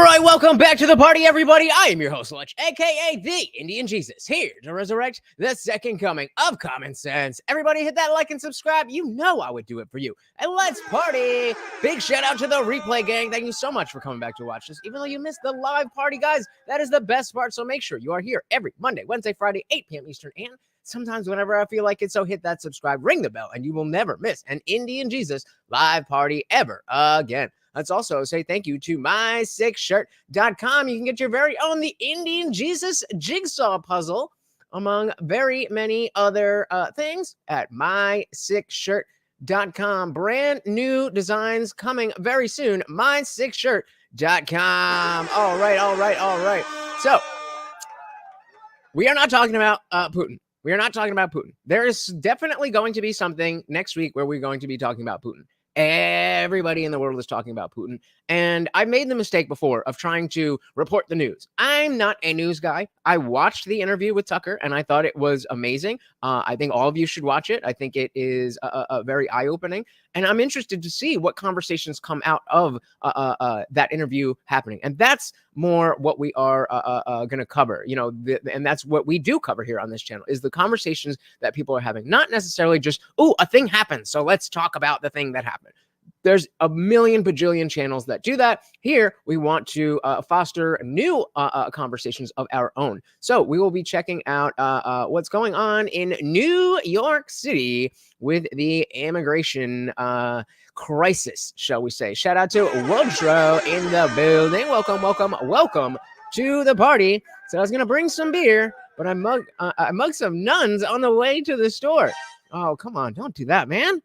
right, welcome back to the party, everybody. I am your host, Lunch, aka the Indian Jesus, here to resurrect the second coming of common sense. Everybody hit that like and subscribe. You know I would do it for you. And let's party. Big shout out to the replay gang. Thank you so much for coming back to watch this. Even though you missed the live party, guys, that is the best part. So make sure you are here every Monday, Wednesday, Friday, 8 p.m. Eastern, and sometimes whenever I feel like it. So hit that subscribe, ring the bell, and you will never miss an Indian Jesus live party ever again. Let's also say thank you to my6shirt.com. You can get your very own The Indian Jesus jigsaw puzzle, among very many other things, at my6shirt.com. Brand new designs coming very soon. my6shirt.com. All right. So, we are not talking about Putin. We are not talking about Putin. There is definitely going to be something next week where we're going to be talking about Putin. Everybody in the world is talking about Putin. And I made the mistake before of trying to report the news. I'm not a news guy. I watched the interview with Tucker and I thought it was amazing. I think all of you should watch it. I think it is very eye-opening. And I'm interested to see what conversations come out of that interview happening. And that's more what we are going to cover, and that's what we do cover here on this channel, is the conversations that people are having, not necessarily just, oh, a thing happened, so let's talk about the thing that happened. There's a million bajillion channels that do that. Here, we want to foster new conversations of our own. So we will be checking out what's going on in New York City with the immigration crisis, shall we say. Shout out to Woodrow in the building. Welcome to the party. So I was going to bring some beer, but I mugged some nuns on the way to the store. Oh, come on. Don't do that, man.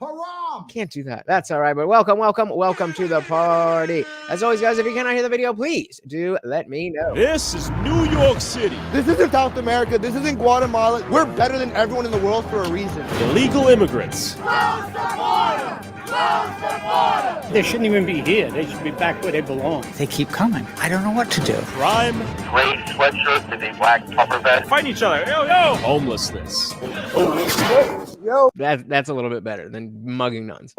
Haram! Can't do that. That's all right. But welcome to the party. As always, guys, if you cannot hear the video, please do let me know. This is New York City. This isn't South America. This isn't Guatemala. We're better than everyone in the world for a reason. Illegal immigrants. Close the border! Close the border! They shouldn't even be here. They should be back where they belong. They keep coming. I don't know what to do. Crime. Gray sweatshirts and a black puffer vest. Fighting each other. Yo. Homelessness. Yo! That's a little bit better than mugging nuns.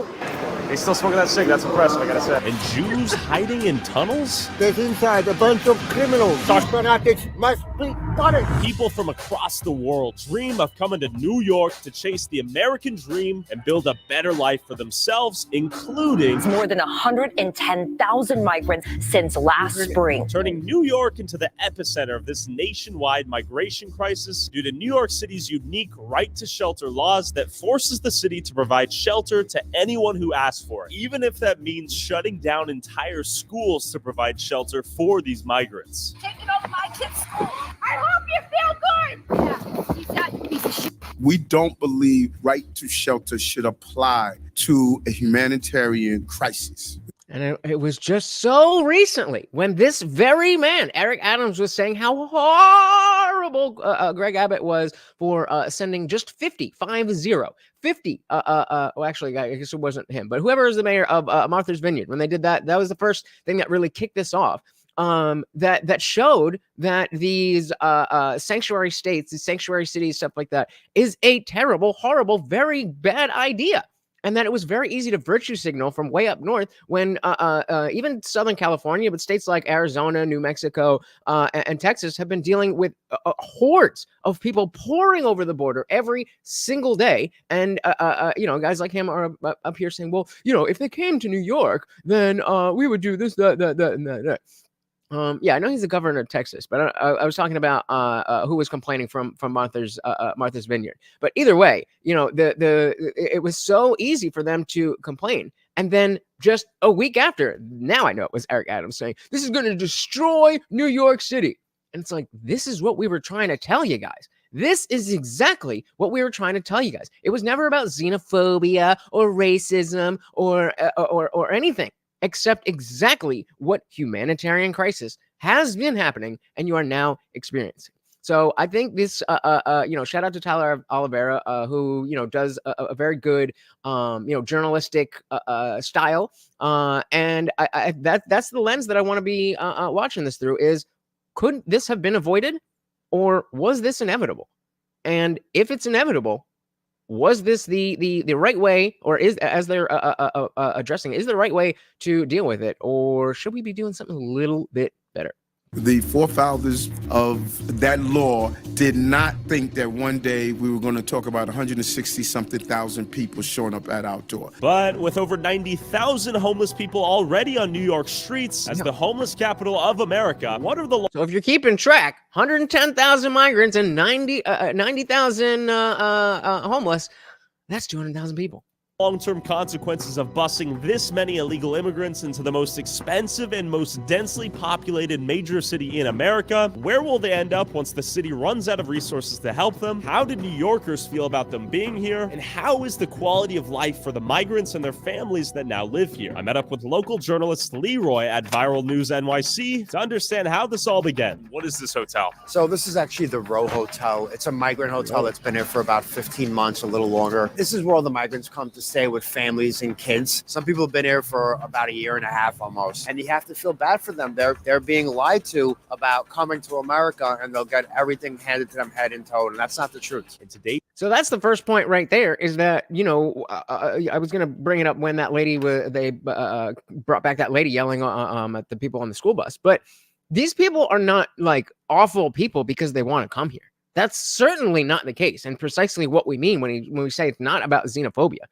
They still smoking that cig. That's impressive, I gotta say. And Jews hiding in tunnels? There's inside a bunch of criminals. Such fanatics must be punished. People from across the world dream of coming to New York to chase the American dream and build a better life for themselves, including more than 110,000 migrants since last spring. Turning New York into the epicenter of this nationwide migration crisis due to New York City's unique right to shelter laws that forces the city to provide shelter to anyone who asks for it, even if that means shutting down entire schools to provide shelter for these migrants. Taking over my kid's school. I hope you feel good. Yeah, he's that piece of shit. We don't believe right to shelter should apply to a humanitarian crisis. And it was just so recently when this very man, Eric Adams, was saying how horrible Greg Abbott was for sending just 50, well, actually, I guess it wasn't him, but whoever is the mayor of Martha's Vineyard, when they did that, that was the first thing that really kicked this off. That showed that these sanctuary states, these sanctuary cities, stuff like that, is a terrible, horrible, very bad idea. And that it was very easy to virtue signal from way up north when even Southern California, but states like Arizona, New Mexico, and Texas have been dealing with hordes of people pouring over the border every single day. And, guys like him are up here saying, well, if they came to New York, then we would do this, that, and that. Yeah, I know he's the governor of Texas, but I was talking about who was complaining from Martha's Vineyard. But either way, it was so easy for them to complain. And then just a week after, now I know it was Eric Adams saying, this is going to destroy New York City. And it's like, this is what we were trying to tell you guys. This is exactly what we were trying to tell you guys. It was never about xenophobia or racism or anything, except exactly what humanitarian crisis has been happening and you are now experiencing. So I think this, shout out to Tyler Olivera, who, does a very good, journalistic style. And that's the lens that I want to be watching this through is, could this have been avoided or was this inevitable? And if it's inevitable, was this the right way, or is, as they're addressing, is the right way to deal with it, or should we be doing something a little bit better? The forefathers of that law did not think that one day we were going to talk about 160-something thousand people showing up at our door. But with over 90,000 homeless people already on New York streets, as the homeless capital of America, what are the So if you're keeping track, 110,000 migrants and 90,000 homeless, that's 200,000 people. long-term consequences of busing this many illegal immigrants into the most expensive and most densely populated major city in America? Where will they end up once the city runs out of resources to help them? How did New Yorkers feel about them being here? And how is the quality of life for the migrants and their families that now live here? I met up with local journalist Leroy at Viral News NYC to understand how this all began. What is this hotel? So this is actually the Row Hotel. It's a migrant hotel that's been here for about 15 months, a little longer. This is where all the migrants come to stay with families and kids. Some people have been here for about a year and a half almost. And you have to feel bad for them. They're being lied to about coming to America, and they'll get everything handed to them head and toe. And that's not the truth. And today, so that's the first point right there, is that, you know, I was going to bring it up when that lady, they brought back that lady yelling at the people on the school bus. But these people are not like awful people because they want to come here. That's certainly not the case. And precisely what we mean when we say it's not about xenophobia.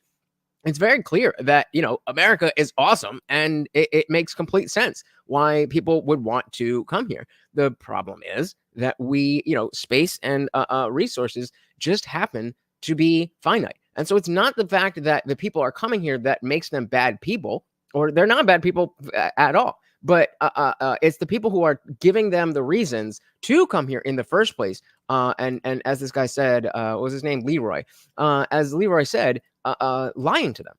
It's very clear that, you know, America is awesome, and it makes complete sense why people would want to come here. The problem is that we, you know, space and resources just happen to be finite. And so it's not the fact that the people are coming here that makes them bad people, or they're not bad people at all. But it's the people who are giving them the reasons to come here in the first place. And as this guy said, what was his name? Leroy. As Leroy said, lying to them.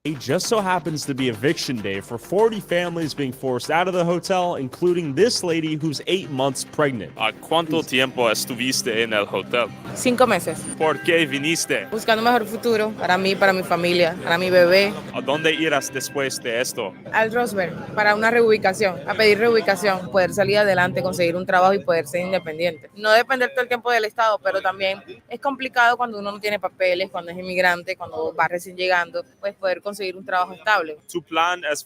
it just so happens to be eviction day for 40 families being forced out of the hotel, including this lady who's 8 months pregnant. ¿A cuánto tiempo estuviste en el hotel? 5 meses. ¿Por qué viniste? Buscando un mejor futuro para mí, para mi familia, para mi bebé. ¿A dónde irás después de esto? Al Roosevelt, para una reubicación, a pedir reubicación, poder salir adelante, conseguir un trabajo y poder ser independiente. No depender todo el tiempo del Estado, pero también es complicado cuando uno no tiene papeles, cuando es inmigrante, cuando va recién llegando, pues poder conseguir un trabajo estable.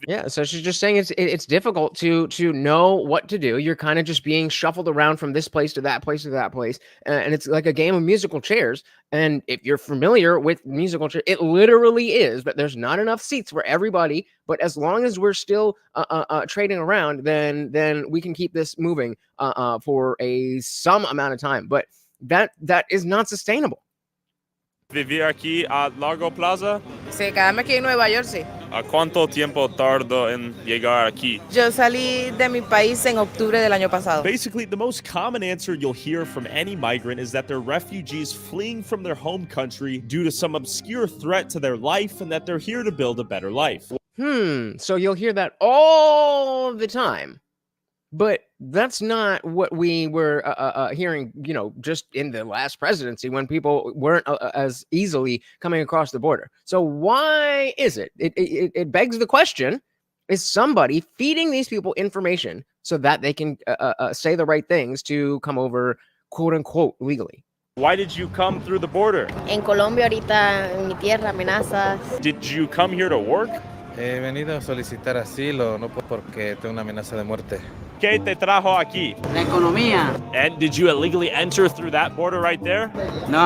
Yeah, so she's just saying it's difficult to know what to do. You're kind of just being shuffled around from this place to that place to that place, and it's like a game of musical chairs. And if you're familiar with musical chairs, it literally is, but there's not enough seats for everybody. But as long as we're still trading around, then we can keep this moving for some amount of time. But that is not sustainable. ¿Vivir aquí a largo plazo? Sí, quedarme aquí en Nueva York, sí. ¿A cuánto tiempo tardó en llegar aquí? Yo salí de mi país en octubre del año pasado. Basically, the most common answer you'll hear from any migrant is that they're refugees fleeing from their home country due to some obscure threat to their life, and that they're here to build a better life. So you'll hear that all the time. But that's not what we were hearing, you know, just in the last presidency when people weren't as easily coming across the border. So why is it? It begs the question, is somebody feeding these people information so that they can say the right things to come over, quote unquote, legally? Why did you come through the border? En Colombia ahorita, en mi tierra, amenazas. Did you come here to work? He venido a solicitar asilo, no porque tengo una amenaza de muerte. ¿Qué te trajo aquí? La economía. And did you illegally enter through that border right there? No.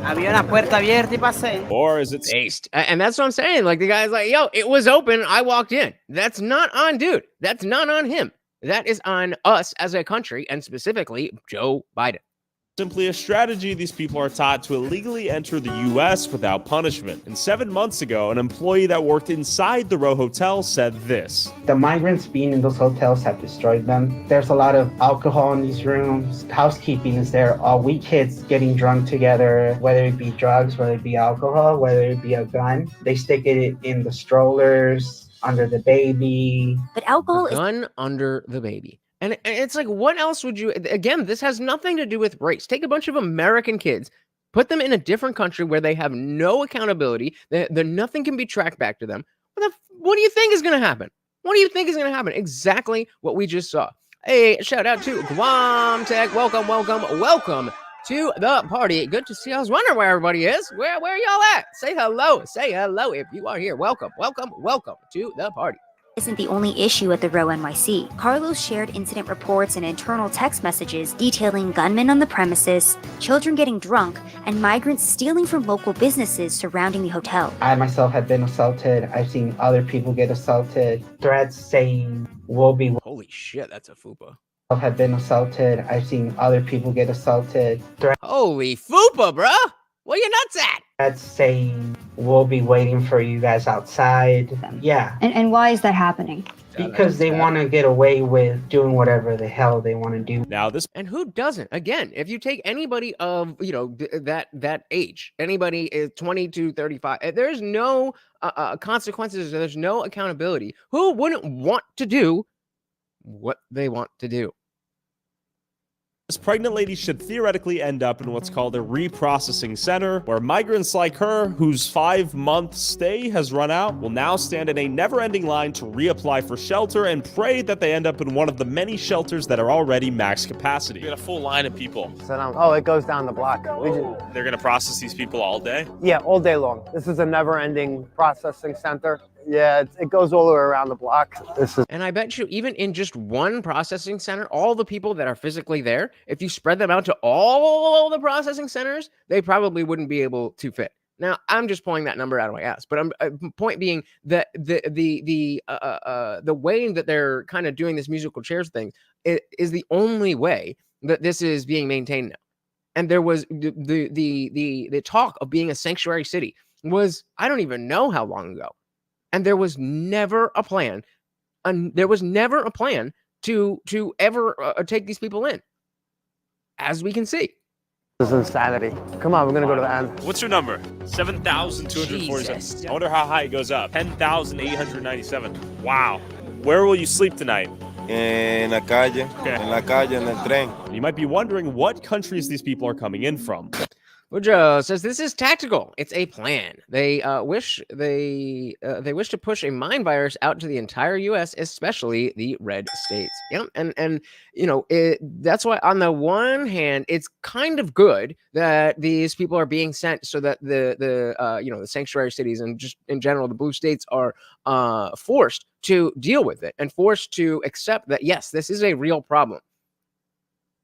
Había una puerta abierta y pasé. Or is it based? And that's what I'm saying. Like, the guy's like, yo, it was open. I walked in. That's not on dude. That's not on him. That is on us as a country, and specifically Joe Biden. Simply a strategy these people are taught to illegally enter the U.S. without punishment. And 7 months ago, an employee that worked inside the Row Hotel said this. The migrants being in those hotels have destroyed them. There's a lot of alcohol in these rooms. Housekeeping is there. All we kids getting drunk together, whether it be drugs, whether it be alcohol, whether it be a gun. They stick it in the strollers, under the baby. But alcohol is... Gun under the baby. And it's like, what else would you... Again, this has nothing to do with race. Take a bunch of American kids, put them in a different country where they have no accountability, nothing can be tracked back to them. What do you think is going to happen? What do you think is going to happen? Exactly what we just saw. Hey, shout out to Guam Tech. Welcome to the party. Good to see. I was wondering where everybody is. Where y'all at? Say hello. Say hello if you are here. Welcome to the party. Isn't the only issue at the Row NYC. Carlos shared incident reports and internal text messages detailing gunmen on the premises, children getting drunk, and migrants stealing from local businesses surrounding the hotel. I myself have been assaulted. I've seen other people get assaulted. Threats saying we'll be. Holy shit, that's a fupa. Have been assaulted. I've seen other people get assaulted. Holy fupa, bruh. Where you nuts at? That's saying we'll be waiting for you guys outside. Yeah. And why is that happening? Because they want to get away with doing whatever the hell they want to do. Now this, and who doesn't? Again, if you take anybody of that age, anybody is 20 to 35, there's no consequences. There's no accountability. Who wouldn't want to do what they want to do? This pregnant lady should theoretically end up in what's called a reprocessing center, where migrants like her, whose 5-month stay has run out, will now stand in a never-ending line to reapply for shelter and pray that they end up in one of the many shelters that are already max capacity. You got a full line of people. Oh, it goes down the block. They're gonna process these people all day? Yeah, all day long. This is a never-ending processing center. Yeah, it goes all the way around the block. And I bet you, even in just one processing center, all the people that are physically there, if you spread them out to all the processing centers, they probably wouldn't be able to fit. Now, I'm just pulling that number out of my ass, but point being that the way that they're kind of doing this musical chairs thing is the only way that this is being maintained now. And there was the talk of being a sanctuary city was, I don't even know how long ago. And there was never a plan. There was never a plan to ever take these people in, as we can see. This is insanity. Come on, we're gonna go to the end. What's your number? 7,247. I wonder how high it goes up. 10,897. Wow. Where will you sleep tonight? En la calle. Okay. En la calle, en el tren. You might be wondering what countries these people are coming in from. Wojo says this is tactical. It's a plan. They wish to push a mind virus out to the entire U.S., especially the red states. Yeah, and that's why on the one hand, it's kind of good that these people are being sent so that the sanctuary cities and just in general the blue states are forced to deal with it and forced to accept that yes, this is a real problem.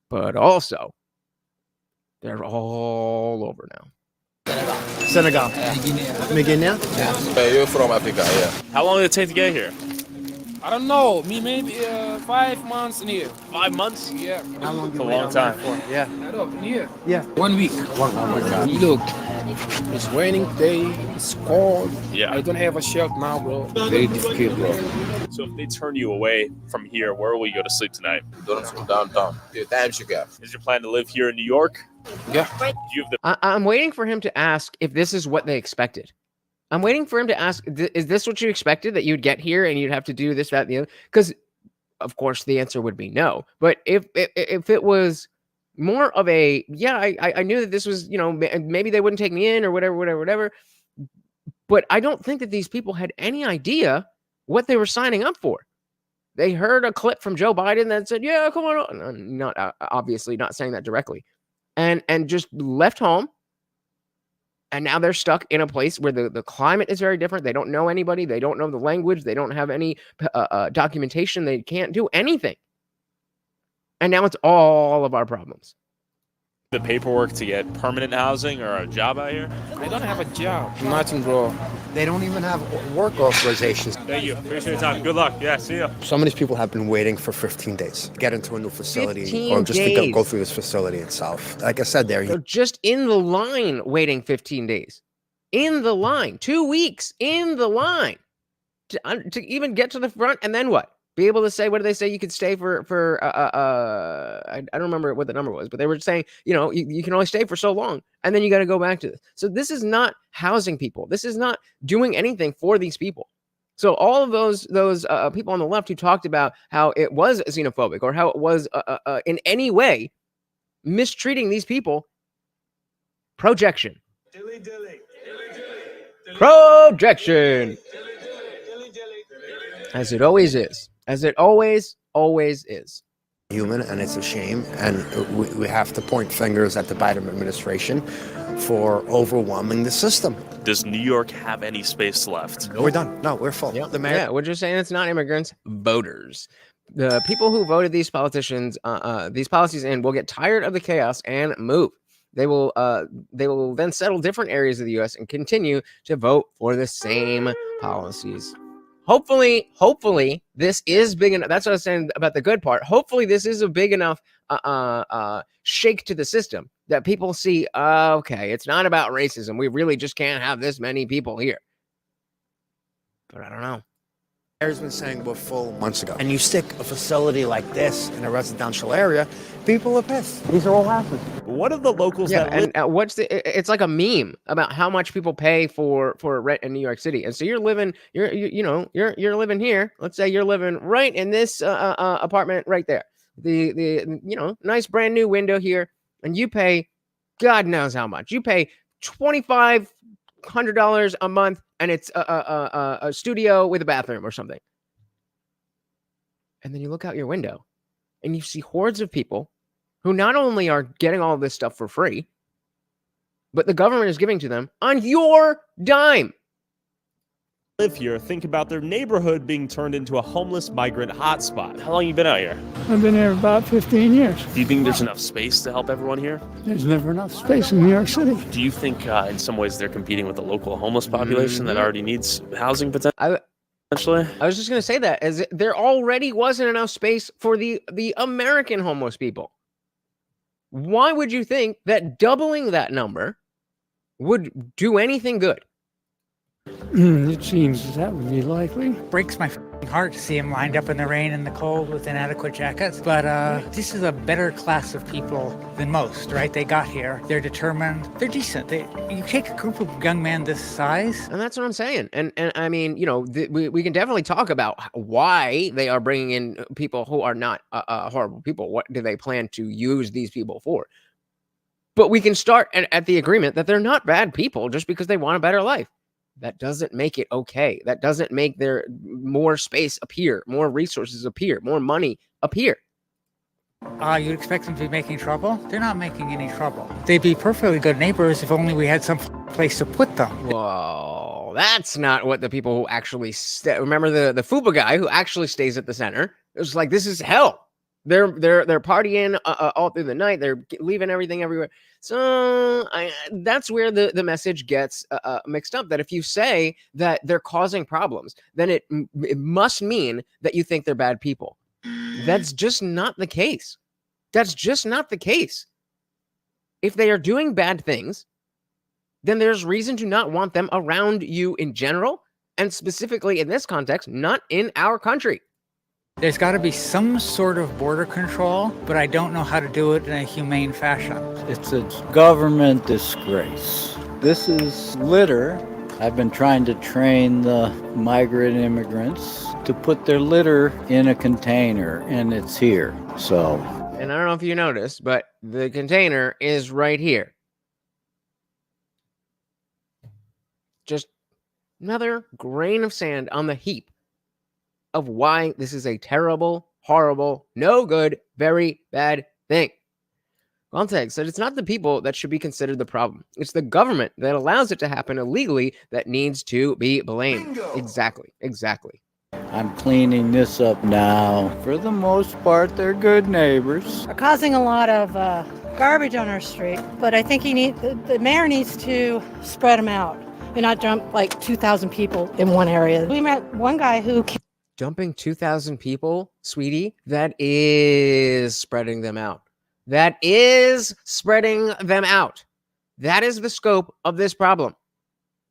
But also, they're all over now. Senegal. Guinea? Yeah. You're from Africa, yeah. How long did it take to get here? I don't know. Maybe 5 months in here. 5 months? Yeah. How long? It's a long time. Yeah. I don't know. In here. Yeah. 1 week. Oh my God. Look, it's raining today. It's cold. Yeah. I don't have a shelter now, bro. Very difficult, bro. So if they turn you away from here, where will you go to sleep tonight? Downtown. The times you got. Is your plan to live here in New York? Yeah. I'm waiting for him to ask if this is what they expected. I'm waiting for him to ask, is this what you expected, that you'd get here and you'd have to do this, that, and the other? Because, of course, the answer would be no. But if it was more of a, yeah, I knew that this was, maybe they wouldn't take me in or whatever. But I don't think that these people had any idea what they were signing up for. They heard a clip from Joe Biden that said, yeah, come on. Not obviously not saying that directly. And just left home. And now they're stuck in a place where the climate is very different. They don't know anybody. They don't know the language. They don't have any documentation. They can't do anything. And now it's all of our problems. The paperwork to get permanent housing or a job out here? I don't have a job. Nothing, bro. They don't even have work authorizations. Thank you. Appreciate your time. Good luck. Yeah, see ya. Some of these people have been waiting for 15 days to get into a new facility 15 or just days. to go through this facility itself. Like I said, They're just in the line waiting 15 days. In the line. 2 weeks in the line. To even get to the front, and then what? Be able to say, what do they say? You could stay for I don't remember what the number was, but they were saying, you can only stay for so long, and then you got to go back to this. So this is not housing people. This is not doing anything for these people. So all of those people on the left who talked about how it was xenophobic or how it was in any way mistreating these people, projection. Projection. As it always is. As it always is. human, and it's a shame. And we have to point fingers at the Biden administration for overwhelming the system. Does New York have any space left? We're done. No, we're full. Yep. The mayor. Yeah, we're just saying it's not immigrants, voters. The people who voted these politicians, these policies in, will get tired of the chaos and move. They will then settle different areas of the U.S. and continue to vote for the same policies. Hopefully, this is big enough. That's what I was saying about the good part. Hopefully, this is a big enough shake to the system that people see, okay, it's not about racism. We really just can't have this many people here. But I don't know. Mayor's been saying we're full months ago. And you stick a facility like this in a residential area, people are pissed. These are all houses. What are the locals Yeah, that and what's the? It's like a meme about how much people pay for rent in New York City, and so you're living living here. Let's say you're living right in this apartment right there. The nice brand new window here, and you pay, God knows how much. You pay $2,500 a month, and it's a studio with a bathroom or something. And then you look out your window, and you see hordes of people who not only are getting all this stuff for free, but the government is giving to them on your dime. live here think about their neighborhood being turned into a homeless migrant hotspot. How long you been out here? I've been here about 15 years. Do you think there's enough space to help everyone here? There's never enough space in New York City. Do you think in some ways they're competing with the local homeless population that already needs housing potentially? I was just going to say that, as there already wasn't enough space for the American homeless people. Why would you think that doubling that number would do anything good? It seems that would be likely. Breaks my heart to see them lined up in the rain and the cold with inadequate jackets. But this is a better class of people than most, right? They got here. They're determined. They're decent. You take a group of young men this size. And that's what I'm saying. And I mean, we can definitely talk about why they are bringing in people who are not horrible people. What do they plan to use these people for? But we can start at the agreement that they're not bad people just because they want a better life. That doesn't make it okay. That doesn't make there more space appear, more resources appear, more money appear. You'd expect them to be making trouble? They're not making any trouble. They'd be perfectly good neighbors if only we had some place to put them. Whoa, that's not what the people who actually remember the Fuba guy who actually stays at the center. It was like, this is hell. They're partying all through the night. They're leaving everything everywhere. So that's where the message gets mixed up. That if you say that they're causing problems, then it must mean that you think they're bad people. That's just not the case. That's just not the case. If they are doing bad things, then there's reason to not want them around you in general, and specifically in this context, not in our country. There's got to be some sort of border control, but I don't know how to do it in a humane fashion. It's a government disgrace. This is litter. I've been trying to train the migrant immigrants to put their litter in a container, and it's here. So, and I don't know if you noticed, but the container is right here. Just another grain of sand on the heap of why this is a terrible, horrible, no good, very bad thing. Context said it's not the people that should be considered the problem. It's the government that allows it to happen illegally that needs to be blamed. Bingo. Exactly. I'm cleaning this up now. For the most part, they're good neighbors. Are causing a lot of garbage on our street, but I think the mayor needs to spread them out and not dump like 2,000 people in one area. We met one guy who dumping 2,000 people, sweetie, that is spreading them out. That is spreading them out. That is the scope of this problem.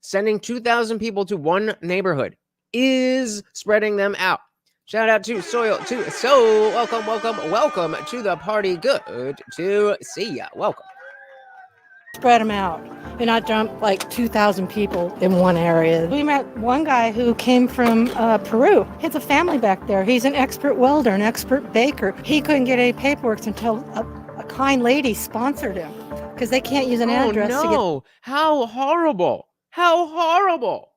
Sending 2,000 people to one neighborhood is spreading them out. Shout out to Soil too. So welcome to the party. Good to see ya. Welcome. Spread them out and not dump like 2,000 people in one area. We met one guy who came from Peru. He has a family back there. He's an expert welder, an expert baker. He couldn't get any paperwork until a kind lady sponsored him because they can't use an address to get. How horrible. How horrible.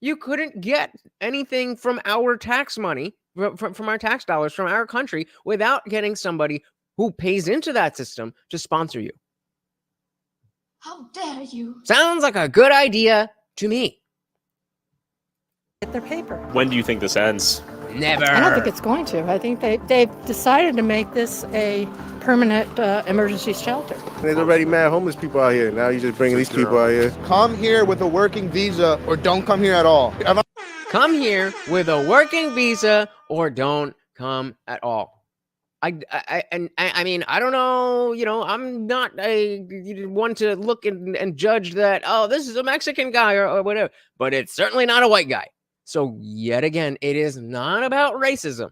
You couldn't get anything from our tax money from our tax dollars, from our country, without getting somebody who pays into that system to sponsor you. How dare you? Sounds like a good idea to me. Get their paper. When do you think this ends? Never. I don't think it's going to. I think they've decided to make this a permanent emergency shelter. There's already mad homeless people out here. Now you just bringing these people out here. Come here with a working visa or don't come here at all. Come here with a working visa or don't come at all. I mean, I don't know, I'm not one to look and judge that, oh, this is a Mexican guy or whatever, but it's certainly not a white guy. So yet again, it is not about racism.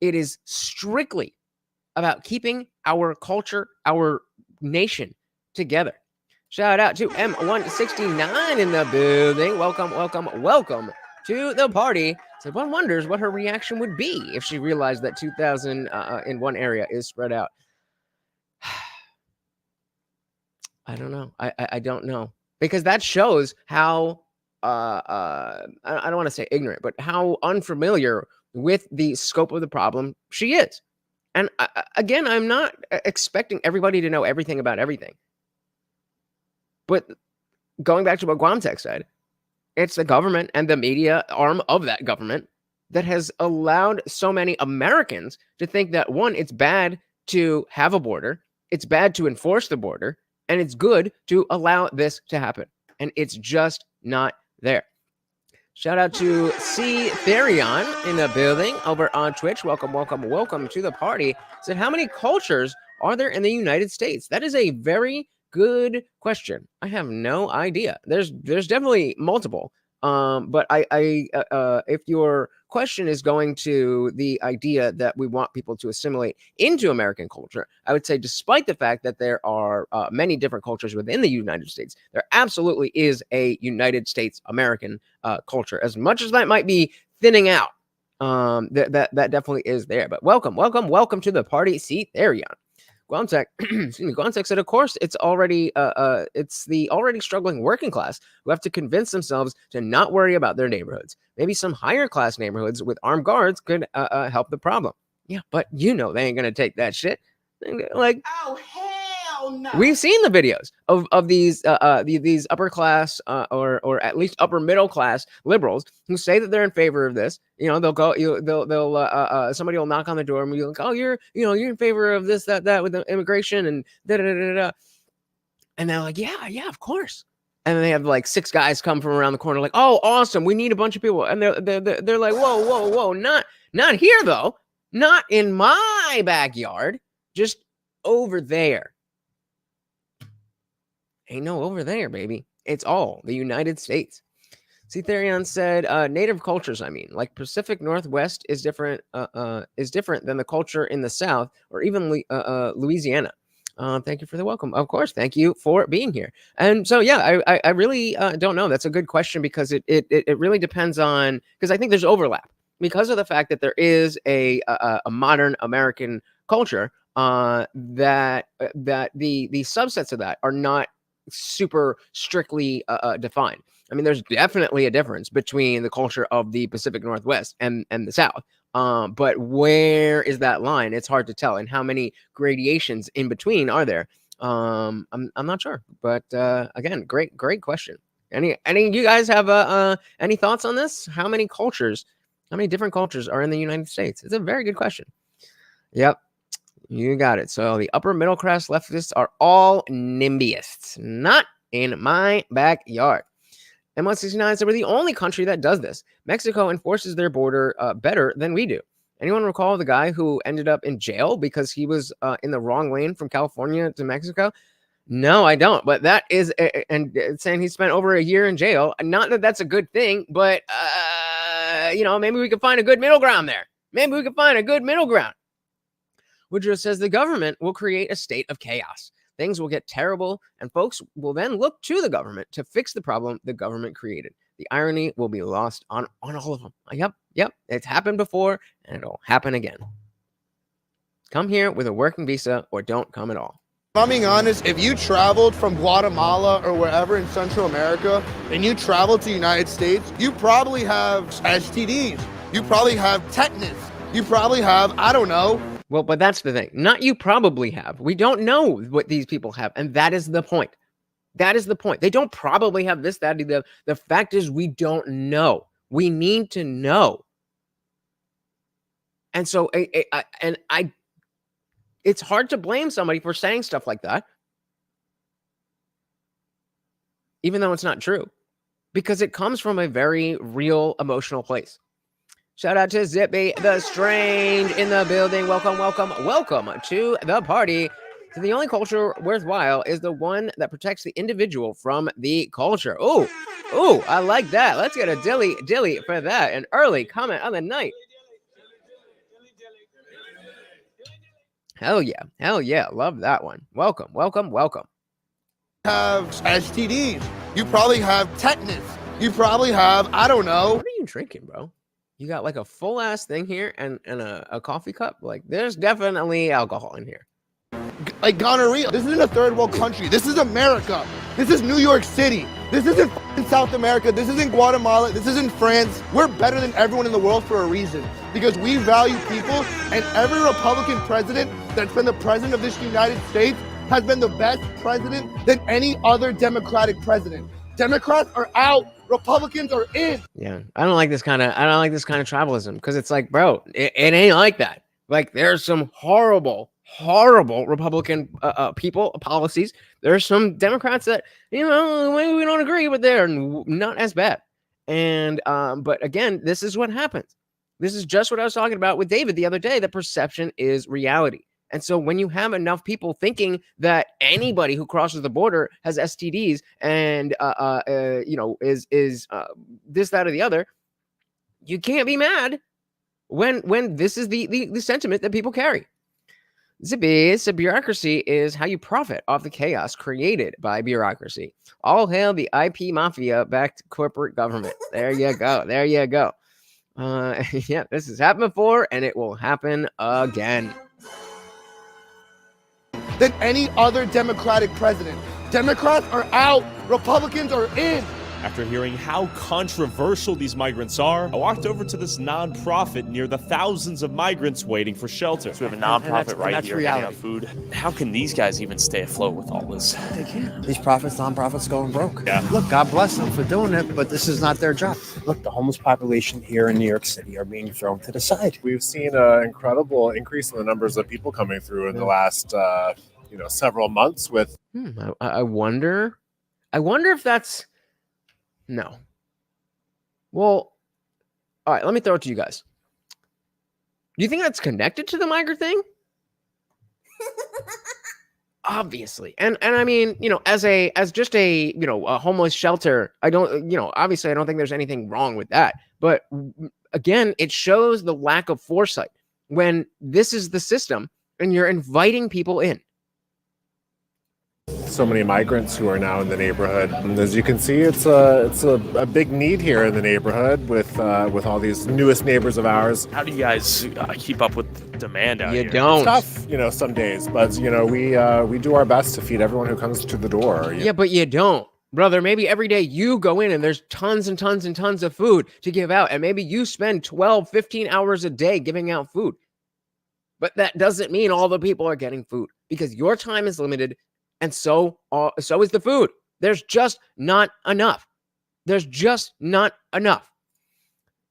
It is strictly about keeping our culture, our nation together. Shout out to M169 in the building. Welcome to the party. So one wonders what her reaction would be if she realized that 2,000 in one area is spread out. I don't know. I don't know. Because that shows how, I don't want to say ignorant, but how unfamiliar with the scope of the problem she is. And again, I'm not expecting everybody to know everything about everything. But going back to what Guamtech said, it's the government and the media arm of that government that has allowed so many Americans to think that, one, it's bad to have a border, it's bad to enforce the border, and it's good to allow this to happen. And it's just not there. Shout out to C. Therion in the building over on Twitch. Welcome to the party. Said, how many cultures are there in the United States? That is a very good question. I have no idea. There's definitely multiple. But if your question is going to the idea that we want people to assimilate into American culture, I would say, despite the fact that there are many different cultures within the United States, there absolutely is a United States American culture. As much as that might be thinning out, that definitely is there. But welcome to the party, C. Therion. Guamtech said, of course, it's the already struggling working class who have to convince themselves to not worry about their neighborhoods. Maybe some higher class neighborhoods with armed guards could help the problem. Yeah, but they ain't going to take that shit. Like, oh, hell no. We've seen the videos of these upper class or at least upper middle class liberals who say that they're in favor of this. They'll go. They'll somebody will knock on the door and be like, "Oh, you're in favor of this, that with the immigration and da da da da." And they're like, "Yeah, of course." And then they have like 6 guys come from around the corner, like, "Oh, awesome, we need a bunch of people." And they're like, "Whoa, not here though, not in my backyard, just over there." Ain't no over there, baby. It's all the United States. See, Therion said, native cultures, like Pacific Northwest is different than the culture in the South or even Louisiana. Thank you for the welcome. Of course, thank you for being here. And so, yeah, I really don't know. That's a good question because it really depends on, because I think there's overlap because of the fact that there is a modern American culture that the subsets of that are not super strictly defined. There's definitely a difference between the culture of the Pacific Northwest and the South. But where is that line? It's hard to tell. And how many gradations in between are there? I'm not sure. But again, great question. Any of you guys have any thoughts on this? How many different cultures are in the United States? It's a very good question. Yep. You got it. So the upper middle class leftists are all NIMBYists. Not in my backyard. M169 said, we're the only country that does this. Mexico enforces their border better than we do. Anyone recall the guy who ended up in jail because he was in the wrong lane from California to Mexico? No, I don't. But that is, and saying he spent over a year in jail. Not that that's a good thing, but, maybe we could find a good middle ground there. Woodrow says the government will create a state of chaos. Things will get terrible, and folks will then look to the government to fix the problem the government created. The irony will be lost on all of them. Yep. It's happened before, and it'll happen again. Come here with a working visa or don't come at all. If I'm being honest, if you traveled from Guatemala or wherever in Central America and you traveled to the United States, you probably have STDs. You probably have tetanus. You probably have, I don't know. Well, but that's the thing. Not you probably have. We don't know what these people have. And that is the point. That is the point. They don't probably have this, that, the fact is we don't know. We need to know. And so, it's hard to blame somebody for saying stuff like that, even though it's not true, because it comes from a very real emotional place. Shout out to Zippy the Strange in the building. Welcome, welcome, welcome to the party. So the only culture worthwhile is the one that protects the individual from the culture. Oh, I like that. Let's get a dilly for that. An early comment on the night. Hell yeah. Love that one. Welcome. Have STDs. You probably have tetanus. You probably have, I don't know. What are you drinking, bro? You got like a full ass thing here and a coffee cup. Like there's definitely alcohol in here. Like gonorrhea. This isn't a third world country. This is America. This is New York City. This isn't South America. This isn't Guatemala. This isn't France. We're better than everyone in the world for a reason. Because we value people, and every Republican president that's been the president of this United States has been the best president than any other Democratic president. Democrats are out. Republicans are in. Yeah, I don't like this kind of tribalism, because it's like, bro, it ain't like that. Like there's some horrible Republican policies. There's some Democrats that, maybe we don't agree, but they're not as bad. And but again, this is what happens. This is just what I was talking about with David the other day. That perception is reality. And so when you have enough people thinking that anybody who crosses the border has STDs and is this, that, or the other, you can't be mad when this is the sentiment that people carry. Zippy, so bureaucracy is how you profit off the chaos created by bureaucracy. All hail the IP mafia-backed corporate government. There you go. Yeah, this has happened before, and it will happen again. Than any other Democratic president. Democrats are out. Republicans are in. After hearing how controversial these migrants are, I walked over to this nonprofit near the thousands of migrants waiting for shelter. So we have a nonprofit right here reality. handing out food. How can these guys even stay afloat with all this? They can't. These nonprofits going broke. Yeah. Look, God bless them for doing it, but this is not their job. Look, the homeless population here in New York City are being thrown to the side. We've seen an incredible increase in the numbers of people coming through in the last several months with I wonder if that's no. Well, all right, let me throw it to you guys. Do you think that's connected to the migrant thing? Obviously. And I mean, as just a homeless shelter, I don't, obviously I don't think there's anything wrong with that. But again, it shows the lack of foresight when this is the system and you're inviting people in. so many migrants who are now in the neighborhood. And as you can see, it's a big need here in the neighborhood with all these newest neighbors of ours. How do you guys keep up with demand out here? You don't. It's tough, some days, but we do our best to feed everyone who comes to the door. Yeah, but you don't. Brother, maybe every day you go in and there's tons and tons and tons of food to give out. And maybe you spend 12, 15 hours a day giving out food. But that doesn't mean all the people are getting food because your time is limited. And so is the food. There's just not enough. There's just not enough.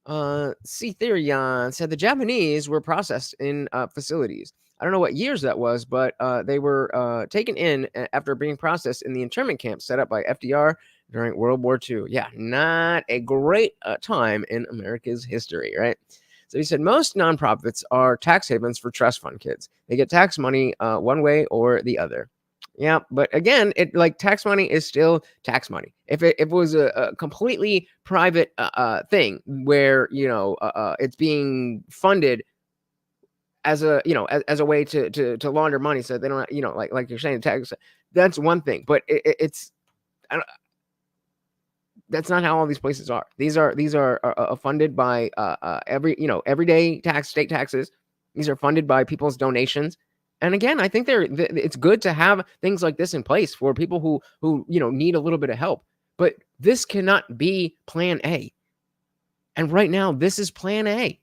C. Therion said the Japanese were processed in facilities. I don't know what years that was, but they were taken in after being processed in the internment camp set up by FDR during World War II. Yeah, not a great time in America's history, right? So he said most nonprofits are tax havens for trust fund kids. They get tax money one way or the other. Yeah, but again, tax money is still tax money. If it was a completely private thing where it's being funded as a as a way to launder money, so they don't like you're saying tax. That's one thing, but it's that's not how all these places are. These are funded by everyday state taxes. These are funded by people's donations. And again, I think it's good to have things like this in place for people who need a little bit of help. But this cannot be plan A. And right now, this is plan A.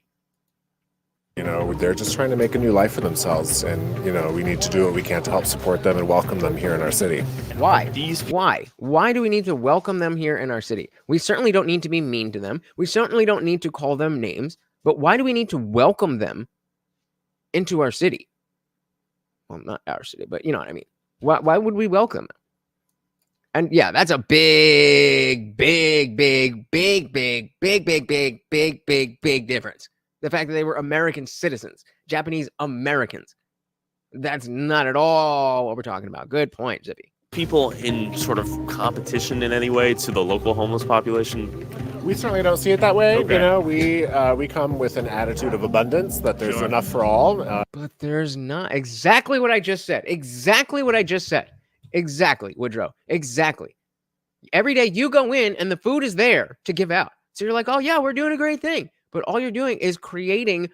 You know, they're just trying to make a new life for themselves. And, you know, we need to do what we can to help support them and welcome them here in our city. Why? Why do we need to welcome them here in our city? We certainly don't need to be mean to them. We certainly don't need to call them names. But why do we need to welcome them into our city? Well, not our city, but you know what I mean. Why would we welcome them? And yeah, that's a big difference. The fact that they were American citizens, Japanese Americans. That's not at all what we're talking about. Good point, Zippy. People in sort of competition in any way to the local homeless population? We certainly don't see it that way. Okay. You know, we come with an attitude of abundance, that there's enough for all. But there's not. Exactly what I just said. Exactly, Woodrow. Exactly. Every day you go in and the food is there to give out. So you're like, oh yeah, we're doing a great thing. But all you're doing is creating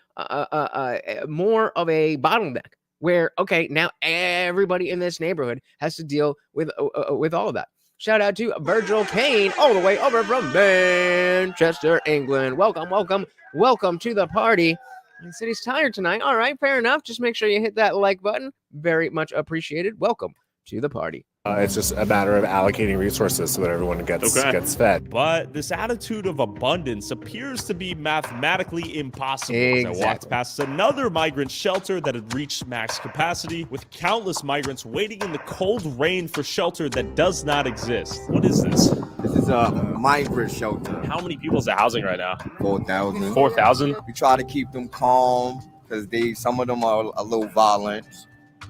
more of a bottleneck where, okay, now everybody in this neighborhood has to deal with all of that. Shout out to Virgil Kane, all the way over from Manchester, England. Welcome to the party. He said he's tired tonight. All right, fair enough. Just make sure you hit that like button. Very much appreciated. Welcome to the party. It's just a matter of allocating resources so that everyone gets fed. But this attitude of abundance appears to be mathematically impossible. As I walked past another migrant shelter that had reached max capacity, with countless migrants waiting in the cold rain for shelter that does not exist. What is this? This is a migrant shelter. How many people is it housing right now? 4,000. 4,000? We try to keep them calm because some of them are a little violent.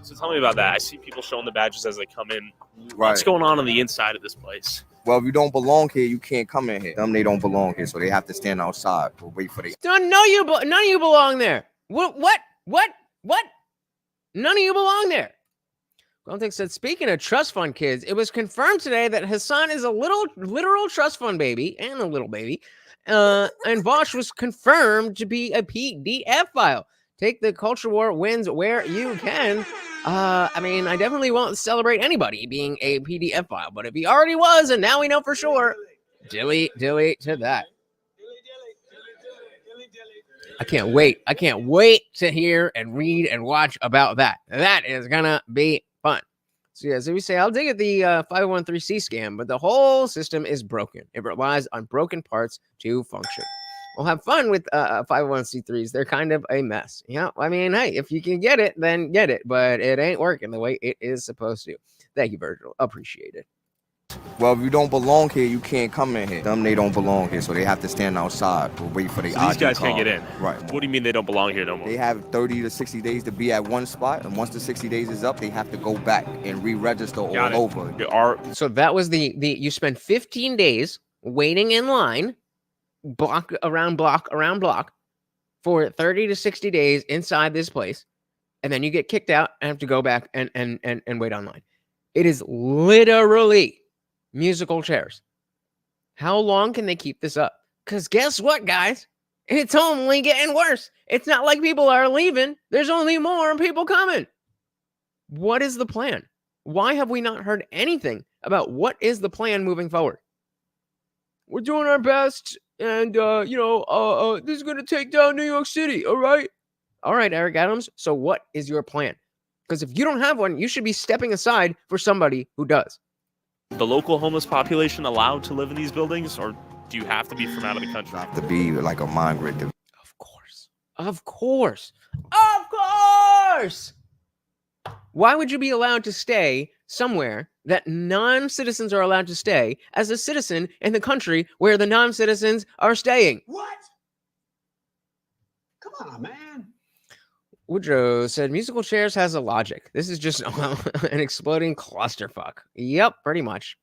So tell me about that. I see people showing the badges as they come in. Right. What's going on the inside of this place? Well, if you don't belong here, you can't come in here. They don't belong here, so they have to stand outside or wait for the... None of you belong there. What? None of you belong there. Grunting said, speaking of trust fund kids, it was confirmed today that Hassan is a literal trust fund baby and a little baby. And Bosch was confirmed to be a PDF file. Take the culture war wins where you can. I mean, I definitely won't celebrate anybody being a PDF file, but if he already was, and now we know for sure, dilly to that. I can't wait to hear and read and watch about that. That is gonna be fun. So yeah, so we say, I'll dig at the 501(c)(3) scam, but the whole system is broken. It relies on broken parts to function. We'll have fun with 501(c)(3)s. They're kind of a mess. Yeah, I mean, hey, if you can get it, then get it. But it ain't working the way it is supposed to. Thank you, Virgil. Appreciate it. Well, if you don't belong here, you can't come in here. They don't belong here, so they have to stand outside or wait for the So these guys can't get in. Right. What do you mean they don't belong here no more? They have 30 to 60 days to be at one spot, and once the 60 days is up, they have to go back and re-register all over. So that was the you spend 15 days waiting in line, block around block for 30 to 60 days inside this place, and then you get kicked out and have to go back and wait online. It is literally musical chairs. How long can they keep this up? Because guess what, guys? It's only getting worse. It's not like people are leaving. There's only more people coming. What is the plan? Why have we not heard anything about what is the plan moving forward? We're doing our best, and this is going to take down New York City, all right? All right, Eric Adams, so what is your plan? Because if you don't have one, you should be stepping aside for somebody who does. The local homeless population allowed to live in these buildings, or do you have to be from out of the country? To be like a migrant. Of course. Why would you be allowed to stay somewhere that non-citizens are allowed to stay as a citizen in the country where the non-citizens are staying? What? Come on, man. Woodrow said, musical chairs has a logic. This is just an exploding clusterfuck. Yep, pretty much.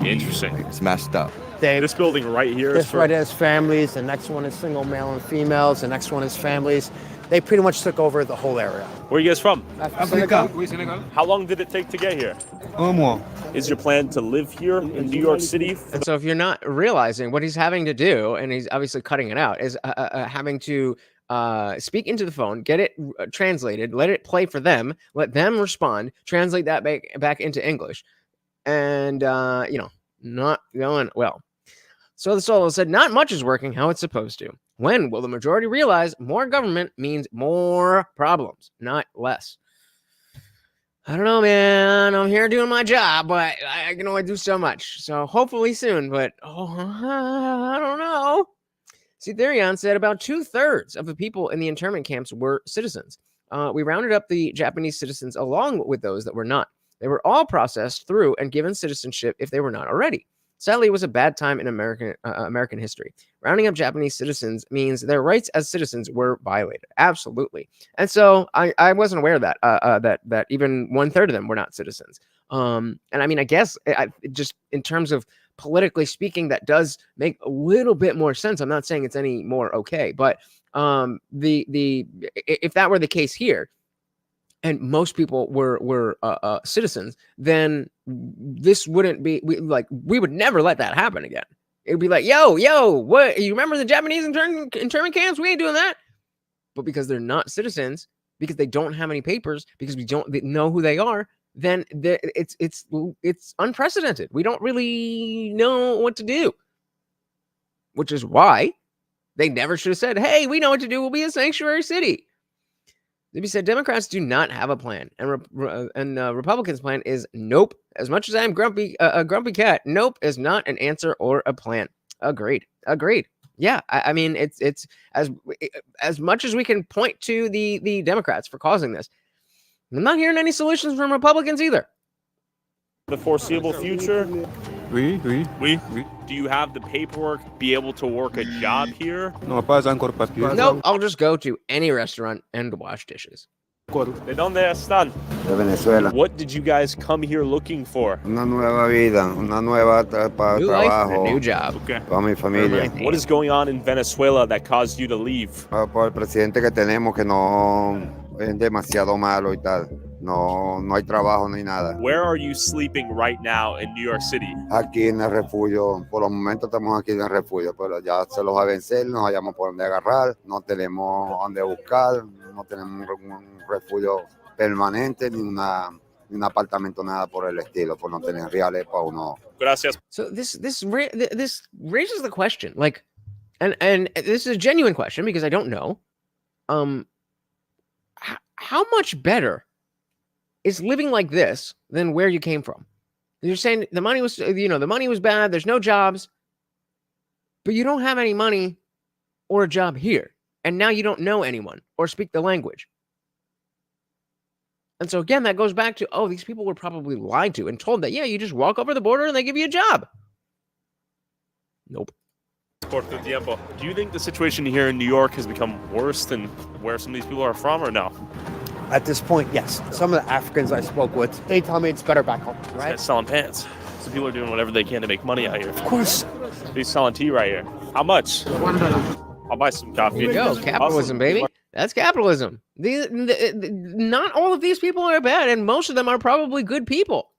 Interesting. It's messed up. This building right here. This right is families. The next one is single male and females. The next one is families. They pretty much took over the whole area. Where are you guys from? Senegal. How long did it take to get here? Is your plan to live here in New York City? And so if you're not realizing what he's having to do, and he's obviously cutting it out, is having to speak into the phone, get it translated, let it play for them, let them respond, translate that back into English. And, not going well. So the Solo said, not much is working how it's supposed to. When will the majority realize more government means more problems, not less? I don't know, man. I'm here doing my job, but I can only do so much. So hopefully soon, but I don't know. See, Therion said about 2/3 of the people in the internment camps were citizens. We rounded up the Japanese citizens along with those that were not. They were all processed through and given citizenship if they were not already. Sadly, it was a bad time in American history. Rounding up Japanese citizens means their rights as citizens were violated. Absolutely. And so I wasn't aware of that, that even 1/3 of them were not citizens. And I mean, I guess just in terms of politically speaking, that does make a little bit more sense. I'm not saying it's any more okay, but if that were the case here, and most people were citizens, then this wouldn't be we would never let that happen again. It would be like, yo, what? You remember the Japanese internment camps? We ain't doing that. But because they're not citizens, because they don't have any papers, because we don't know who they are, then it's unprecedented. We don't really know what to do, which is why they never should have said, "Hey, we know what to do. We'll be a sanctuary city." Libby said Democrats do not have a plan, and Republicans' plan is nope. As much as I'm a grumpy cat, nope is not an answer or a plan. Agreed. Yeah, I mean it's as much as we can point to the Democrats for causing this. I'm not hearing any solutions from Republicans either. The foreseeable future. Oui. Do you have the paperwork, be able to work a job here? No, pas encore papier. Nope, I'll just go to any restaurant and wash dishes. ¿De dónde están? De Venezuela. What did you guys come here looking for? Una nueva vida, una nueva new life, a new job. Okay. Para mi familia. What is going on in Venezuela that caused you to leave? Por el presidente que tenemos que no es demasiado malo y tal. No hay trabajo ni nada. Where are you sleeping right now in New York City? Aquí en el refugio. Por los momentos estamos aquí en el refugio, pero ya se los va a vencer, no hayamos por dónde agarrar, no tenemos dónde buscar, no tenemos un refugio permanente ni un apartamento, nada por el estilo, por no tener reales para uno. Gracias. So this raises the question, like, and this is a genuine question because I don't know. How much better is living like this than where you came from? You're saying the money was bad. There's no jobs, but you don't have any money or a job here. And now you don't know anyone or speak the language. And so again, that goes back to, these people were probably lied to and told that, yeah, you just walk over the border and they give you a job. Nope. Por tu tiempo. Do you think the situation here in New York has become worse than where some of these people are from, or no? At this point, yes. Some of the Africans I spoke with, they tell me it's better back home. Right? They're selling pants. So people are doing whatever they can to make money out here. Of course. He's selling tea right here. How much? $1. I'll buy some coffee. Here you go. Capitalism, baby. That's capitalism. Not all of these people are bad, and most of them are probably good people.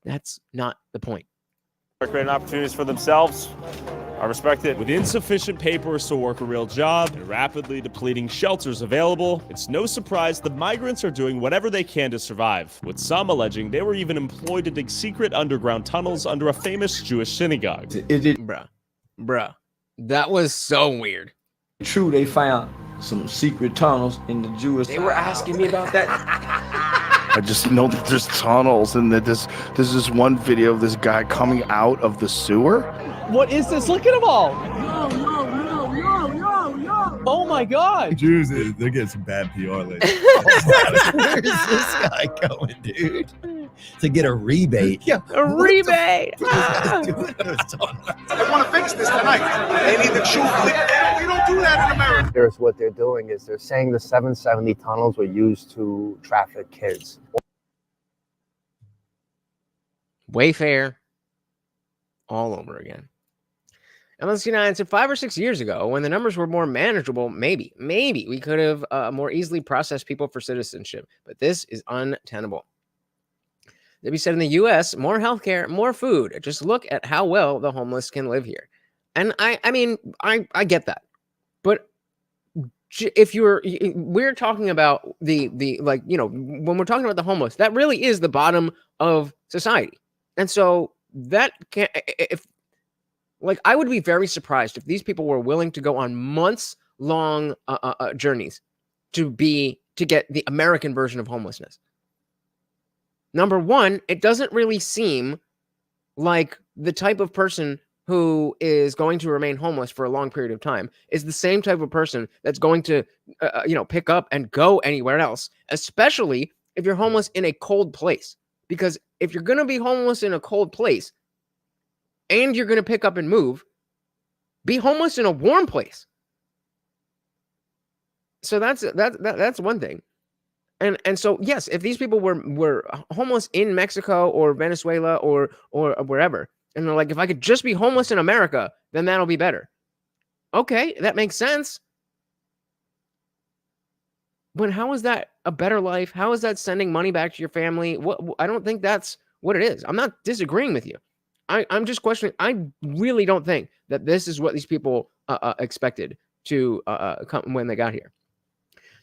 That's not the point. Creating opportunities for themselves. I respect it. With insufficient papers to work a real job and rapidly depleting shelters available, it's no surprise the migrants are doing whatever they can to survive, with some alleging they were even employed to dig secret underground tunnels under a famous Jewish synagogue. Bruh. That was so weird. True, they found some secret tunnels in the Jewish. They were asking me about that. I just know that there's tunnels and that there's this one video of this guy coming out of the sewer. What is this? Look at them all. Oh my God. Jews, they're getting some bad PR lately. Where's this guy going, dude? To get a rebate. Yeah, a rebate. I want to fix this tonight. They need the truth. We don't do that in America. Here's what they're doing is they're saying the 770 tunnels were used to traffic kids. Wayfair all over again. MLC9 said 5 or 6 years ago, when the numbers were more manageable, maybe we could have more easily processed people for citizenship. But this is untenable. Debbie said in the U.S., more healthcare, more food. Just look at how well the homeless can live here. And I mean, I get that. But if we're talking about the like, when we're talking about the homeless, that really is the bottom of society. And so that Like, I would be very surprised if these people were willing to go on months-long journeys to get the American version of homelessness. Number one, it doesn't really seem like the type of person who is going to remain homeless for a long period of time is the same type of person that's going to, pick up and go anywhere else, especially if you're homeless in a cold place. Because if you're going to be homeless in a cold place and you're going to pick up and move, be homeless in a warm place. So that's one thing. And so, yes, if these people were homeless in Mexico or Venezuela or wherever, and they're like, if I could just be homeless in America, then that'll be better. Okay, that makes sense. But how is that a better life? How is that sending money back to your family? I don't think that's what it is. I'm not disagreeing with you. I'm just questioning. I really don't think that this is what these people expected to come when they got here.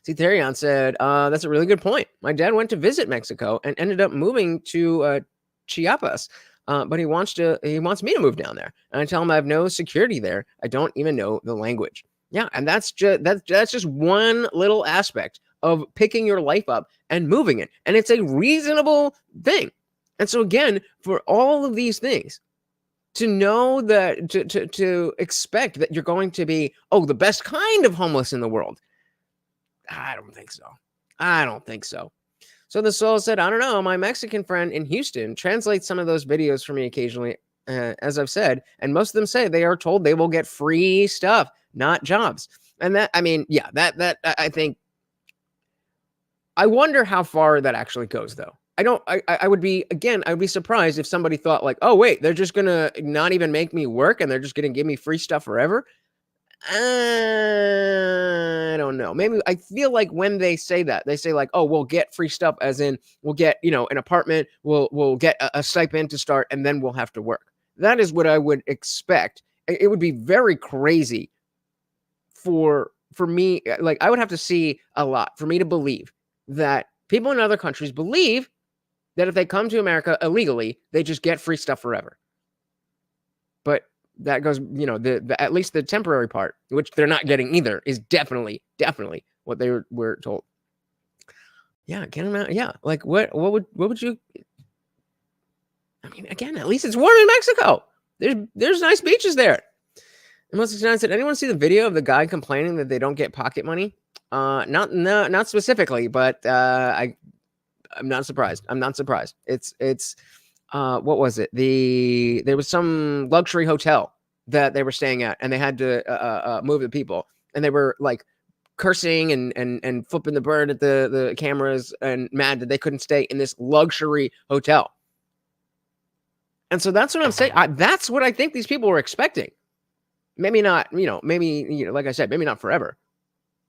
See, Therion said, that's a really good point. My dad went to visit Mexico and ended up moving to Chiapas, but he wants me to move down there. And I tell him I have no security there. I don't even know the language. Yeah, and that's just one little aspect of picking your life up and moving it. And it's a reasonable thing. And so again, for all of these things, to know that, to expect that you're going to be, the best kind of homeless in the world, I don't think so. So the soul said, I don't know. My Mexican friend in Houston translates some of those videos for me occasionally, as I've said, and most of them say they are told they will get free stuff, not jobs. And that, I mean, yeah, that I think, I wonder how far that actually goes, though. I would be surprised if somebody thought like, oh, wait, they're just going to not even make me work and they're just going to give me free stuff forever. I don't know. Maybe I feel like when they say that, they say like, oh, we'll get free stuff, as in we'll get, an apartment, we'll get a stipend to start, and then we'll have to work. That is what I would expect. It would be very crazy for me. Like, I would have to see a lot for me to believe that people in other countries believe that if they come to America illegally, they just get free stuff forever. But that goes, the at least the temporary part, which they're not getting either, is definitely what they were told. Yeah, get them out. Yeah, like what would you? I mean, again, at least it's warm in Mexico. There's nice beaches there. And most said, anyone see the video of the guy complaining that they don't get pocket money? Not specifically, but I'm not surprised. It's what was it? There was some luxury hotel that they were staying at, and they had to move the people, and they were like cursing and flipping the bird at the cameras and mad that they couldn't stay in this luxury hotel. And so that's what I'm saying. That's what I think these people were expecting. Maybe not, like I said, maybe not forever.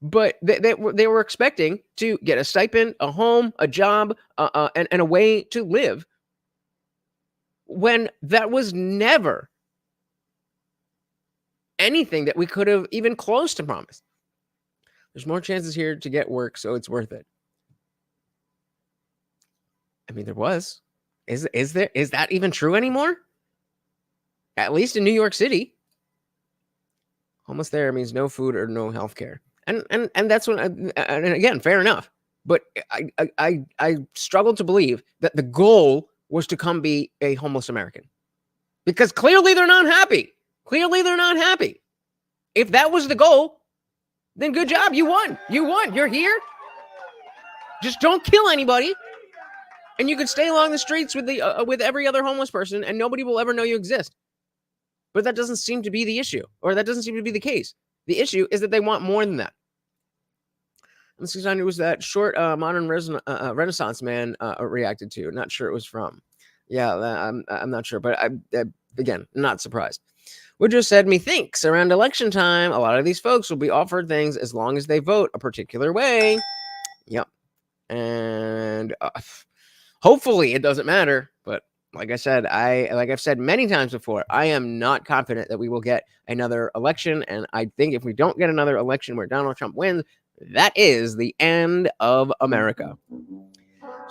But they were expecting to get a stipend, a home, a job, and a way to live, when that was never anything that we could have even close to promised. There's more chances here to get work, so it's worth it. I mean, there was. Is that even true anymore? At least in New York City. Homeless there means no food or no health care. And that's what, and again, fair enough. But I struggle to believe that the goal was to come be a homeless American, because clearly they're not happy. If that was the goal, then good job. You won. You're here. Just don't kill anybody, and you can stay along the streets with every other homeless person, and nobody will ever know you exist. But that doesn't seem to be the issue, or that doesn't seem to be the case. The issue is that they want more than that. It was that short modern Renaissance man reacted to. Not sure it was from. Yeah, I'm not sure, but I again, not surprised. Woodrow said, methinks around election time, a lot of these folks will be offered things as long as they vote a particular way. Yep. And hopefully it doesn't matter. But like I said, I've said many times before, I am not confident that we will get another election. And I think if we don't get another election where Donald Trump wins, that is the end of America.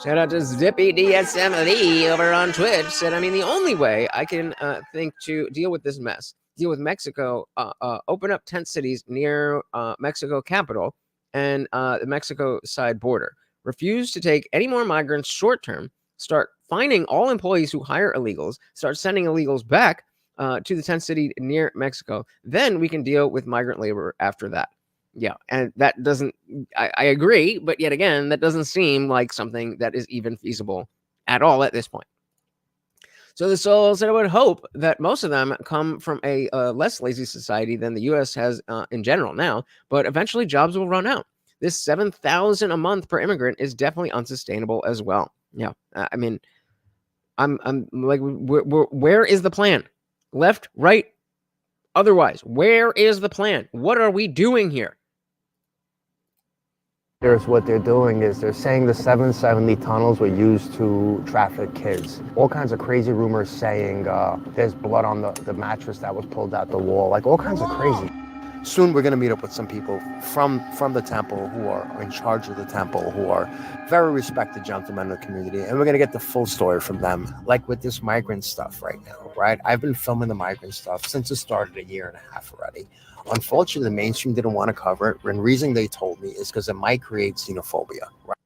Shout out to Zippy DSMD over on Twitch. Said, I mean, the only way I can think to deal with this mess deal with Mexico, open up tent cities near Mexico capital and the Mexico side border. Refuse to take any more migrants short term. Start fining all employees who hire illegals. Start sending illegals back to the tent city near Mexico. Then we can deal with migrant labor after that. Yeah, and that doesn't, I agree, but yet again, that doesn't seem like something that is even feasible at all at this point. So the Soul said, I would hope that most of them come from a less lazy society than the U.S. has in general now, but eventually jobs will run out. This $7,000 a month per immigrant is definitely unsustainable as well. Yeah, I mean, I'm like, where is the plan? Left, right, otherwise, where is the plan? What are we doing here? Here's what they're doing is they're saying the 770 tunnels were used to traffic kids. All kinds of crazy rumors saying there's blood on the mattress that was pulled out the wall, like all kinds of crazy. Soon we're going to meet up with some people from the temple who are in charge of the temple, who are very respected gentlemen in the community, and we're going to get the full story from them, like with this migrant stuff right now, right? I've been filming the migrant stuff since it started 1.5 years already. Unfortunately, the mainstream didn't want to cover it, and the reason they told me is because it might create xenophobia, right?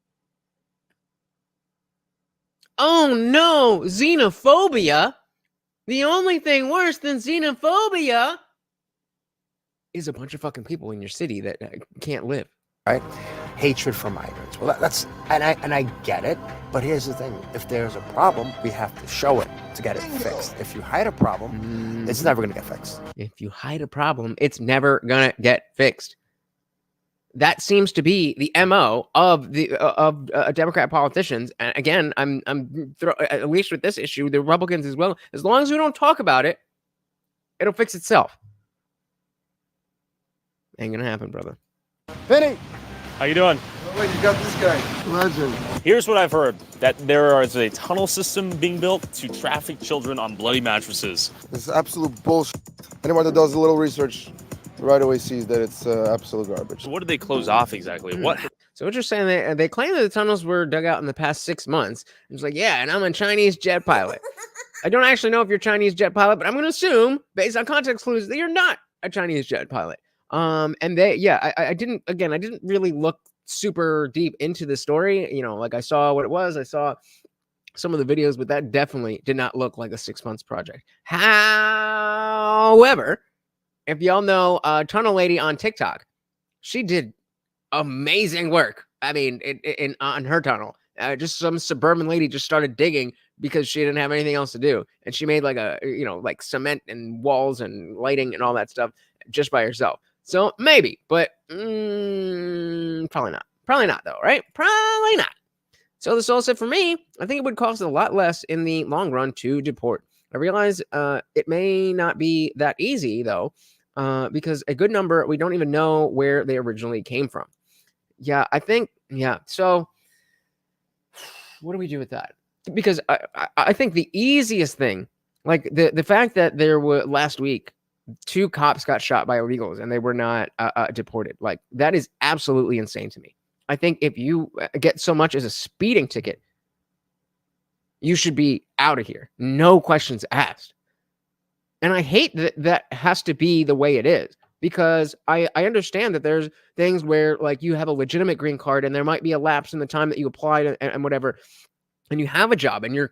Oh no, xenophobia? The only thing worse than xenophobia is a bunch of fucking people in your city that can't live. Right? Hatred for migrants. Well, that's and I get it, but here's the thing: if there's a problem, we have to show it to get it fixed. If you hide a problem, it's never going to get fixed. If you hide a problem, it's never going to get fixed. That seems to be the MO of the Democrat politicians. And again, I'm at least with this issue, the Republicans as well. As long as we don't talk about it, it'll fix itself. Ain't gonna happen, brother. Vinny, How you doing? oh, wait, you got this guy. Legend. Here's what I've heard, that there is a tunnel system being built to traffic children on bloody mattresses. This is absolute bullshit. Anyone that does a little research right away sees that it's absolute garbage. So what did they close off exactly? What? So what you're saying, they claim that the tunnels were dug out in the past 6 months. It's like, yeah, and I'm a Chinese jet pilot. I don't actually know if you're a Chinese jet pilot, but I'm going to assume, based on context clues, that you're not a Chinese jet pilot. And I didn't really look super deep into the story. You know, like I saw what it was. I saw some of the videos, but that definitely did not look like a 6 months project. However, if y'all know Tunnel Lady on TikTok, she did amazing work. I mean, on her tunnel, just some suburban lady just started digging because she didn't have anything else to do, and she made like like cement and walls and lighting and all that stuff just by herself. So maybe, but probably not. Probably not, though, right? Probably not. So the Soul said, for me, I think it would cost a lot less in the long run to deport. I realize it may not be that easy, though, because a good number, we don't even know where they originally came from. Yeah, I think, yeah. So what do we do with that? Because I think the easiest thing, like the fact that there were last week, 2 cops got shot by illegals and they were not deported. Like, that is absolutely insane to me. I think if you get so much as a speeding ticket, you should be out of here. No questions asked. And I hate that that has to be the way it is, because I understand that there's things where, like, you have a legitimate green card and there might be a lapse in the time that you applied and whatever, and you have a job and you're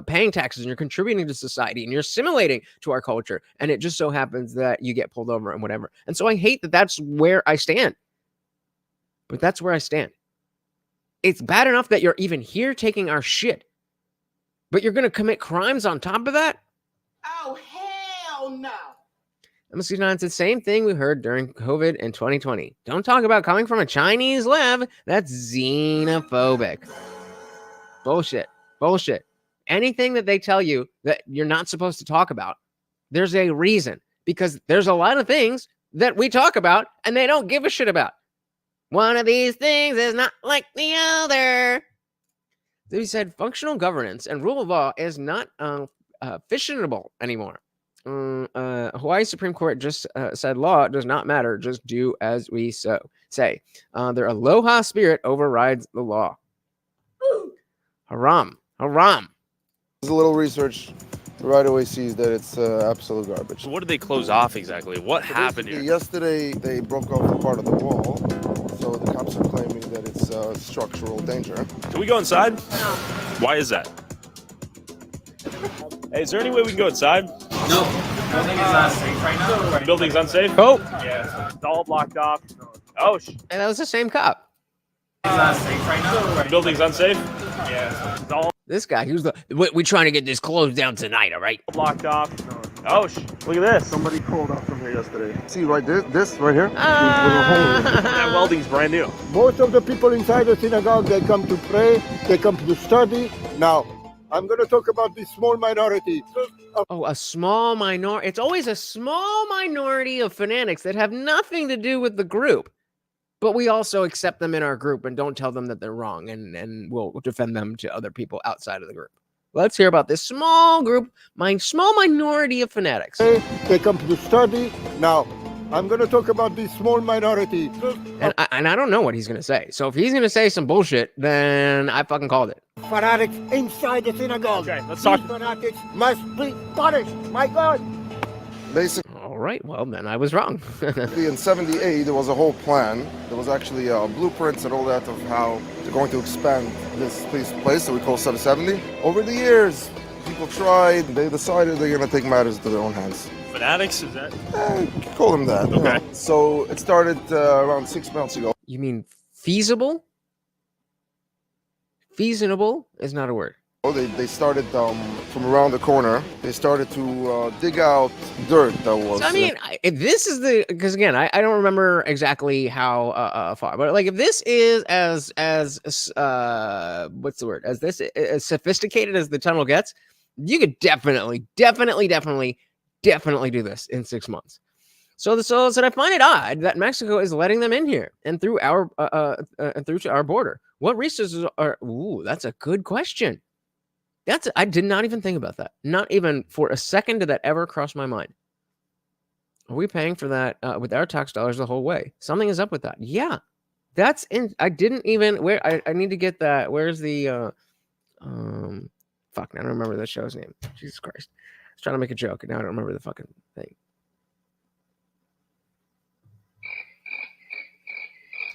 paying taxes and you're contributing to society and you're assimilating to our culture, and it just so happens that you get pulled over and whatever. And so I hate that that's where I stand. But that's where I stand. It's bad enough that you're even here taking our shit, but you're going to commit crimes on top of that? Oh, hell no. MC9 said, same thing we heard during COVID in 2020. Don't talk about coming from a Chinese lab. That's xenophobic. Bullshit. Bullshit. Anything that they tell you that you're not supposed to talk about, there's a reason. Because there's a lot of things that we talk about and they don't give a shit about. One of these things is not like the other. He said functional governance and rule of law is not fissionable anymore. Hawaii Supreme Court just said law does not matter. Just do as we say. Their aloha spirit overrides the law. Haram. Haram. There's a little research right away sees that it's absolute garbage. So what did they close off exactly? What happened here? Yesterday, they broke off a part of the wall, so the cops are claiming that it's structural danger. Can we go inside? No. Why is that? Hey, is there any way we can go inside? No. Building is unsafe right now. Building's unsafe? Oh. Yeah. It's all blocked off. Oh, and that was the same cop. It's unsafe right now. Building's unsafe? Yeah. It's all This guy, he was the. We're trying to get this closed down tonight, all right? blocked off. Oh, look at this. Somebody crawled out from here yesterday. See, right this right here? That welding's brand new. Most of the people inside the synagogue, they come to pray, they come to study. Now, I'm going to talk about this small minority. Oh, a small minority. It's always a small minority of fanatics that have nothing to do with the group. But we also accept them in our group and don't tell them that they're wrong, and we'll defend them to other people outside of the group. Let's hear about this small group, small minority of fanatics. They come to study. Now, I'm going to talk about this small minority. And I don't know what he's going to say. So if he's going to say some bullshit, then I fucking called it. Fanatics inside the synagogue. Okay, let's talk. These fanatics must be punished. My God. Basically, all right, well, then I was wrong. in 78, there was a whole plan. There was actually blueprints and all that of how they're going to expand this place that we call 770. Over the years, people tried. They decided they're going to take matters into their own hands. Fanatics, is that? Call them that. Okay. Yeah. So it started around 6 months ago. You mean feasible? Feasible is not a word. They started from around the corner. They started to dig out dirt that was. So, I mean, if this is the, because again, I don't remember exactly how far, but like if this is as what's the word? As sophisticated as the tunnel gets, you could definitely do this in 6 months. So I find it odd that Mexico is letting them in here and through our through to our border. What resources are? Ooh, that's a good question. I did not even think about that. Not even for a second did that ever cross my mind. Are we paying for that with our tax dollars the whole way? Something is up with that. Yeah, that's in. I didn't even. Where I need to get that. Where's the fuck? I don't remember the show's name. Jesus Christ! I was trying to make a joke, and now I don't remember the fucking thing.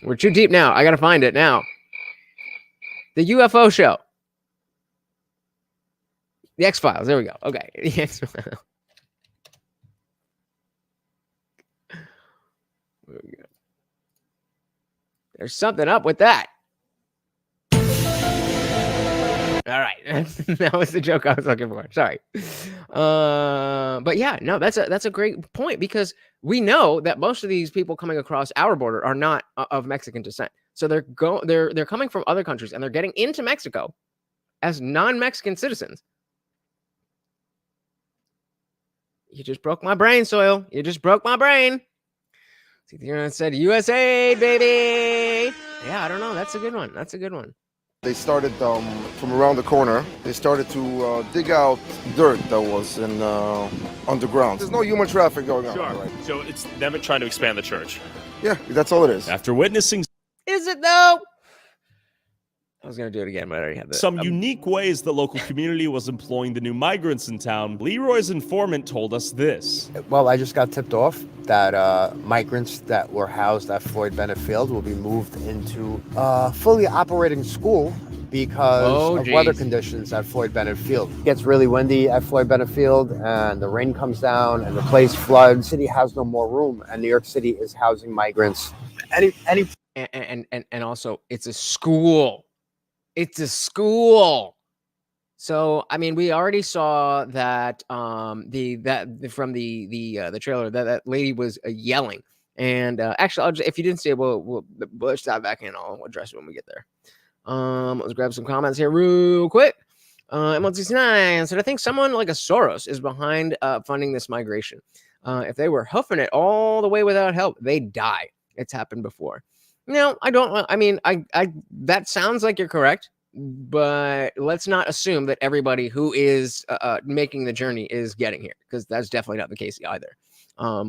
We're too deep now. I gotta find it now. The UFO show. The X-Files. There we go. Okay. The X-Files. There we go. There's something up with that. All right. That was the joke I was looking for. Sorry. But yeah, no, that's a great point because we know that most of these people coming across our border are not of Mexican descent. So they're coming from other countries and they're getting into Mexico as non-Mexican citizens. You just broke my brain, Soil. You just broke my brain. See, the internet said USA, baby. Yeah, I don't know. That's a good one. That's a good one. They started from around the corner. They started to dig out dirt that was in underground. There's no human traffic going on. Sure. Right? So it's them trying to expand the church. Yeah, that's all it is. After witnessing Is it though? I was going to do it again, but I already had that. Some unique ways the local community was employing the new migrants in town, Leroy's informant told us this. Well, I just got tipped off that migrants that were housed at Floyd Bennett Field will be moved into a fully operating school because of weather conditions at Floyd Bennett Field. It gets really windy at Floyd Bennett Field and the rain comes down and the place floods. The city has no more room and New York City is housing migrants. And also it's a school. It's a school. So I mean, we already saw that from the trailer that lady was yelling. And actually, if you didn't see it, we'll stop back in. I'll address it when we get there. Let's grab some comments here real quick. M169 said, I think someone like a Soros is behind funding this migration. If they were hoofing it all the way without help, they'd die. It's happened before. No, I don't. I mean, I that sounds like you're correct, but let's not assume that everybody who is making the journey is getting here, because that's definitely not the case either.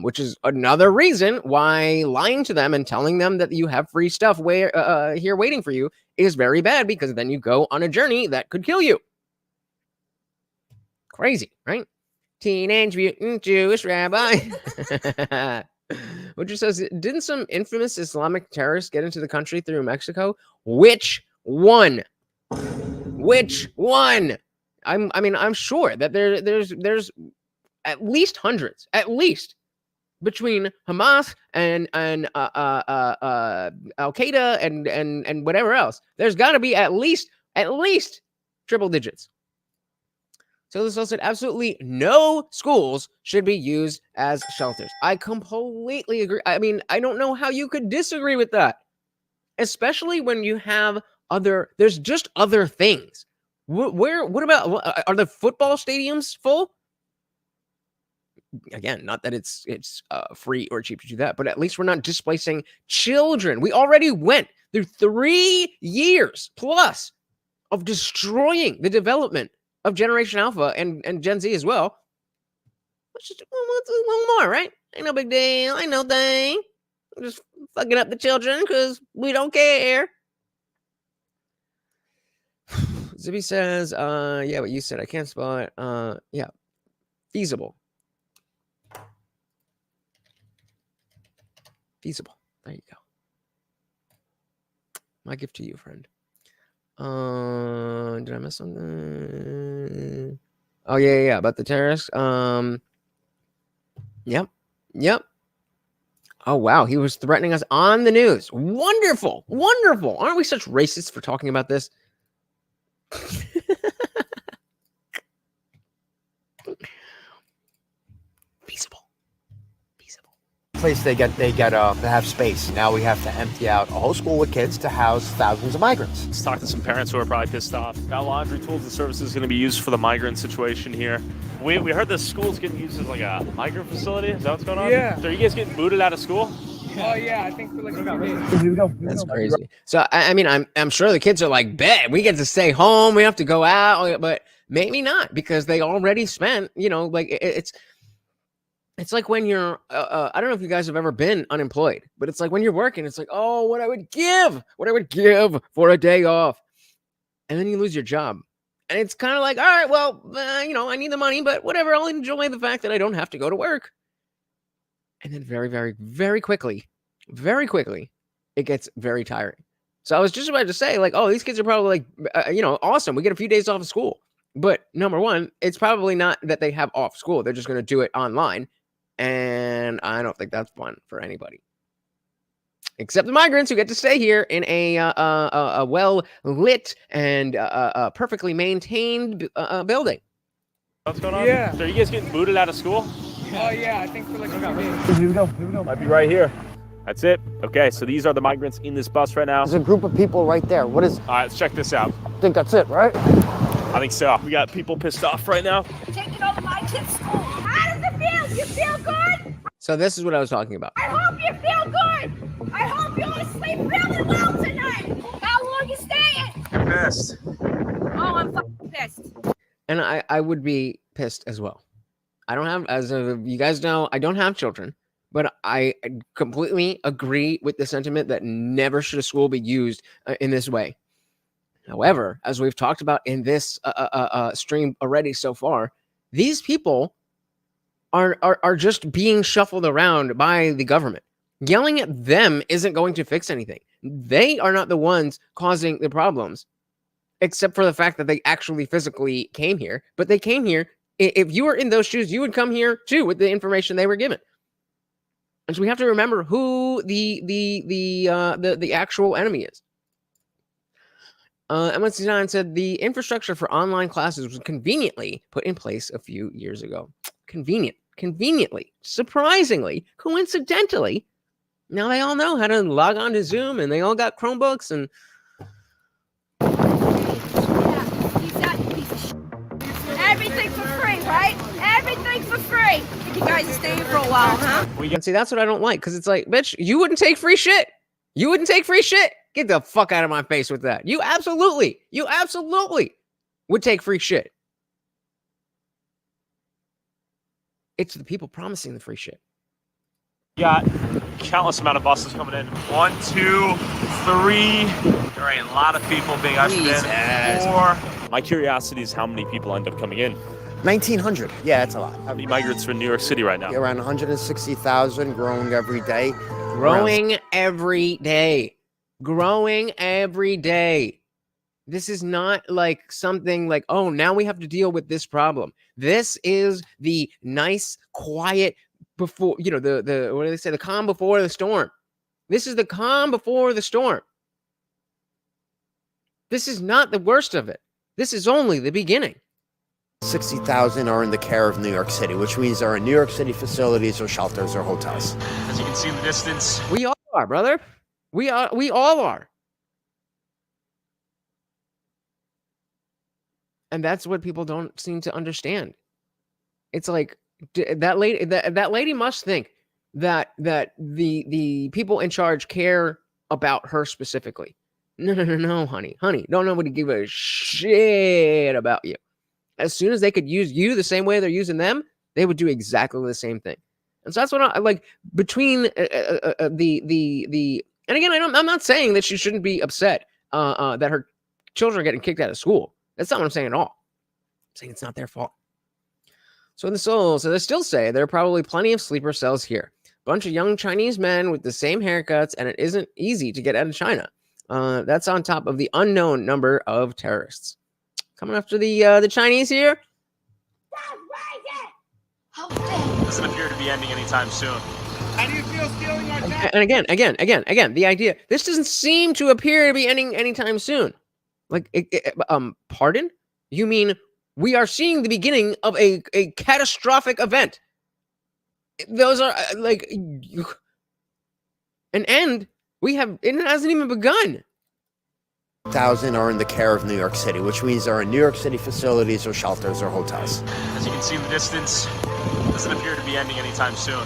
Which is another reason why lying to them and telling them that you have free stuff here waiting for you is very bad, because then you go on a journey that could kill you. Crazy, right? Teenage Mutant Jewish Rabbi. Which says, didn't some infamous Islamic terrorists get into the country through Mexico? Which one? Which one? I'm sure that there's at least hundreds, at least, between Hamas and Al Qaeda and whatever else. There's got to be at least triple digits. So this also said absolutely no schools should be used as shelters. I completely agree. I mean, I don't know how you could disagree with that, especially when you have there's just other things. What about, are the football stadiums full? Again, not that it's free or cheap to do that, but at least we're not displacing children. We already went through 3 years plus of destroying the development of Generation Alpha and Gen Z as well. Let's just do one more, right? Ain't no big deal. Ain't no thing. We're just fucking up the children because we don't care. Zippy says, yeah, what you said. I can't spell it. Yeah. Feasible. Feasible. There you go. My gift to you, friend. Did I miss something? Oh, yeah. About the terrorists. Yep. Oh, wow. He was threatening us on the news. Wonderful. Aren't we such racists for talking about this? Feasible. Place they have space. Now we have to empty out a whole school of kids to house thousands of migrants. Let's talk to some parents who are probably pissed off. Got laundry tools and services going to be used for the migrant situation here. We heard the school's getting used as like a migrant facility. Is that what's going on? Yeah. So are you guys getting booted out of school? Oh yeah, I think for like a few days. That's crazy. So I mean, I'm sure the kids are like, bet we get to stay home. We have to go out, but maybe not because they already spent. Like it's like when you're, I don't know if you guys have ever been unemployed, but it's like when you're working, it's like, oh, what I would give for a day off. And then you lose your job. And it's kind of like, all right, well, I need the money, but whatever. I'll enjoy the fact that I don't have to go to work. And then very, very, very quickly, it gets very tiring. So I was just about to say, like, oh, these kids are probably like, awesome. We get a few days off of school. But number one, it's probably not that they have off school. They're just going to do it online. And I don't think that's fun for anybody. Except the migrants who get to stay here in a well-lit and perfectly maintained building. What's going on? Yeah. So are you guys getting booted out of school? Oh yeah, I think for like a few days. Here we go. Might be right here. That's it. Okay, so these are the migrants in this bus right now. There's a group of people right there. What is? All right, let's check this out. I think that's it, right? I think so. We got people pissed off right now. Taking over my kid's school. How does it feel? You feel good? So this is what I was talking about. I hope you feel good. I hope you all sleep really well tonight. How long you staying? I'm pissed. Oh, I'm fucking pissed. And I would be pissed as well. I don't have, as you guys know, I don't have children, but I completely agree with the sentiment that never should a school be used in this way. However, as we've talked about in this stream already so far, these people are just being shuffled around by the government. Yelling at them isn't going to fix anything. They are not the ones causing the problems, except for the fact that they actually physically came here. But they came here. If you were in those shoes, you would come here too with the information they were given. And so we have to remember who the actual enemy is. MSC9 said the infrastructure for online classes was conveniently put in place a few years ago. Conveniently, surprisingly, coincidentally, now they all know how to log on to Zoom and they all got Chromebooks and. Everything for free, right? Everything for free. Think you guys are staying for a while, huh? And see, that's what I don't like, because it's like, bitch, you wouldn't take free shit. You wouldn't take free shit. Get the fuck out of my face with that. You absolutely would take free shit. It's the people promising the free shit. We got countless amount of buses coming in. 1, 2, 3. There are a lot of people being ushered in. 4. My curiosity is how many people end up coming in. 1,900. Yeah, that's a lot. How many migrants are in New York City right now? Around 160,000, growing every day. Growing every day. Growing every day. This is not like something like, oh, now we have to deal with this problem. This is the nice, quiet before, you know, the what do they say? The calm before the storm. This is the calm before the storm. This is not the worst of it. This is only the beginning. 60,000 are in the care of New York City, which means they're in New York City facilities or shelters or hotels. As you can see in the distance, we all are, brother. We all are. And that's what people don't seem to understand. It's like that lady must think that the people in charge care about her specifically. No, honey. Don't nobody give a shit about you. As soon as they could use you the same way they're using them, they would do exactly the same thing. And so that's what I like between the and again, I'm not saying that she shouldn't be upset that her children are getting kicked out of school. That's not what I'm saying at all. I'm saying it's not their fault. So they still say there are probably plenty of sleeper cells here. Bunch of young Chinese men with the same haircuts, and it isn't easy to get out of China. That's on top of the unknown number of terrorists coming after the Chinese here. doesn't appear to be ending anytime soon. How do you feel stealing our tax? And again, the idea, this doesn't seem to appear to be ending anytime soon. Like, pardon? You mean we are seeing the beginning of a catastrophic event? Those are like an end. It hasn't even begun. 1,000 are in the care of New York City, which means they're in New York City facilities or shelters or hotels. As you can see in the distance, doesn't appear to be ending anytime soon.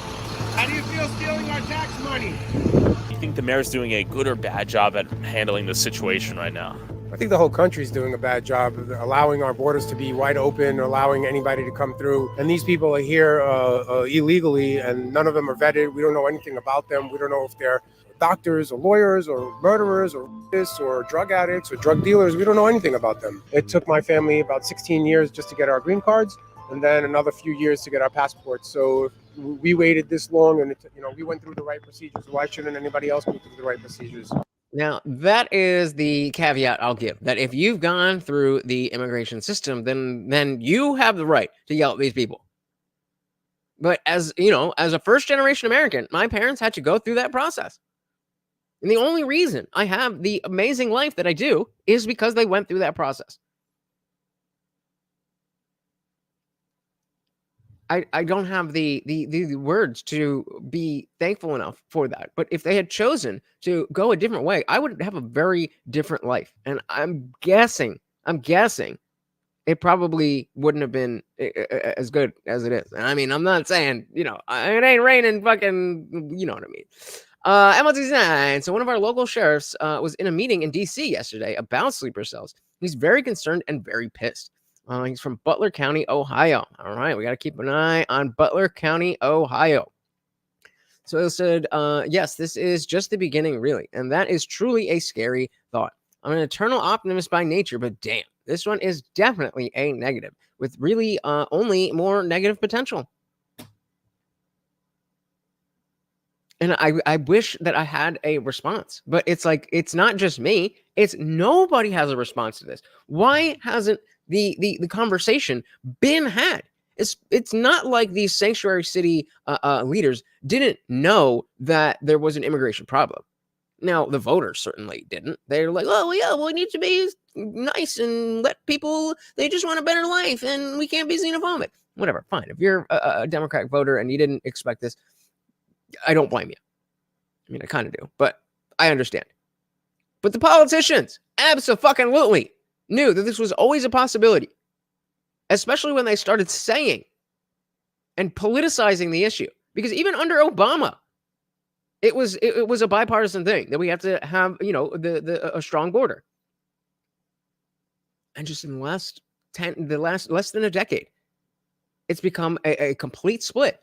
How do you feel stealing our tax money? Do you think the mayor's doing a good or bad job at handling the situation right now? I think the whole country's doing a bad job of allowing our borders to be wide open, allowing anybody to come through. And these people are here illegally, and none of them are vetted. We don't know anything about them. We don't know if they're doctors or lawyers or murderers or rapists or drug addicts or drug dealers. We don't know anything about them. It took my family about 16 years just to get our green cards, and then another few years to get our passports. So we waited this long, and we went through the right procedures. Why shouldn't anybody else go through the right procedures? Now, that is the caveat I'll give, that if you've gone through the immigration system, then you have the right to yell at these people. But as a first-generation American, my parents had to go through that process. And the only reason I have the amazing life that I do is because they went through that process. I don't have the words to be thankful enough for that. But if they had chosen to go a different way, I would have a very different life. And I'm guessing it probably wouldn't have been as good as it is. And I mean, I'm not saying, it ain't raining fucking, you know what I mean. ML9. So one of our local sheriffs was in a meeting in DC yesterday about sleeper cells. He's very concerned and very pissed. He's from Butler County, Ohio. All right, we got to keep an eye on Butler County, Ohio. So it said, yes, this is just the beginning, really. And that is truly a scary thought. I'm an eternal optimist by nature, but damn, this one is definitely a negative with really only more negative potential. And I wish that I had a response, but it's like, it's not just me. It's nobody has a response to this. Why hasn't the conversation been had? It's not like these sanctuary city leaders didn't know that there was an immigration problem. Now, the voters certainly didn't. They're like, oh, yeah, well, we need to be nice and let people, they just want a better life and we can't be xenophobic. Whatever, fine. If you're a Democratic voter and you didn't expect this, I don't blame you. I mean, I kind of do, but I understand. But the politicians absolutely knew that this was always a possibility, especially when they started saying and politicizing the issue. Because even under Obama, it was a bipartisan thing that we have to have, a strong border. And just in the last less than a decade, it's become a complete split.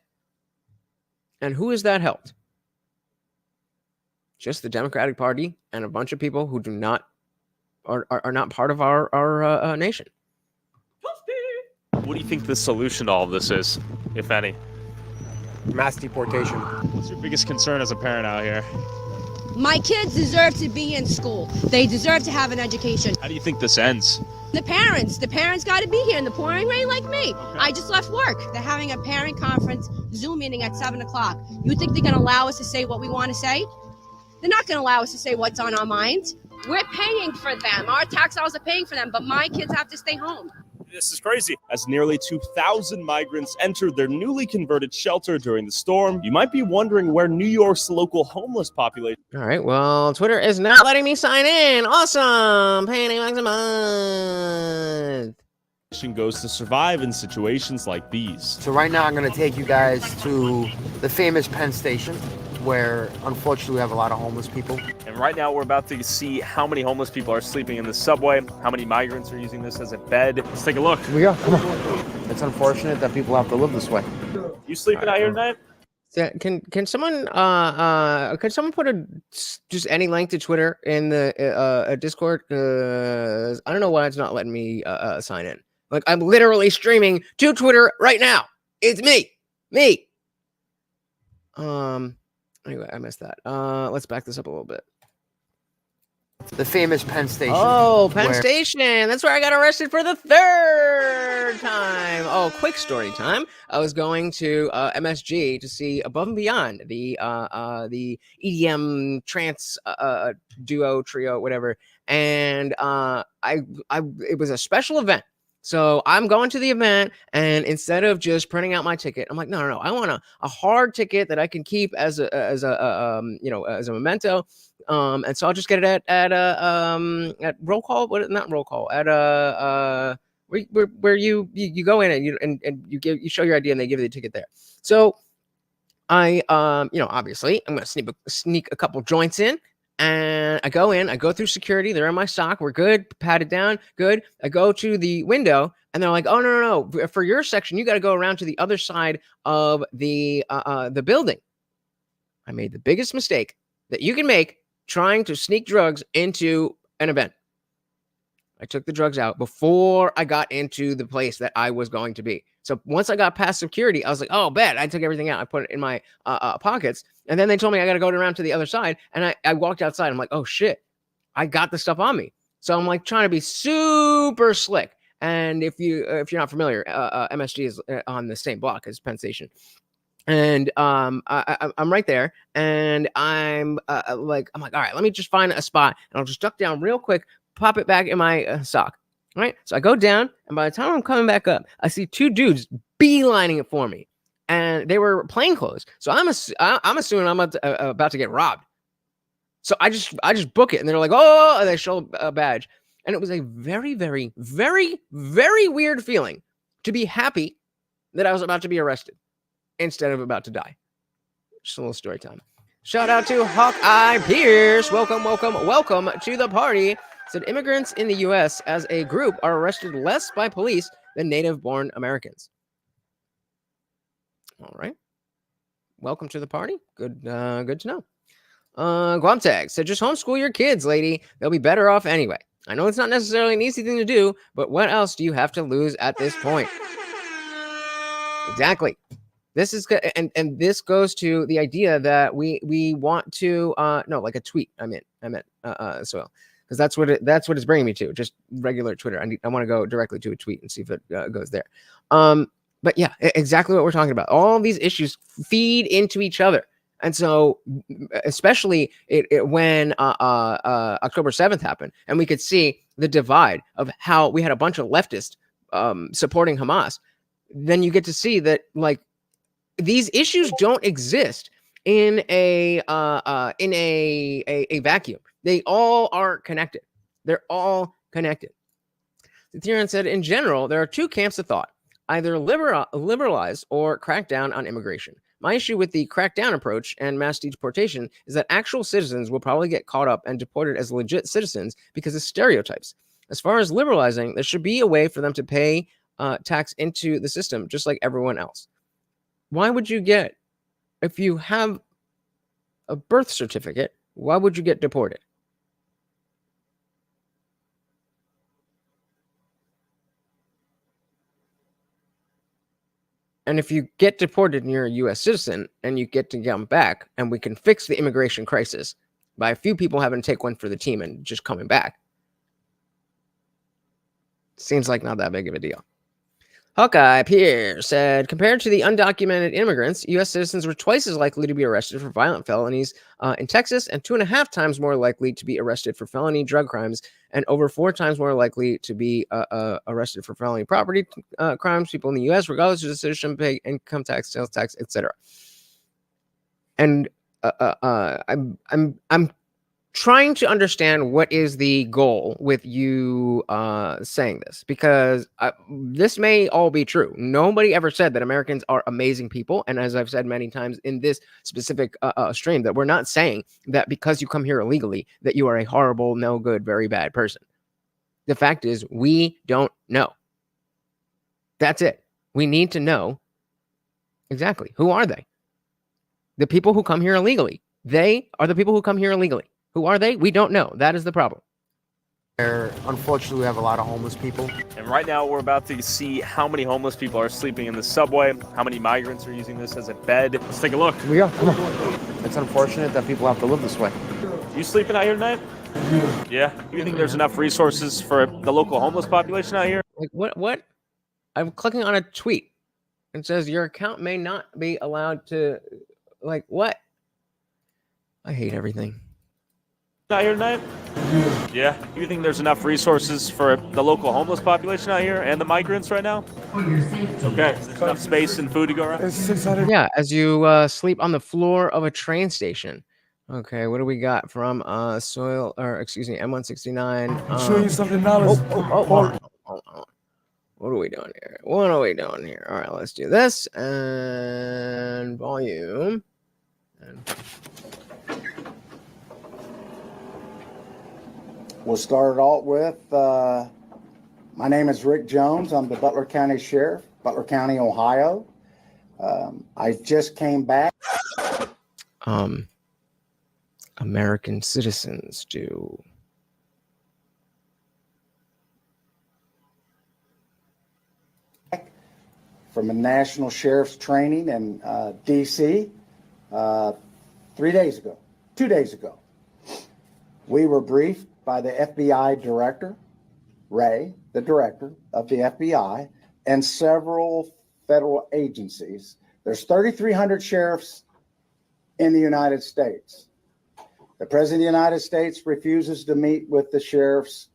And who has that helped? Just the Democratic Party and a bunch of people who are not part of our nation. What do you think the solution to all of this is, if any? Mass deportation. What's your biggest concern as a parent out here? My kids deserve to be in school. They deserve to have an education. How do you think this ends? The parents got to be here in the pouring rain like me. I just left work. They're having a parent conference Zoom meeting at 7 o'clock. You think they're going to allow us to say what we want to say? They're not going to allow us to say what's on our minds. We're paying for them. Our tax dollars are paying for them, but my kids have to stay home. This is crazy. As nearly 2,000 migrants entered their newly converted shelter during the storm, you might be wondering where New York's local homeless population. All right. Well, Twitter is not letting me sign in. Awesome. Paying $8 a month. Goes to survive in situations like these. So right now I'm going to take you guys to the famous Penn Station, where unfortunately we have a lot of homeless people. And right now we're about to see how many homeless people are sleeping in the subway, how many migrants are using this as a bed. Let's take a look. Here we go. Come on. It's unfortunate that people have to live this way. You sleeping out here tonight? Can someone put just any link to Twitter in the Discord? I don't know why it's not letting me sign in. Like, I'm literally streaming to Twitter right now. It's me. Anyway, I missed that. Let's back this up a little bit. The famous Penn Station. Oh, Penn Station. That's where I got arrested for the third time. Oh, quick story time. I was going to MSG to see Above and Beyond, the EDM trance duo, trio, whatever. And it was a special event. So I'm going to the event, and instead of just printing out my ticket, I'm like, no. I want a hard ticket that I can keep as a memento. And so I'll just get it at roll call. Not roll call, at where you go in and you show your ID and they give you the ticket there. So I obviously I'm gonna sneak a couple joints in. And I go in, I go through security. They're in my sock. We're good. Patted down. Good. I go to the window and they're like, oh, no. For your section, you got to go around to the other side of the building. I made the biggest mistake that you can make trying to sneak drugs into an event. I took the drugs out before I got into the place that I was going to be. So once I got past security, I was like, oh, bet. I took everything out. I put it in my pockets. And then they told me I got to go around to the other side. And I walked outside. I'm like, oh, shit. I got the stuff on me. So I'm like trying to be super slick. And if you're not familiar, MSG is on the same block as Penn Station. And I'm right there. And I'm like, all right, let me just find a spot. And I'll just duck down real quick, pop it back in my sock. All right. So I go down, and by the time I'm coming back up, I see two dudes beelining it for me, and they were plainclothes. So I'm assuming I'm about to get robbed. So I just book it, and they're like, oh, and they show a badge, and it was a very, very, very, very weird feeling to be happy that I was about to be arrested instead of about to die. Just a little story time. Shout out to Hawkeye Pierce. Welcome to the party. Said immigrants in the U.S. as a group are arrested less by police than native-born Americans. All right. Welcome to the party. Good to know. Guamtag said, just homeschool your kids, lady. They'll be better off anyway. I know it's not necessarily an easy thing to do, but what else do you have to lose at this point? Exactly. This is and this goes to the idea that we want to like a tweet. I meant so. Because that's what it's bringing me to, just regular Twitter. I want to go directly to a tweet and see if it goes there. But yeah, exactly what we're talking about. All these issues feed into each other, and so especially when October 7th happened, and we could see the divide of how we had a bunch of leftists supporting Hamas. Then you get to see that like these issues don't exist in a vacuum. They all are connected. They're all connected. The Theron said, in general, there are two camps of thought, either liberalize or crack down on immigration. My issue with the crackdown approach and mass deportation is that actual citizens will probably get caught up and deported as legit citizens because of stereotypes. As far as liberalizing, there should be a way for them to pay tax into the system, just like everyone else. Why would you get, if you have a birth certificate, why would you get deported? And if you get deported and you're a U.S. citizen and you get to come back and we can fix the immigration crisis by a few people having to take one for the team and just coming back, seems like not that big of a deal. Hawkeye Pierre said, compared to the undocumented immigrants, U.S. citizens were twice as likely to be arrested for violent felonies in Texas and 2.5 times more likely to be arrested for felony drug crimes and over 4 times more likely to be arrested for felony property crimes. People in the U.S., regardless of the citizenship, pay income tax, sales tax, etc. And I'm trying to understand what is the goal with you saying this, because this may all be true. Nobody ever said that Americans are amazing people. And as I've said many times in this specific stream, that we're not saying that because you come here illegally that you are a horrible, no good, very bad person. The fact is, we don't know. That's it. We need to know exactly who are they. The people who come here illegally. They are the people who come here illegally. Who are they? We don't know. That is the problem. Unfortunately, we have a lot of homeless people. And right now we're about to see how many homeless people are sleeping in the subway, how many migrants are using this as a bed. Let's take a look. We are. Come on. It's unfortunate that people have to live this way. You sleeping out here tonight? Yeah. You think there's enough resources for the local homeless population out here? Like what? I'm clicking on a tweet. It says your account may not be allowed to, like, what? I hate everything. Out here tonight? Yeah. You think there's enough resources for the local homeless population out here and the migrants right now? Okay. There's enough space and food to go around? Yeah, as you sleep on the floor of a train station. Okay, what do we got from M169? I'm showing you something now. Hold on. What are we doing here? All right, let's do this and volume. We'll start it all with, my name is Rick Jones. I'm the Butler County Sheriff, Butler County, Ohio. I just came back. American citizens do. From a national sheriff's training in D.C. 2 days ago. We were briefed by the FBI director, Ray, the director of the FBI, and several federal agencies. There's 3,300 sheriffs in the United States. The President of the United States refuses to meet with the sheriffs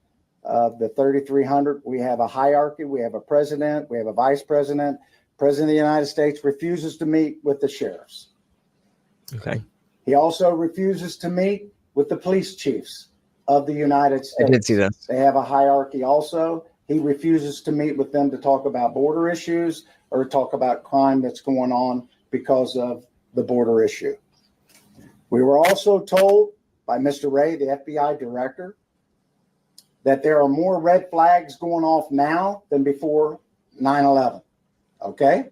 of the 3,300. We have a hierarchy. We have a president. We have a vice president. President of the United States refuses to meet with the sheriffs. Okay. He also refuses to meet with the police chiefs of the United States. I did see that. They have a hierarchy also. He refuses to meet with them to talk about border issues or talk about crime that's going on because of the border issue. We were also told by Mr. Ray, the FBI director, that there are more red flags going off now than before 9/11. Okay?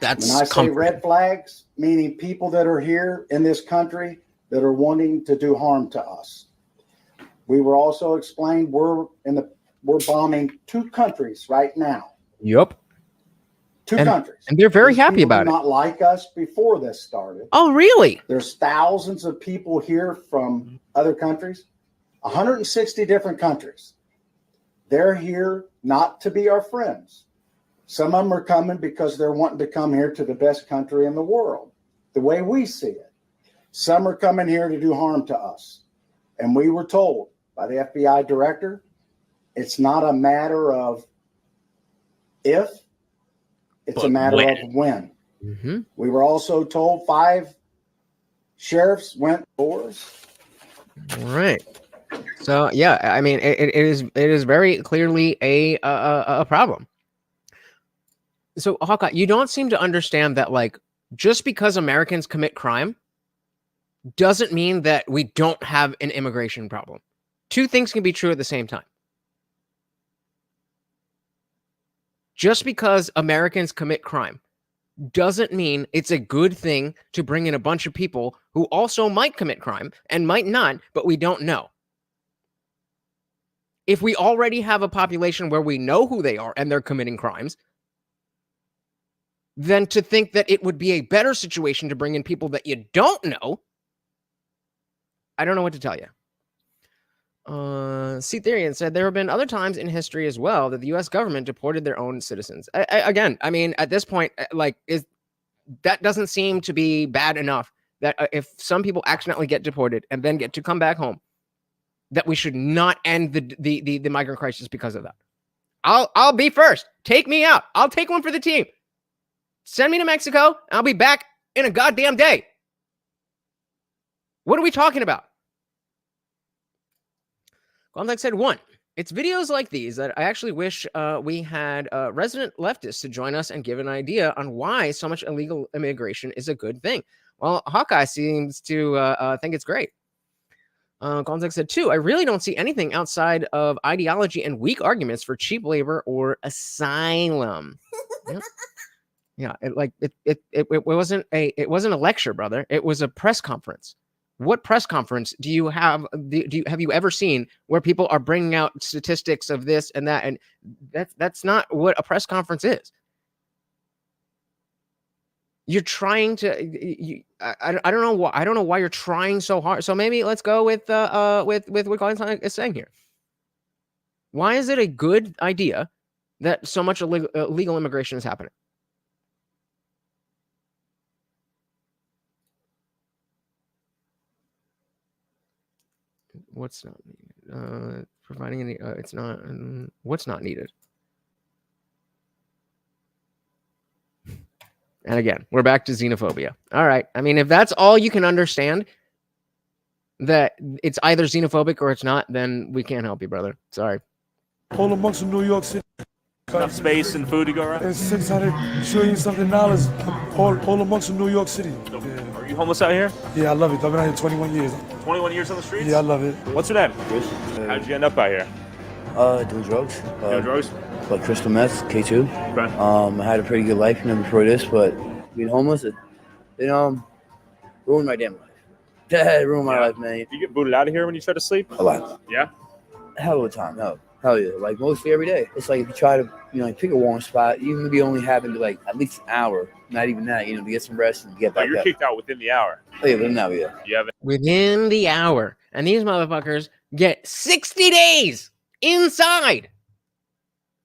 That's when I say red flags, meaning people that are here in this country that are wanting to do harm to us. We were also explained we're bombing 2 countries right now. Yep. 2 countries. And they're very happy about it. Not like us before this started. Oh, really? There's thousands of people here from other countries, 160 different countries. They're here not to be our friends. Some of them are coming because they're wanting to come here to the best country in the world, the way we see it. Some are coming here to do harm to us. And we were told by the FBI director, it's not a matter of if, it's a matter of when. Mm-hmm. We were also told 5 sheriffs went doors. All right. So yeah, I mean, it is very clearly a problem. So Hawkeye, you don't seem to understand that, like, just because Americans commit crime doesn't mean that we don't have an immigration problem. 2 things can be true at the same time. Just because Americans commit crime doesn't mean it's a good thing to bring in a bunch of people who also might commit crime and might not, but we don't know. If we already have a population where we know who they are and they're committing crimes, than to think that it would be a better situation to bring in people that you don't know. I don't know what to tell you. C-Therian said there have been other times in history as well that the U.S. government deported their own citizens. Again, I mean, at this point, that doesn't seem to be bad enough that if some people accidentally get deported and then get to come back home, that we should not end the migrant crisis because of that. I'll be first. Take me out. I'll take one for the team. Send me to Mexico. I'll be back in a goddamn day. What are we talking about? Like said, one, it's videos like these that I actually wish we had resident leftists to join us and give an idea on why so much illegal immigration is a good thing. Well, Hawkeye seems to think it's great. Gonzaga said, two, I really don't see anything outside of ideology and weak arguments for cheap labor or asylum. Yep. Yeah, it wasn't a lecture, brother. It was a press conference. What press conference do you have? Have you ever seen where people are bringing out statistics of this and that? And that's not what a press conference is. You're trying to. I don't know why. I don't know why you're trying so hard. So maybe let's go with what Colin is saying here. Why is it a good idea that so much illegal immigration is happening? What's not needed? Providing any, it's not, what's not needed? And again, we're back to xenophobia. All right. I mean, if that's all you can understand, that it's either xenophobic or it's not, then we can't help you, brother. Sorry. All amongst New York City. Enough space and food to go around? It's $600 trillion something all amongst New York City. So, are you homeless out here? Yeah, I love it. I've been out here 21 years. 21 years on the streets? Yeah, I love it. What's your name? Chris. How'd you end up out here? Doing drugs. Doing drugs? Like crystal meth, K2. Okay. I had a pretty good life, before this, but being homeless, it ruined my damn life. It ruined my life, man. You get booted out of here when you try to sleep? A lot. Yeah? Hell of a time, hell yeah. Like mostly every day. It's like if you try to, pick a warm spot, you maybe only having to like at least an hour, not even that, to get some rest and get back up. You're kicked out within the hour. Oh yeah, within the hour, yeah. You have it. Within the hour. And these motherfuckers get 60 days inside.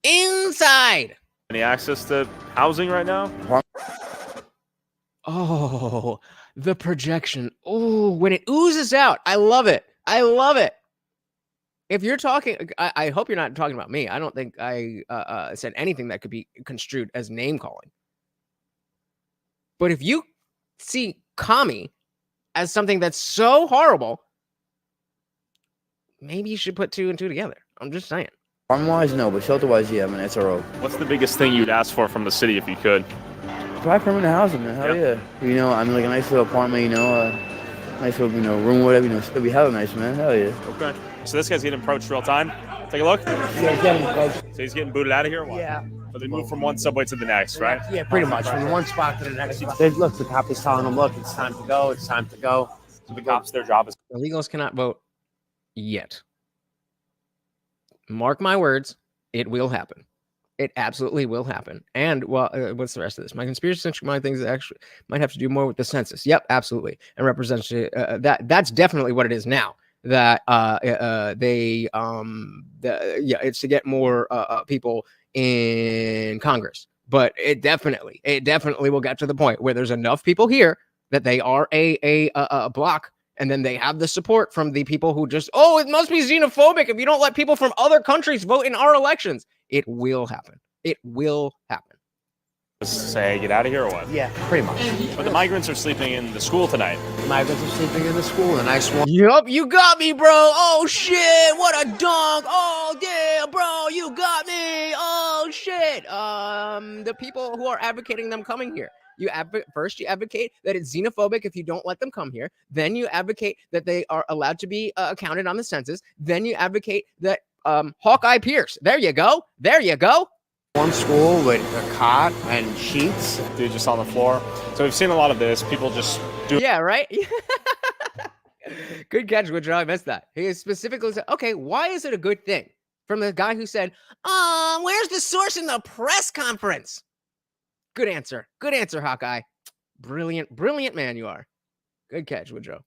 Inside. Any access to housing right now? Oh, the projection. Oh, when it oozes out. I love it. I love it. If you're talking, I hope you're not talking about me. I don't think I said anything that could be construed as name calling. But if you see commie as something that's so horrible, maybe you should put two and two together. I'm just saying. Farm-wise, no, but shelter-wise, yeah, man, it's a road. What's the biggest thing you'd ask for from the city if you could? Try permanent housing, man. Hell yeah. Like a nice little apartment, nice little, room, whatever, it'd be hella nice, man. Hell yeah. Okay. So this guy's getting approached real time. Take a look. Yeah, so he's getting booted out of here? Or what? Yeah. So they move from one subway to the next, right? Yeah, pretty much. From one spot to the next. Look, the cop is telling them, look, it's time to go. It's time to go. So the cops, their job is... Illegals cannot vote yet. Mark my words, it will happen. It absolutely will happen. And, well, what's the rest of this? My conspiracy centric mind things actually might have to do more with the census. Yep, absolutely. And represents that's definitely what it is now. That it's to get more people in Congress. But it definitely will get to the point where there's enough people here that they are a block. And then they have the support from the people who just, it must be xenophobic if you don't let people from other countries vote in our elections. It will happen. It will happen. Say, get out of here or what? Yeah, pretty much. But the migrants are sleeping in the school tonight. The migrants are sleeping in the school, a nice one. Yup, you got me, bro. Oh, shit. What a dunk. Oh, yeah, bro, you got me. Oh, shit. The people who are advocating them coming here. First, you advocate that it's xenophobic if you don't let them come here. Then you advocate that they are allowed to be counted on the census. Then you advocate that Hawkeye Pierce. There you go. There you go. One school with a cot and sheets. Dude, just on the floor. So we've seen a lot of this. People just do. Yeah, right? Good catch, Woodrow. I missed that. He specifically said, okay, why is it a good thing? From the guy who said, where's the source in the press conference? Good answer. Good answer, Hawkeye. Brilliant, brilliant man you are. Good catch, Woodrow.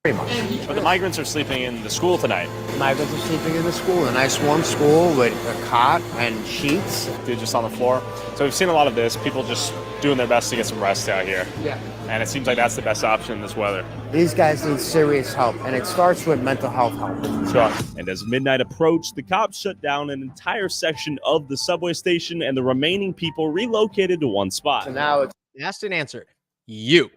Pretty much. But the migrants are sleeping in the school tonight. Migrants are sleeping in the school, a nice warm school with a cot and sheets. They're just on the floor. So we've seen a lot of this, people just doing their best to get some rest out here. Yeah. And it seems like that's the best option in this weather. These guys need serious help, and it starts with mental health help. Sure. And as midnight approached, the cops shut down an entire section of the subway station, and the remaining people relocated to one spot. So now it's asked and answered. You.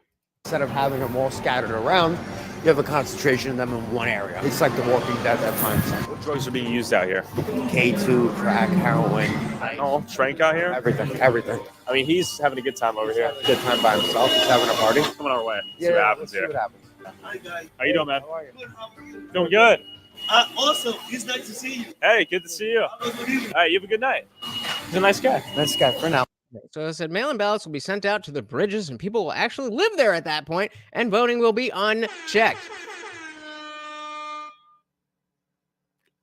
Instead of having them all scattered around, you have a concentration of them in one area. It's like The Walking Dead at times. What drugs are being used out here? K2, crack, heroin. Oh, Trank out here? Everything. I mean, he's having a good time over here. Good time by himself. He's having a party. Coming our way. Yeah, See what happens let's see here. what happens. Hi, guys. How you doing, man? How are you? Doing good. Awesome. It's nice to see you. Hey, good to see you. Hey, you have a good night. He's a nice guy. Nice guy for now. So I said mail-in ballots will be sent out to the bridges and people will actually live there at that point, and voting will be unchecked.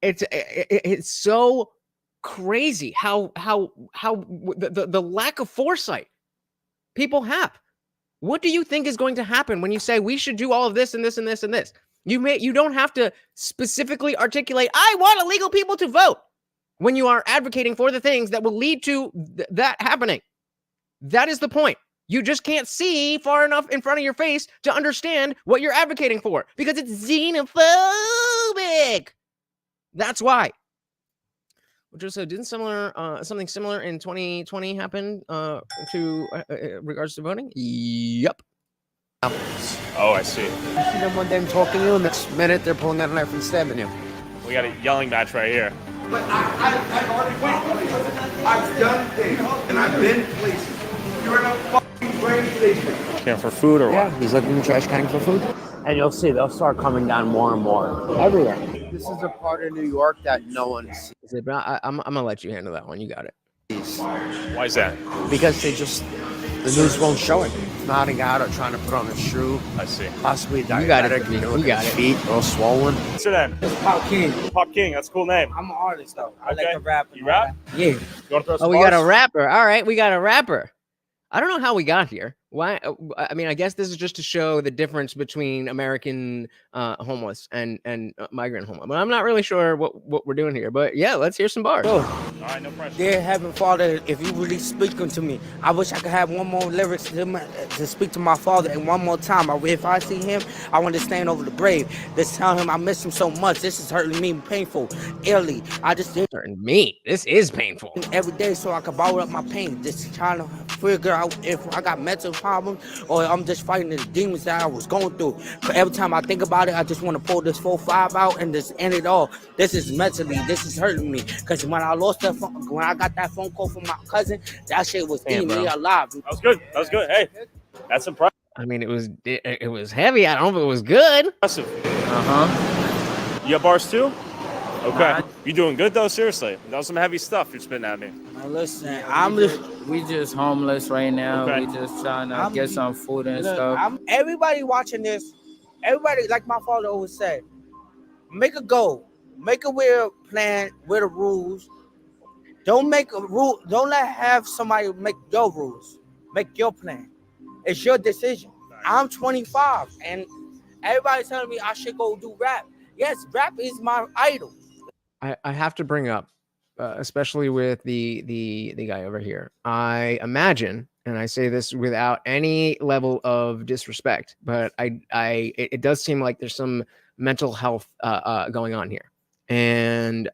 It's so crazy how the lack of foresight people have. What do you think is going to happen when you say we should do all of this and this and this and this? You don't have to specifically articulate, I want illegal people to vote, when you are advocating for the things that will lead to that happening. That is the point. You just can't see far enough in front of your face to understand what you're advocating for because it's xenophobic. That's why. Which also didn't something similar in 2020 happen to regards to voting? Yep. Oh, I see. You see them one day talking to you, and next minute they're pulling out a knife and stabbing you. We got a yelling match right here. But I've already I've done things, and I've been places. You're in a fucking train station. Care for food or what? Yeah, he's looking in the trash can for food. And you'll see, they'll start coming down more and more. Everywhere. This is a part of New York that no one sees. I'm going to let you handle that one. You got it. Why is that? Because the news won't show it. Nodding out or trying to put on a shoe. I see. Possibly diabetic. You got it. You got it. Feet all swollen. What's your name? It's Pop King. Pop King. That's a cool name. I'm an artist, though. I Okay. like to rap. You rap? Yeah. You want to throw some We got bars? a rapper. All right, we got a rapper. I don't know how we got here. Why? I mean, I guess this is just to show the difference between American homeless and migrant homeless. But I'm not really sure what we're doing here. But yeah, let's hear some bars. All right, no pressure. Dear Heavenly Father, if you really speaking to me, I wish I could have one more lyrics to speak to my father, and one more time. If I see him, I want to stand over the grave. Just tell him I miss him so much. This is hurting me painful, illy. I just did hurting me. This is painful. Every day, so I can bottle up my pain. Just trying to figure out if I got mental problems or I'm just fighting the demons that I was going through. But every time I think about it, I just want to pull this 4-5 out and just end it all. This is mentally, this is hurting me. Because when I lost that phone, when I got that phone call from my cousin, that shit was eating me alive. That was good. That was good. Hey, that's impressive. I mean, it was heavy. I don't know if it was good. Impressive. You got bars too? Okay. You doing good though? Seriously, that was some heavy stuff you're spitting at me. Listen, we just homeless right now. Okay. We just trying to get some food and stuff. Everybody watching this, everybody, like my father always said, make a goal, make a plan with the rules. Don't make a rule. Don't have somebody make your rules. Make your plan. It's your decision. I'm 25, and everybody's telling me I should go do rap. Yes, rap is my idol. I have to bring up, especially with the guy over here. I imagine, and I say this without any level of disrespect, but it does seem like there's some mental health going on here, and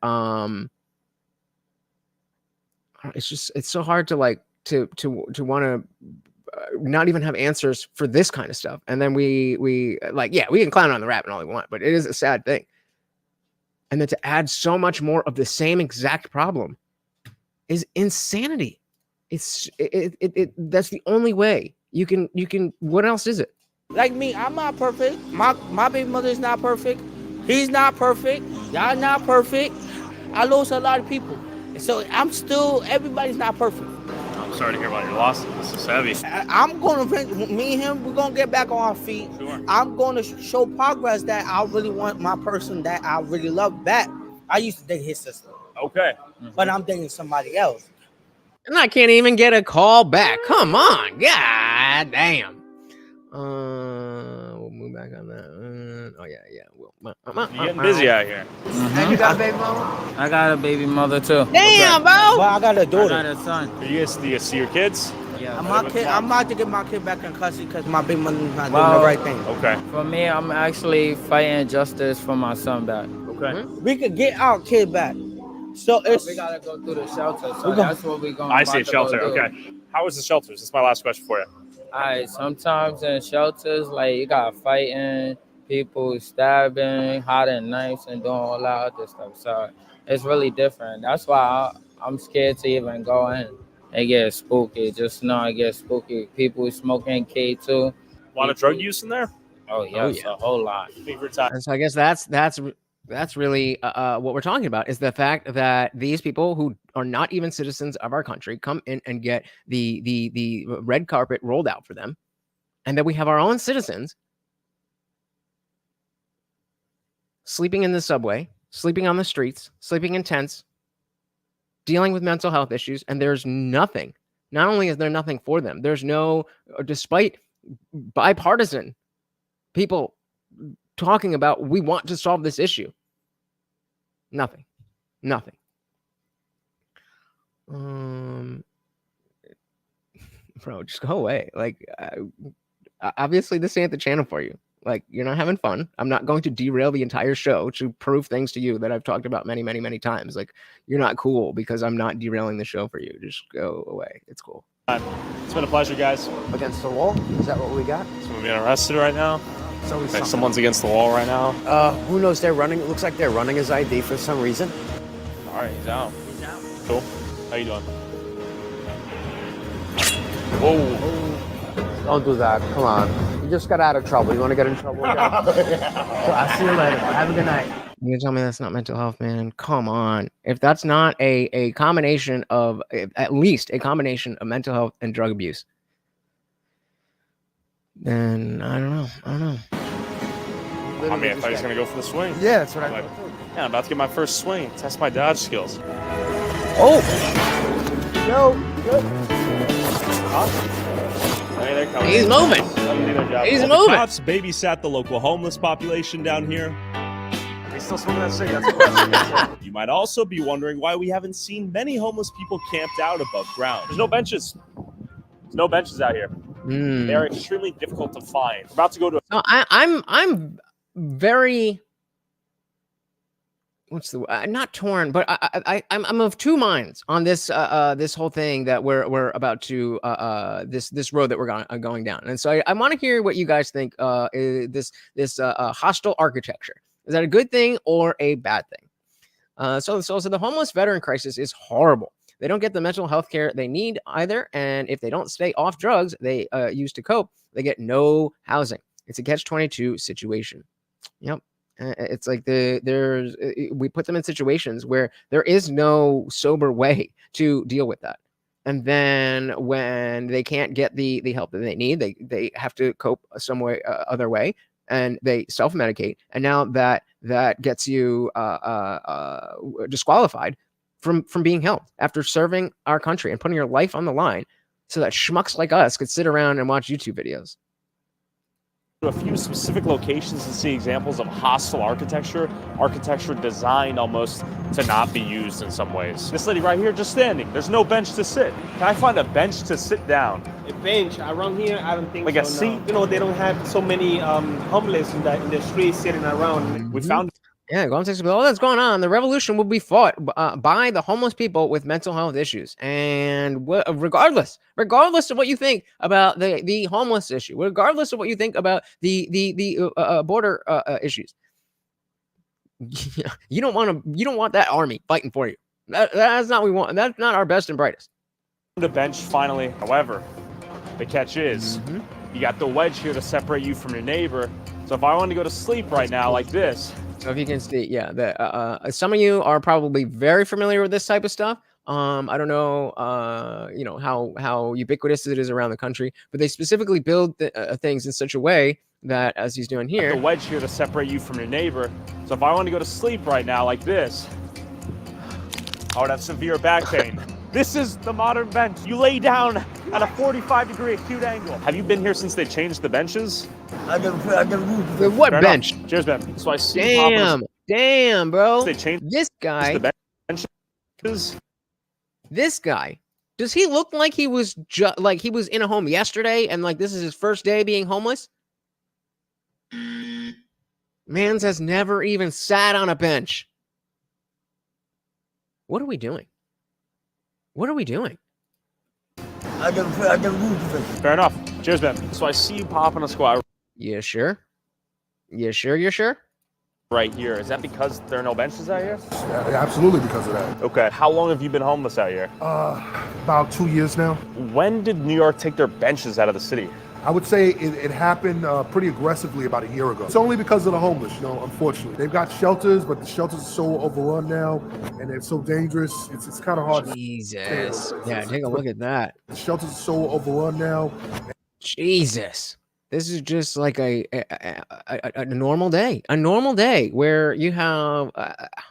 it's so hard to want to not even have answers for this kind of stuff. And then we can clown on the rap and all we want, but it is a sad thing. And then to add so much more of the same exact problem is insanity. That's the only way you can. What else is it? Like me, I'm not perfect. My baby mother is not perfect. He's not perfect. Y'all not perfect. I lost a lot of people. So I'm still, everybody's not perfect. I'm sorry to hear about your loss. This is heavy. I'm going to, me and him, we're going to get back on our feet. Sure. I'm going to show progress that I really want my person that I really love back. I used to date his sister. Okay. But I'm dating somebody else. And I can't even get a call back. Come on. God damn. We'll move back on that. Oh, yeah. You're getting busy out here. And you got a baby mama? I got a baby mother too. Damn, bro. Well, I got a daughter. I got a son. Do you guys see your kids? Yeah. I'm about to get my kid back in custody because my big mother's not doing Well, the right thing. Okay. For me, I'm actually fighting justice for my son back. Okay. We could get our kid back. So it's we gotta go through the shelter. So that's what we're going. I see a shelter. Okay. How is the shelters? That's my last question for you. All right. Sometimes in shelters, like you got fighting, people stabbing, hiding knives, and doing all that other stuff. So it's really different. That's why I'm scared to even go in. It gets spooky. Just know it gets spooky. People smoking K2. A lot of drug use in there? Oh yes, a whole lot. And so I guess that's really what we're talking about, is the fact that these people who are not even citizens of our country come in and get the red carpet rolled out for them, and that we have our own citizens sleeping in the subway, sleeping on the streets, sleeping in tents, dealing with mental health issues, and there's nothing. Not only is there nothing for them, there's no, despite bipartisan people talking about, we want to solve this issue. Nothing. Bro, just go away. Like, obviously this ain't the channel for you. Like, you're not having fun. I'm not going to derail the entire show to prove things to you that I've talked about many, many, many times. Like, you're not cool because I'm not derailing the show for you. Just go away. It's cool. It's been a pleasure, guys. Against the wall? Is that what we got? Someone being arrested right now. Okay, someone's against the wall right now. Who knows? They're running. It looks like they're running his ID for some reason. All right, he's out. Cool. How you doing? Whoa. Don't do that. Come on. You just got out of trouble. You want to get in trouble again? I'll see you later. Have a good night. You tell me that's not mental health, man? Come on. If that's not a combination of, at least a combination of mental health and drug abuse, then I don't know. I mean, I thought he was going to go for the swing. Yeah, that's what I thought. Yeah, I'm about to get my first swing. Test my dodge skills. Oh! Yo, good. Hey, they're coming. He's moving. He's moving. Cops babysat the local homeless population down here. He's still smoking that cig. That's You might also be wondering why we haven't seen many homeless people camped out above ground. There's no benches. There's no benches out here. They're extremely difficult to find. We're about to go to. No, I'm very. What's the not torn, but I'm of two minds on this this whole thing that we're about to this road that we're going down, and so I want to hear what you guys think. This hostile architecture, is that a good thing or a bad thing? So the homeless veteran crisis is horrible. They don't get the mental health care they need either, and if they don't stay off drugs they use to cope, they get no housing. It's a catch-22 situation. Yep. It's like we put them in situations where there is no sober way to deal with that. And then when they can't get the help that they need, they have to cope some way, other way, and they self-medicate. And now that gets you disqualified from being helped after serving our country and putting your life on the line so that schmucks like us could sit around and watch YouTube videos. A few specific locations to see examples of hostile architecture designed almost to not be used in some ways. This lady right here just standing. There's no bench to sit. Can I find a bench to sit down? A bench around here? I don't think like so. A seat? No. You know, they don't have so many homeless in the streets sitting around. We found. Yeah, go and take all that's going on. The revolution will be fought by the homeless people with mental health issues, and regardless of what you think about the homeless issue, regardless of what you think about the border issues, you don't want that army fighting for you. That's not what we want. That's not our best and brightest. The bench finally. However, the catch is you got the wedge here to separate you from your neighbor. So if I want to go to sleep right now like this. So if you can see, yeah, some of you are probably very familiar with this type of stuff. I don't know, how ubiquitous it is around the country, but they specifically build things in such a way that, as he's doing here, the wedge here to separate you from your neighbor. So if I want to go to sleep right now like this, I would have severe back pain. This is the modern bench. You lay down at a 45-degree acute angle. Have you been here since they changed the benches? What Fair bench? enough. Cheers, Ben. So I see you popping Damn, bro. They changed this guy. the benches. This guy. Does he look like he was like he was in a home yesterday and like this is his first day being homeless? Mans has never even sat on a bench. What are we doing? What are we doing? Fair enough. Cheers, Ben. So I see you popping a squat. Yeah, sure. Yeah, sure. You're sure? Right here. Is that because there are no benches out here? Yeah, absolutely because of that. Okay. How long have you been homeless out here? About 2 years now. When did New York take their benches out of the city? I would say it happened pretty aggressively about a year ago. It's only because of the homeless, unfortunately. They've got shelters, but the shelters are so overrun now, and they're so dangerous. It's kind of hard. Jesus. Yeah, take a look at that. The shelters are so overrun now. Jesus. This is just like a normal day. A normal day where you have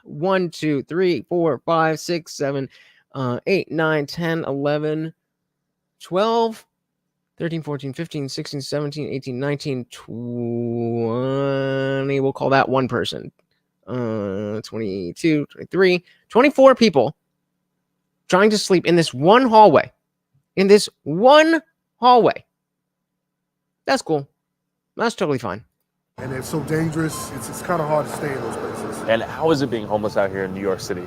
1, 2, 3, 4, 5, 6, 7, 8, 9, 10, 11, 12, 13, 14, 15, 16, 17, 18, 19, 20. We'll call that one person. 22, 23, 24 people trying to sleep in this one hallway. In this one hallway. That's cool. That's totally fine. And they're so dangerous, it's kind of hard to stay in those places. And how is it being homeless out here in New York City?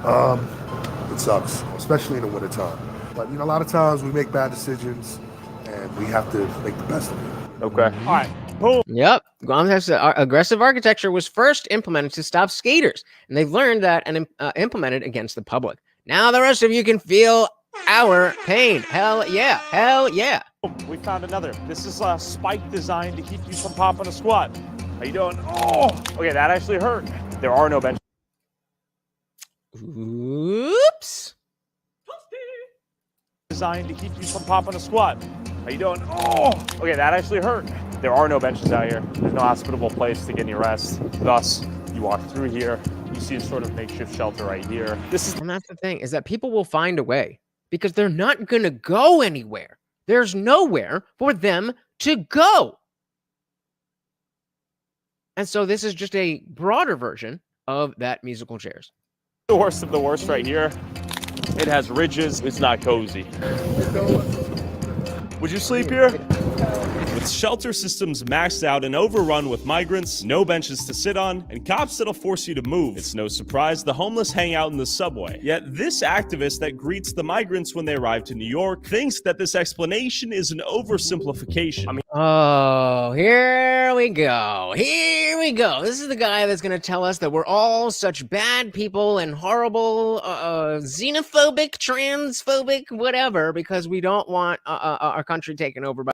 It sucks, especially in the wintertime. But, a lot of times we make bad decisions, and we have to make the best of it. Okay. All right. Boom. Yep. Guam's aggressive architecture was first implemented to stop skaters, and they've learned that and implemented against the public. Now the rest of you can feel our pain. Hell yeah. Hell yeah. We found another. This is a spike designed to keep you from popping a squat. How you doing? Oh, okay, that actually hurt. There are no benches. Oops. Designed to keep you from popping a squat. How you doing? Oh, okay, that actually hurt. There are no benches out here. There's no hospitable place to get any rest. Thus, you walk through here. You see a sort of makeshift shelter right here. And that's the thing, is that people will find a way because they're not going to go anywhere. There's nowhere for them to go. And so this is just a broader version of that musical chairs. The worst of the worst right here. It has ridges. It's not cozy. Would you sleep here? With shelter systems maxed out and overrun with migrants, no benches to sit on, and cops that'll force you to move, it's no surprise the homeless hang out in the subway. Yet this activist that greets the migrants when they arrive to New York thinks that this explanation is an oversimplification. Oh, here we go. Here we go. This is the guy that's going to tell us that we're all such bad people and horrible, xenophobic, transphobic, whatever, because we don't want our country taken over by.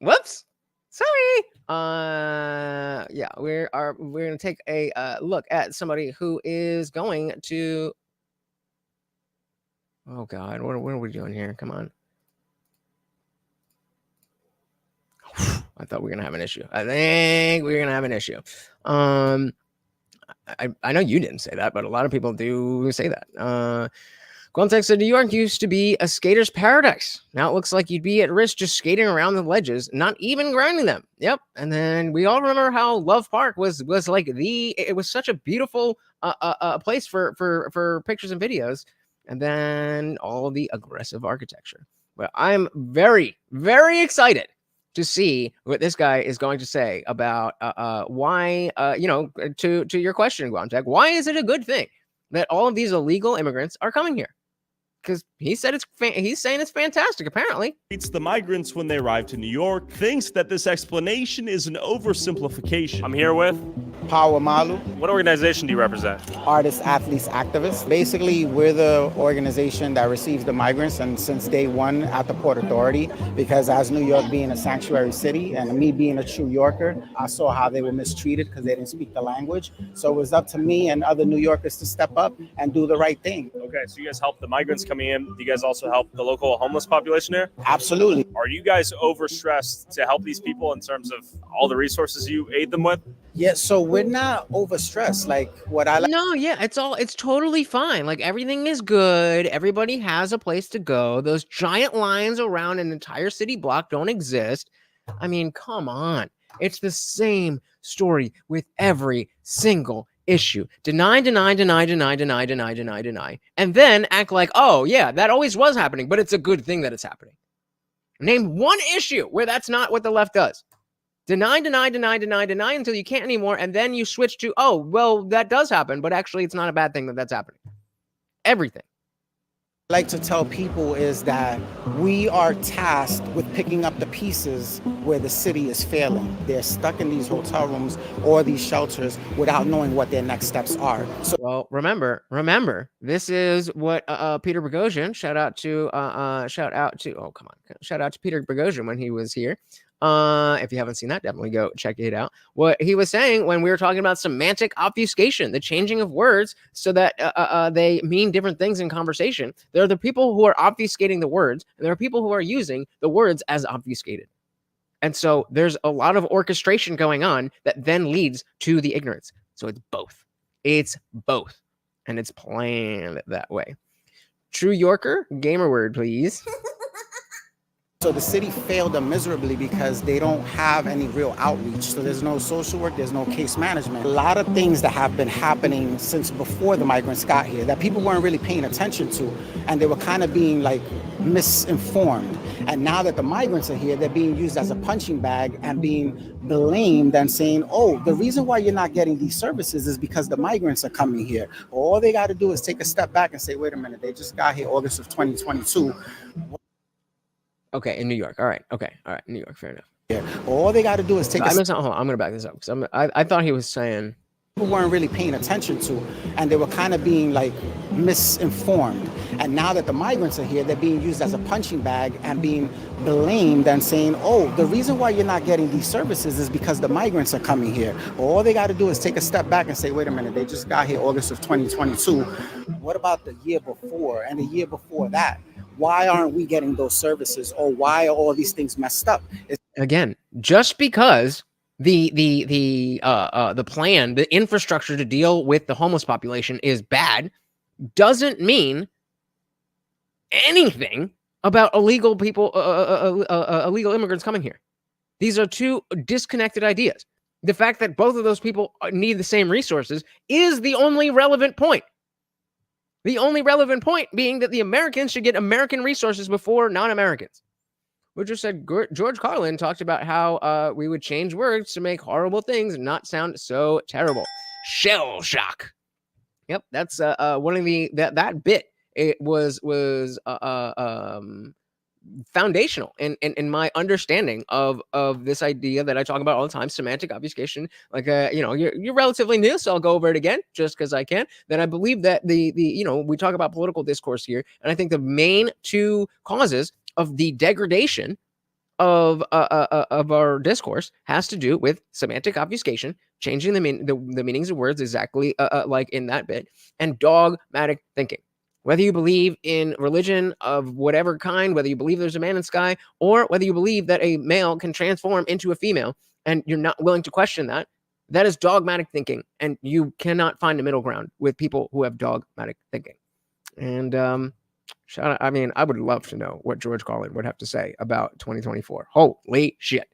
Whoops. Sorry. Yeah, we're gonna take a look at somebody who is going to. Oh God, what are we doing here? Come on. I thought we were gonna have an issue. I think we're gonna have an issue. I know you didn't say that, but a lot of people do say that. Quantex said New York used to be a skater's paradise. Now it looks like you'd be at risk just skating around the ledges, not even grinding them. Yep. And then we all remember how Love Park was like it was such a beautiful place for pictures and videos. And then all the aggressive architecture. But I'm very, very excited to see what this guy is going to say about why, to your question, Guamtech, why is it a good thing that all of these illegal immigrants are coming here? Because he said he's saying it's fantastic, apparently. Greets the migrants when they arrive to New York, thinks that this explanation is an oversimplification. I'm here with Power Malu. What organization do you represent? Artists, athletes, activists. Basically, we're the organization that receives the migrants, and since day one at the Port Authority, because as New York being a sanctuary city and me being a true Yorker, I saw how they were mistreated because they didn't speak the language. So it was up to me and other New Yorkers to step up and do the right thing. Okay, so you guys help the migrants come coming in, do you guys also help the local homeless population here? Absolutely. Are you guys overstressed to help these people in terms of all the resources you aid them with? Yeah, so we're not overstressed. Like what I like. No, yeah, it's totally fine. Like everything is good. Everybody has a place to go. Those giant lines around an entire city block don't exist. I mean, come on. It's the same story with every single issue. Deny, deny, deny, deny, deny, deny, deny, deny. And then act like, oh, yeah, that always was happening, but it's a good thing that it's happening. Name one issue where that's not what the left does. Deny, deny, deny, deny, deny until you can't anymore. And then you switch to, oh, well, that does happen, but actually it's not a bad thing that that's happening. Everything. Like to tell people is that we are tasked with picking up the pieces where the city is failing. They're stuck in these hotel rooms or these shelters without knowing what their next steps are. So, well, remember, this is what Peter Boghossian, shout out to Peter Boghossian when he was here. If you haven't seen that, definitely go check it out. What he was saying when we were talking about semantic obfuscation, the changing of words so that they mean different things in conversation. There are the people who are obfuscating the words, and there are people who are using the words as obfuscated. And so there's a lot of orchestration going on that then leads to the ignorance. So it's both. It's both. And it's planned that way. True Yorker, gamer word, please. So the city failed them miserably because they don't have any real outreach. So there's no social work, there's no case management. A lot of things that have been happening since before the migrants got here that people weren't really paying attention to, and they were kind of being like misinformed. And now that the migrants are here, they're being used as a punching bag and being blamed and saying, oh, the reason why you're not getting these services is because the migrants are coming here. All they got to do is take a step back and say, wait a minute, they just got here August of 2022. Okay, in New York. All right. Okay. All right. New York. Fair enough. Yeah. All they got to do is take. Hold on. I'm gonna back this up because I thought he was saying people weren't really paying attention to, and they were kind of being like misinformed. And now that the migrants are here, they're being used as a punching bag and being blamed and saying, oh, the reason why you're not getting these services is because the migrants are coming here. All they got to do is take a step back and say, wait a minute, they just got here August of 2022. What about the year before and the year before that? Why aren't we getting those services, or why are all these things messed up? Again, just because the plan, the infrastructure to deal with the homeless population is bad, doesn't mean anything about illegal people, illegal immigrants coming here. These are two disconnected ideas. The fact that both of those people need the same resources is the only relevant point. The only relevant point being that the Americans should get American resources before non-Americans. We just said George Carlin talked about how we would change words to make horrible things not sound so terrible. Shell shock. Yep, that's one of the that bit. It was foundational in my understanding of this idea that I talk about all the time, semantic obfuscation. Like you're relatively new, so I'll go over it again just because I can. Then I believe that the we talk about political discourse here, and I think the main two causes of the degradation of our discourse has to do with semantic obfuscation, changing the meanings of words exactly like in that bit, and dogmatic thinking. Whether you believe in religion of whatever kind, whether you believe there's a man in the sky, or whether you believe that a male can transform into a female, and you're not willing to question that, that is dogmatic thinking, and you cannot find a middle ground with people who have dogmatic thinking. And I would love to know what George Carlin would have to say about 2024. Holy shit.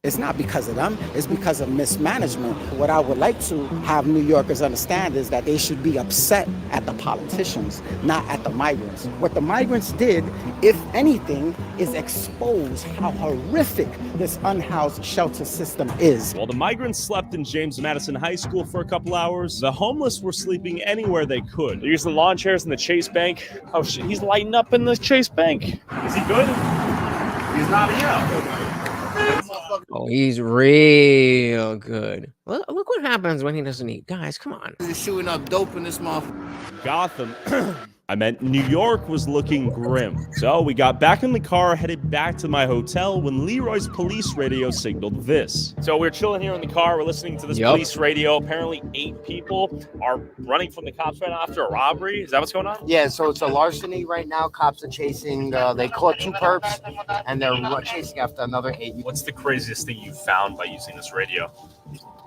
It's not because of them, it's because of mismanagement. What I would like to have New Yorkers understand is that they should be upset at the politicians, not at the migrants. What the migrants did, if anything, is expose how horrific this unhoused shelter system is. While the migrants slept in James Madison High School for a couple hours, the homeless were sleeping anywhere they could. They're using the lawn chairs in the Chase Bank. Oh shit, he's lighting up in the Chase Bank. Is he good? He's not here. Oh, he's real good. Look what happens when he doesn't eat. Guys, come on. He's shooting up dope in this motherfucker. Gotham I meant New York was looking grim. So we got back in the car, headed back to my hotel when Leroy's police radio signaled this. So we're chilling here in the car. We're listening to this police radio. Apparently 8 people are running from the cops right now after a robbery. Is that what's going on? Yeah, so it's a larceny right now. Cops are chasing, they caught 2 perps, and they're chasing after another 8. What's the craziest thing you found by using this radio?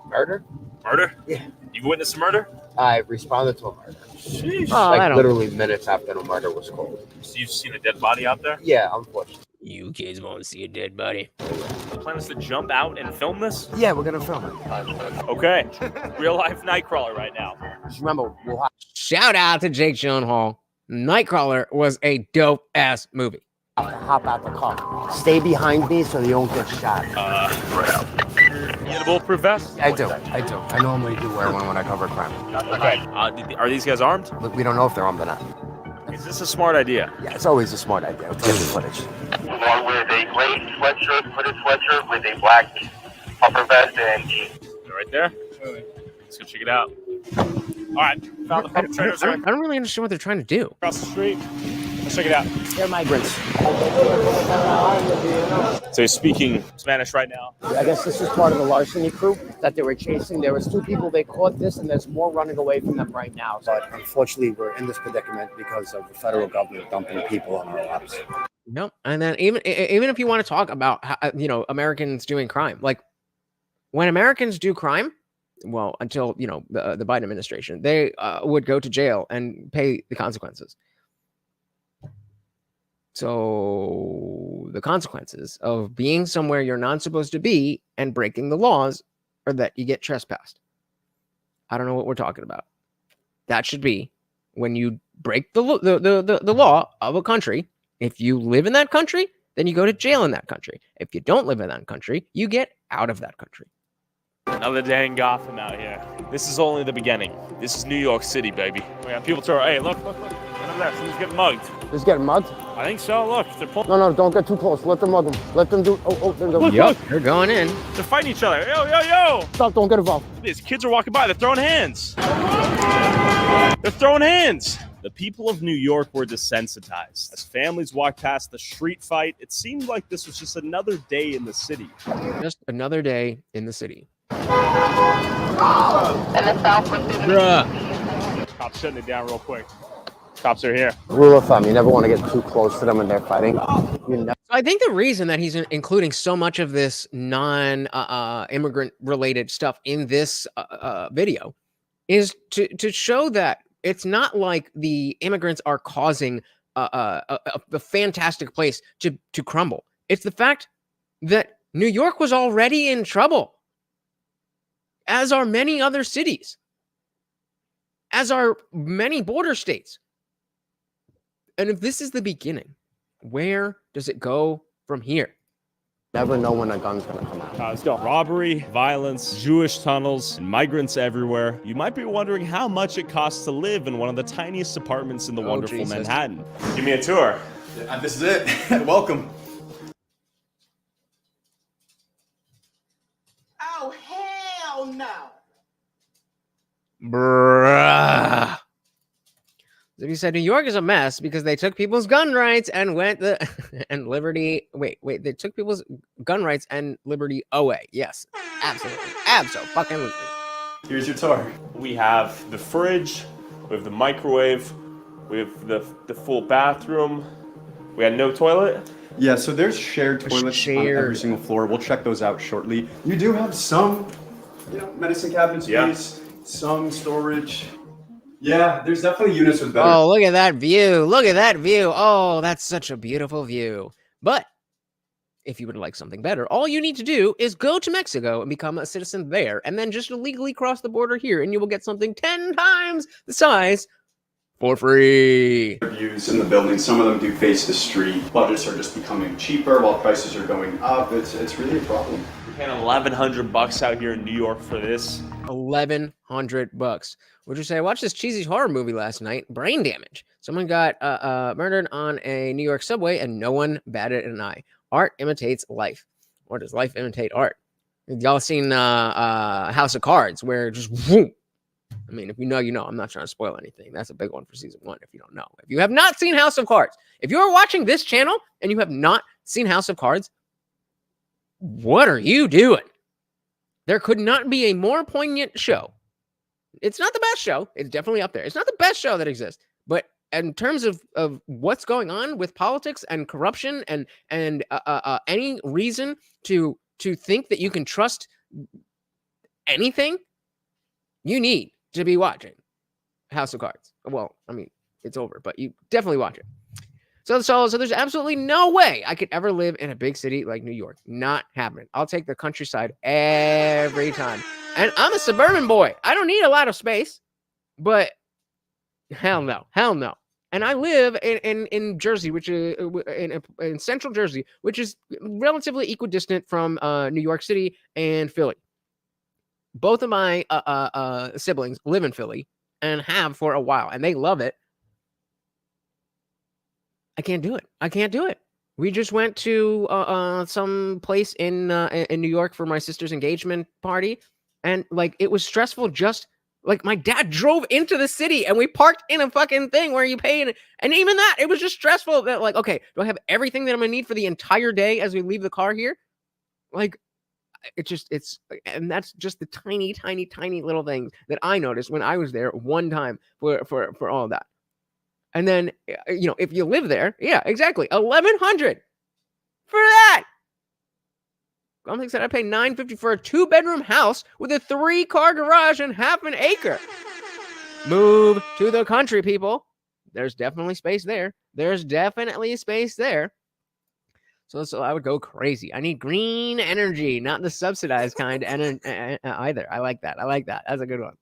Murder? Murder? Yeah. You've witnessed a murder? I responded to a murder. Sheesh. Like literally minutes after the murder was called. So you've seen a dead body out there? Yeah, unfortunately. You kids won't see a dead body. The plan is to jump out and film this? Yeah, we're gonna film it. Okay. Real life Nightcrawler right now. Just remember, we'll have Shout out to Jake Gyllenhaal. Nightcrawler was a dope ass movie. to hop out the car. Stay behind me so you don't get shot. Right out. You have a bulletproof vest? I do. I normally do wear one when I cover crime. Okay. Are these guys armed? Look, we don't know if they're armed or not. Is this a smart idea? Yeah, it's always a smart idea. Let's get the footage. One with a gray sweatshirt, hooded sweatshirt with a black upper vest and jeans. Right there? Let's go check it out. All right. Found the perpetrators. I don't really understand what they're trying to do. Across the street. Let's check it out. They're migrants. So he's speaking Spanish right now. I guess this is part of the larceny crew that they were chasing. There was 2 people, they caught this, and there's more running away from them right now. But unfortunately, we're in this predicament because of the federal government dumping people on our laps. No, and then even if you want to talk about how, Americans doing crime, like when Americans do crime, well, until the Biden administration, they would go to jail and pay the consequences. So the consequences of being somewhere you're not supposed to be and breaking the laws are that you get trespassed. I don't know what we're talking about. That should be when you break the law of a country. If you live in that country, then you go to jail in that country. If you don't live in that country, you get out of that country. Another day in Gotham out here. This is only the beginning. This is New York City, baby. We have people throwing, hey, look. Over there, someone's getting mugged. Just getting mugged? I think so, look. They're pulling. No, don't get too close. Let them mug them. Let them do, they're going. Yep, they're going in. They're fighting each other. Yo. Stop, don't get involved. These kids are walking by, they're throwing hands. They're throwing hands. The people of New York were desensitized. As families walked past the street fight, it seemed like this was just another day in the city. Just another day in the city. Bruh. Cops shutting it down real quick. Cops are here. Rule of thumb, you never want to get too close to them when they're fighting. I think the reason that he's including so much of this non-immigrant related stuff in this video is to show that it's not like the immigrants are causing a fantastic place to crumble. It's the fact that New York was already in trouble, as are many other cities, as are many border states. And if this is the beginning, where does it go from here? Never know when a gun's gonna come out. Let's go. Robbery, violence, Jewish tunnels, and migrants everywhere. You might be wondering how much it costs to live in one of the tiniest apartments in the wonderful Jesus. Manhattan. Give me a tour. This is it. Welcome. Oh, hell no. Bruh. So he said New York is a mess because they took people's gun rights and and liberty. Wait, they took people's gun rights and liberty away. Yes, absolutely. Absolutely. Here's your tour. We have the fridge, we have the microwave, we have the full bathroom. We had no toilet. Yeah, so there's shared toilets on every single floor. We'll check those out shortly. You do have some, medicine cabinet space, some storage. Yeah, there's definitely units with better. Oh, look at that view. Look at that view. Oh, that's such a beautiful view. But if you would like something better, all you need to do is go to Mexico and become a citizen there, and then just illegally cross the border here, and you will get something 10 times the size for free. Views in the building, some of them do face the street. Budgets are just becoming cheaper while prices are going up. It's really a problem. We're paying $1,100 out here in New York for this. $1,100. Would you say, watch this cheesy horror movie last night, Brain Damage. Someone got murdered on a New York subway and no one batted an eye. Art imitates life. Or does life imitate art? Y'all seen House of Cards, where just whoop, I mean, if you know, you know. I'm not trying to spoil anything. That's a big one for season 1 if you don't know. If you have not seen House of Cards, if you're watching this channel and you have not seen House of Cards, what are you doing? There could not be a more poignant show. It's not the best show. It's definitely up there. It's not the best show that exists. But in terms of what's going on with politics and corruption and any reason to think that you can trust anything, you need to be watching House of Cards. Well, I mean, it's over, but you definitely watch it. So there's absolutely no way I could ever live in a big city like New York. Not happening. I'll take the countryside every time. And I'm a suburban boy. I don't need a lot of space, but hell no. And I live in Jersey, which is in central Jersey, which is relatively equidistant from New York City and Philly. Both of my siblings live in Philly and have for a while, and they love it. I can't do it. We just went to some place in New York for my sister's engagement party, and like it was stressful. Just like my dad drove into the city, and we parked in a fucking thing where you pay, and even that it was just stressful. That like, okay, do I have everything that I'm gonna need for the entire day as we leave the car here? Like, and that's just the tiny little things that I noticed when I was there one time for all of that. And then, if you live there, yeah, exactly, $1,100 for that. Complex said I pay $950 for a 2-bedroom house with a 3-car garage and half an acre. Move to the country, people. There's definitely space there. So I would go crazy. I need green energy, not the subsidized kind either. I like that. That's a good one.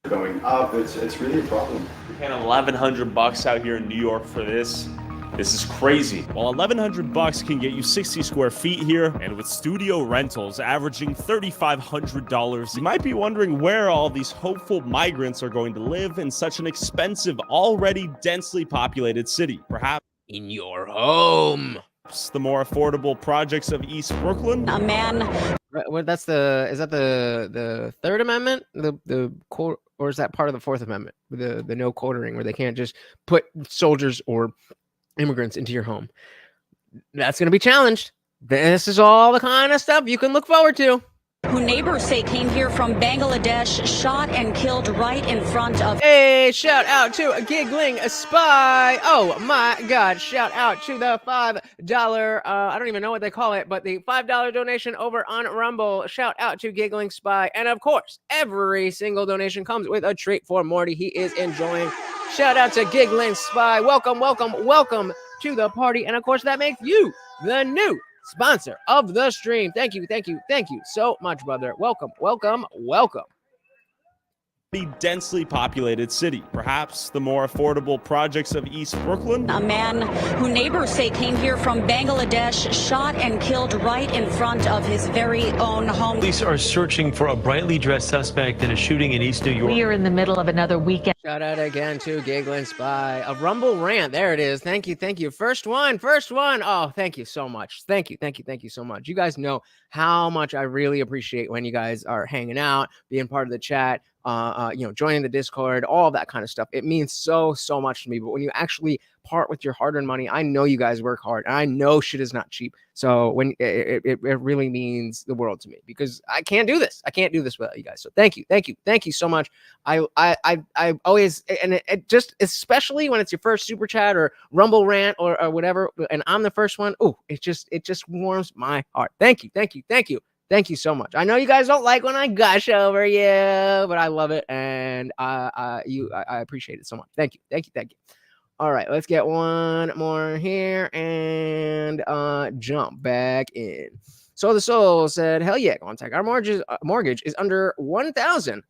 Going up, it's really a problem. You're paying $1,100 out here in New York for this. This is crazy. While $1,100 can get you 60 square feet here, and with studio rentals averaging $3,500, you might be wondering where all these hopeful migrants are going to live in such an expensive, already densely populated city. Perhaps in your home. The more affordable projects of East Brooklyn. A man. What? Is that the Third Amendment? Or is that part of the Fourth Amendment? The no quartering, where they can't just put soldiers or immigrants into your home. That's going to be challenged. This is all the kind of stuff you can look forward to. Who neighbors say came here from Bangladesh, shot and killed right in front of... Hey, shout out to a giggling spy. Oh my God, shout out to the $5, I don't even know what they call it, but the $5 donation over on Rumble. Shout out to giggling spy. And of course, every single donation comes with a treat for Morty. He is enjoying. Shout out to giggling spy. Welcome to the party. And of course, that makes you the new sponsor of the stream. Thank you so much, brother. Welcome. The densely populated city. Perhaps the more affordable projects of East Brooklyn. A man who neighbors say came here from Bangladesh, shot and killed right in front of his very own home. Police are searching for a brightly dressed suspect in a shooting in East New York. We are in the middle of another weekend. Shout out again to Giggling Spy. A Rumble rant. There it is. Thank you. First one. Oh, thank you so much. Thank you so much. You guys know how much I really appreciate when you guys are hanging out, being part of the chat, joining the Discord, all that kind of stuff. It means so much to me. But when you actually part with your hard-earned money, I know you guys work hard, and I know shit is not cheap. So when it really means the world to me, because I can't do this without you guys. So thank you so much. I always, and it just, especially when it's your first super chat or Rumble rant or whatever, and I'm the first one. Oh, it just warms my heart. Thank you so much. I know you guys don't like when I gush over you, but I love it, and I appreciate it so much. Thank you. All right, let's get one more here and jump back in. So the Soul said, "Hell yeah, contact. Our mortgage is under $1,000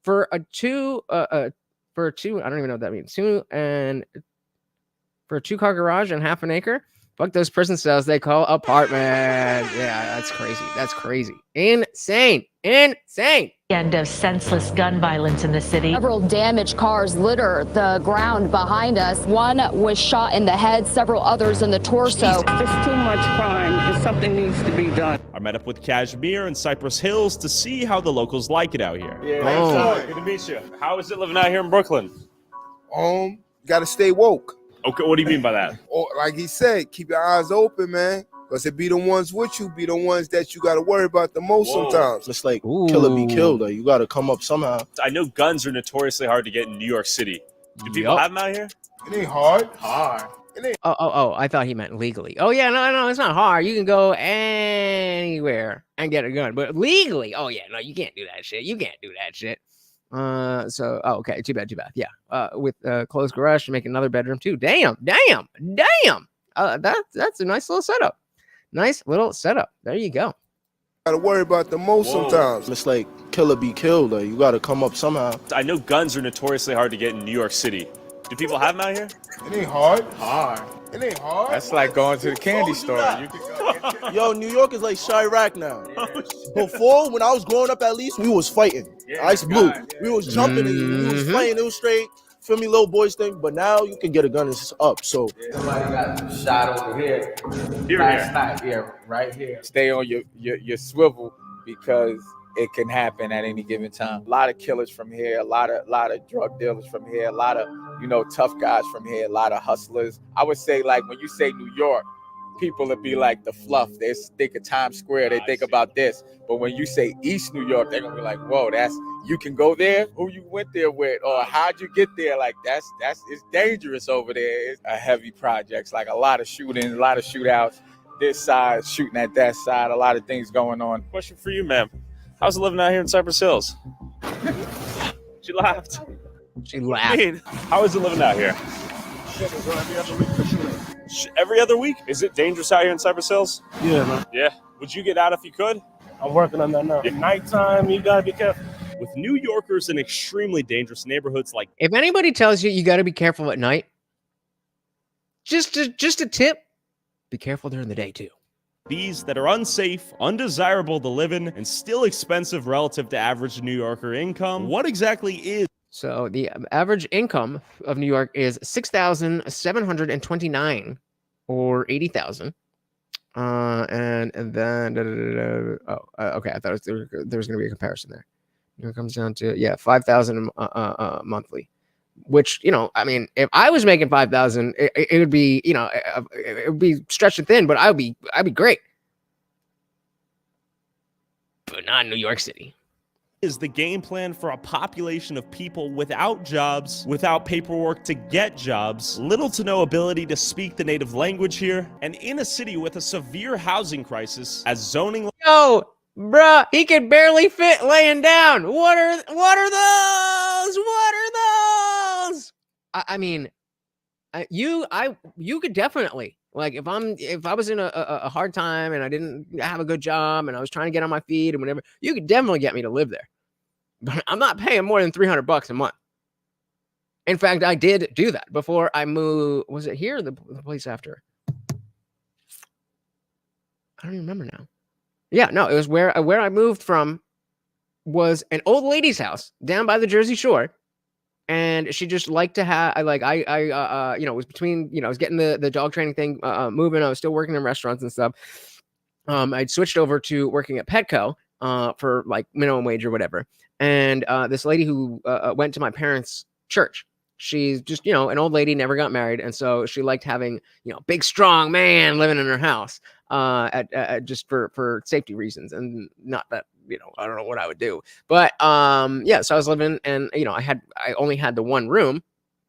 for a two. I don't even know what that means. For a 2-car garage and half an acre. Fuck those prison cells they call apartment. Yeah, that's crazy. That's crazy. Insane. Insane. End of senseless gun violence in the city. Several damaged cars litter the ground behind us. One was shot in the head, several others in the torso. It's too much crime, and something needs to be done. I met up with Kashmir in Cypress Hills to see how the locals like it out here. Yeah, good to meet you. How is it living out here in Brooklyn? Gotta stay woke. Okay, what do you mean by that? Or like he said, keep your eyes open, man. Because it be the ones with you, be the ones that you got to worry about the most sometimes. It's like kill or be killed. You got to come up somehow. I know guns are notoriously hard to get in New York City. Do people have them out here? It ain't hard. Oh, I thought he meant legally. Oh, yeah, no, it's not hard. You can go anywhere and get a gun. But legally, oh, yeah, no, you can't do that shit. You can't do that shit. Okay, too bad. Yeah, with closed garage to make another bedroom, too. Damn. That's a nice little setup. There you go. Got to worry about the most sometimes. It's like kill or be killed. You got to come up somehow. I know guns are notoriously hard to get in New York City. Do people have them out here? It ain't hard. It ain't hard. That's like going to the candy store. Yo, New York is like Chirac now. Before, when I was growing up, at least we was fighting. Ice blue. We was jumping and we was fighting. It was straight. Feel me, little boys thing. But now you can get a gun and it's up. So somebody got shot over here. Last night. Yeah, right here. Stay on your swivel because it can happen at any given time. A lot of killers from here, a lot of drug dealers from here, a lot of tough guys from here, a lot of hustlers. I would say, like, when you say New York, people would be like the fluff. They think of Times Square, they think about this. But when you say East New York, they're gonna be like, whoa, you can go there? Who you went there with? Or how'd you get there? Like it's dangerous over there. It's a heavy projects, like a lot of shootings, a lot of shootouts. This side shooting at that side, a lot of things going on. Question for you, ma'am. How's it living out here in Cypress Hills? She laughed. What do you mean? How is it living out here? Every other week? Is it dangerous out here in Cypress Hills? Yeah, man. Yeah. Would you get out if you could? I'm working on that now. At nighttime, you gotta be careful. With New Yorkers in extremely dangerous neighborhoods like... If anybody tells you got to be careful at night, just a tip, be careful during the day too. These that are unsafe, undesirable to live in, and still expensive relative to average New Yorker income, what exactly is... So the average income of New York is $6,729 or $80,000. And then okay, I thought there was going to be a comparison there. It comes down to $5,000 monthly, which I mean, if I was making $5,000, it would be it would be stretched thin, but I'd be great, but not in New York City. Is the game plan for a population of people without jobs, without paperwork to get jobs, little to no ability to speak the native language here, and in a city with a severe housing crisis as zoning... Yo, bruh, he could barely fit laying down. What are those? What are those? I mean, you could definitely, like, if I was in a hard time and I didn't have a good job and I was trying to get on my feet and whatever, you could definitely get me to live there. But I'm not paying more than $300 a month. In fact, I did do that before I moved. Was it here or the place after? I don't even remember now. Yeah, no, it was where I moved from was an old lady's house down by the Jersey Shore. And she just liked to have, it was between, I was getting the dog training thing moving. I was still working in restaurants and stuff. I'd switched over to working at Petco for like minimum wage or whatever. And this lady who went to my parents' church, she's just, an old lady, never got married. And so she liked having, big, strong man living in her house just for safety reasons. And not that, I don't know what I would do. But so I was living and, I only had the one room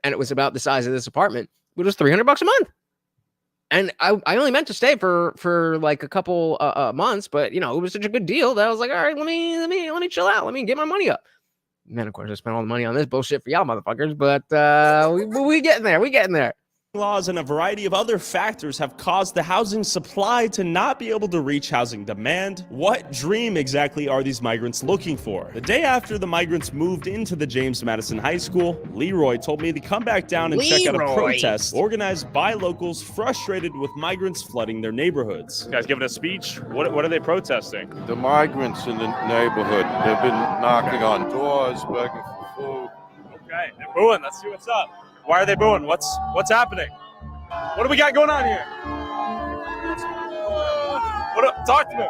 and it was about the size of this apartment, which was $300 a month. And I only meant to stay for like a couple months, but it was such a good deal that I was like, all right, let me chill out. Let me get my money up. And then of course I spent all the money on this bullshit for y'all motherfuckers, but we getting there. We getting there. laws and a variety of other factors have caused the housing supply to not be able to reach housing demand. What dream exactly are these migrants looking for? The day after the migrants moved into the James Madison High School, Leroy told me to come back down and check out a protest organized by locals frustrated with migrants flooding their neighborhoods. This guy's giving a speech. What are they protesting? The migrants in the neighborhood, they've been knocking on doors, begging for food. Okay, they're booing. Let's see what's up. Why are they booing? What's happening? What do we got going on here? What up? Talk to me.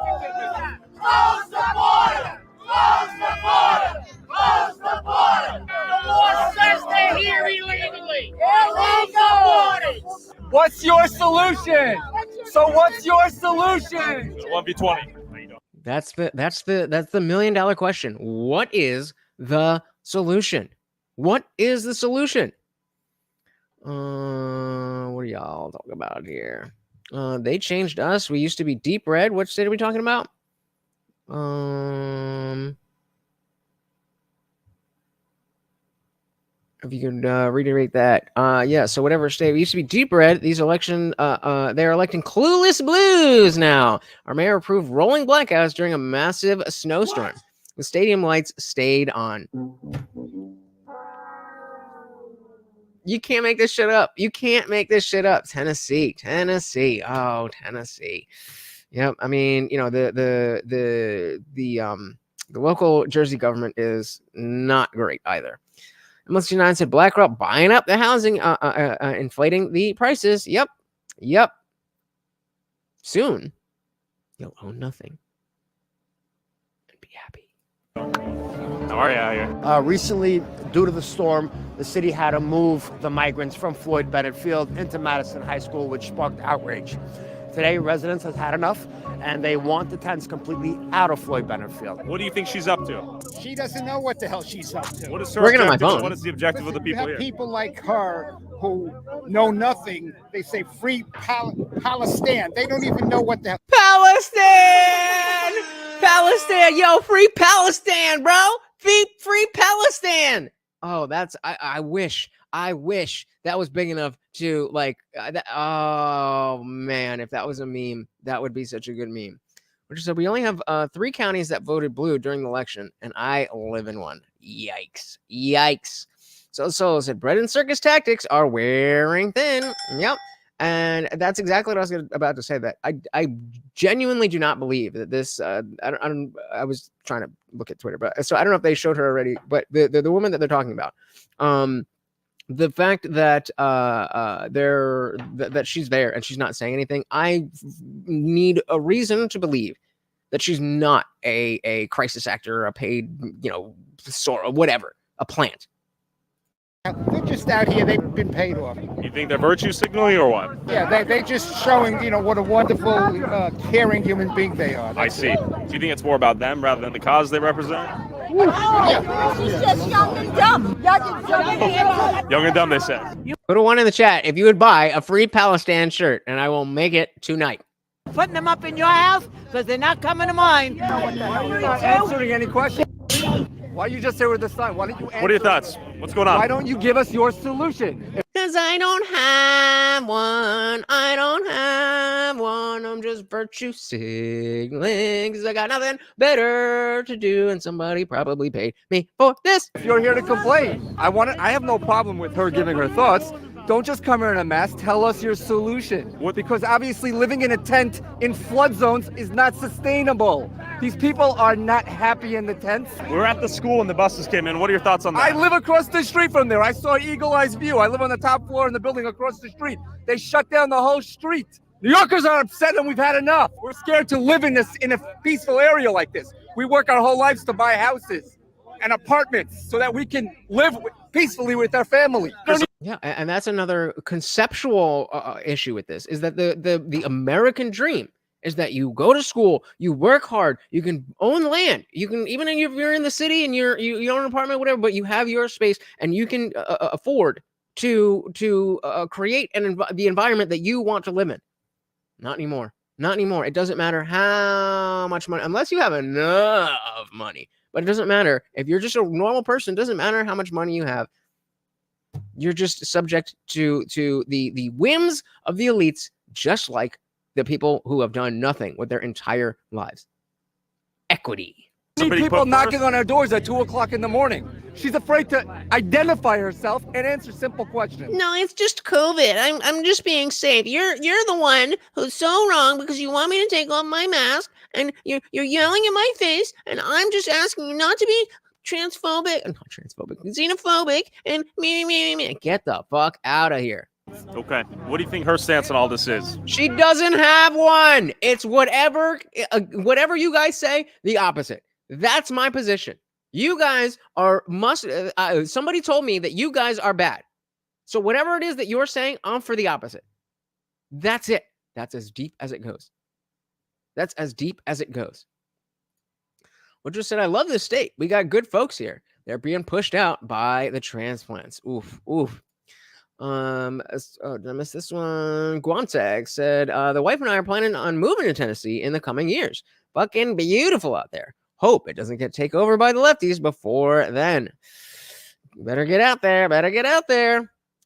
Close the border! Close the border! Close the border! The law says they're here illegally. Illegal borders. What's your solution? So what's your solution? 1v20. That's the $1 million question. What is the solution? What is the solution? What are y'all talking about here? They changed us. We used to be deep red. What state are we talking about? If you could reiterate that. Yeah, so whatever state we used to be deep red, these election they're electing clueless blues now. Our mayor approved rolling blackouts during a massive snowstorm. The stadium lights stayed on. You can't make this shit up. You can't make this shit up. Tennessee. Oh, Tennessee. Yep. I mean, you know, the local Jersey government is not great either. Amnesty United said BlackRock buying up the housing, inflating the prices. Yep. Soon, you'll own nothing and be happy. How are you out here? Recently, due to the storm, the city had to move the migrants from Floyd Bennett Field into Madison High School, which sparked outrage. Today, residents have had enough, and they want the tents completely out of Floyd Bennett Field. What do you think she's up to? She doesn't know what the hell she's up to. What is her Working on my objective? phone. What is the objective of the people here? People like her who know nothing. They say free Palestine. They don't even know what the hell. Palestine, yo, free Palestine, bro. Free Palestine. Oh, that's I wish that was big enough to like oh man, if that was a meme, that would be such a good meme. Which said we only have 3 counties that voted blue during the election, and I live in one. Yikes. So said bread and circus tactics are wearing thin. Yep. And that's exactly what I was about to say. That I genuinely do not believe that this. I was trying to look at Twitter, but so I don't know if they showed her already. But the woman that they're talking about, the fact that that she's there and she's not saying anything, I need a reason to believe that she's not a crisis actor, a paid sort of whatever, a plant. They're just out here. They've been paid off. You think they're virtue signaling or what? Yeah, they just showing, what a wonderful, caring human being they are. I see. Do you think it's more about them rather than the cause they represent? She's just young and dumb. Young and dumb, they said. Put a 1 in the chat if you would buy a free Palestine shirt, and I will make it tonight. Putting them up in your house because they're not coming to mine. Why are you not answering any questions? Why you just say we're the sign? Why don't you answer? What are your thoughts? What's going on? Why don't you give us your solution? Because I don't have one. I'm just virtue signaling because I got nothing better to do, and somebody probably paid me for this. If you're here to complain, I have no problem with her giving her thoughts. Don't just come here in a mess. Tell us your solution. Because obviously living in a tent in flood zones is not sustainable. These people are not happy in the tents. We're at the school and the buses came in. What are your thoughts on that? I live across the street from there. I saw Eagle Eyes view. I live on the top floor in the building across the street. They shut down the whole street. New Yorkers are upset and we've had enough. We're scared to live in a peaceful area like this. We work our whole lives to buy houses and apartments so that we can live peacefully with our family. Yeah, and that's another conceptual issue with this, is that the American dream is that you go to school, you work hard, you can own land, you can, even if you're in the city and you own an apartment, whatever, but you have your space and you can afford to create the environment that you want to live in. Not anymore. It doesn't matter how much money, unless you have enough money. But it doesn't matter if you're just a normal person. It doesn't matter how much money you have. You're just subject to the whims of the elites, just like the people who have done nothing with their entire lives. Equity. See people knocking on our doors at 2 o'clock in the morning. She's afraid to identify herself and answer simple questions. No, it's just COVID. I'm just being safe. You're the one who's so wrong because you want me to take off my mask and you're yelling in my face, and I'm just asking you not to be transphobic, not transphobic, xenophobic, and me. Get the fuck out of here. Okay. What do you think her stance on all this is? She doesn't have one. It's whatever you guys say, the opposite. That's my position. You guys are somebody told me that you guys are bad. So whatever it is that you're saying, I'm for the opposite. That's it. That's as deep as it goes. That's as deep as it goes. What just said, I love this state. We got good folks here. They're being pushed out by the transplants. Oof. Did I miss this one? Guantag said, the wife and I are planning on moving to Tennessee in the coming years. Fucking beautiful out there. Hope it doesn't get taken over by the lefties before then. Better get out there.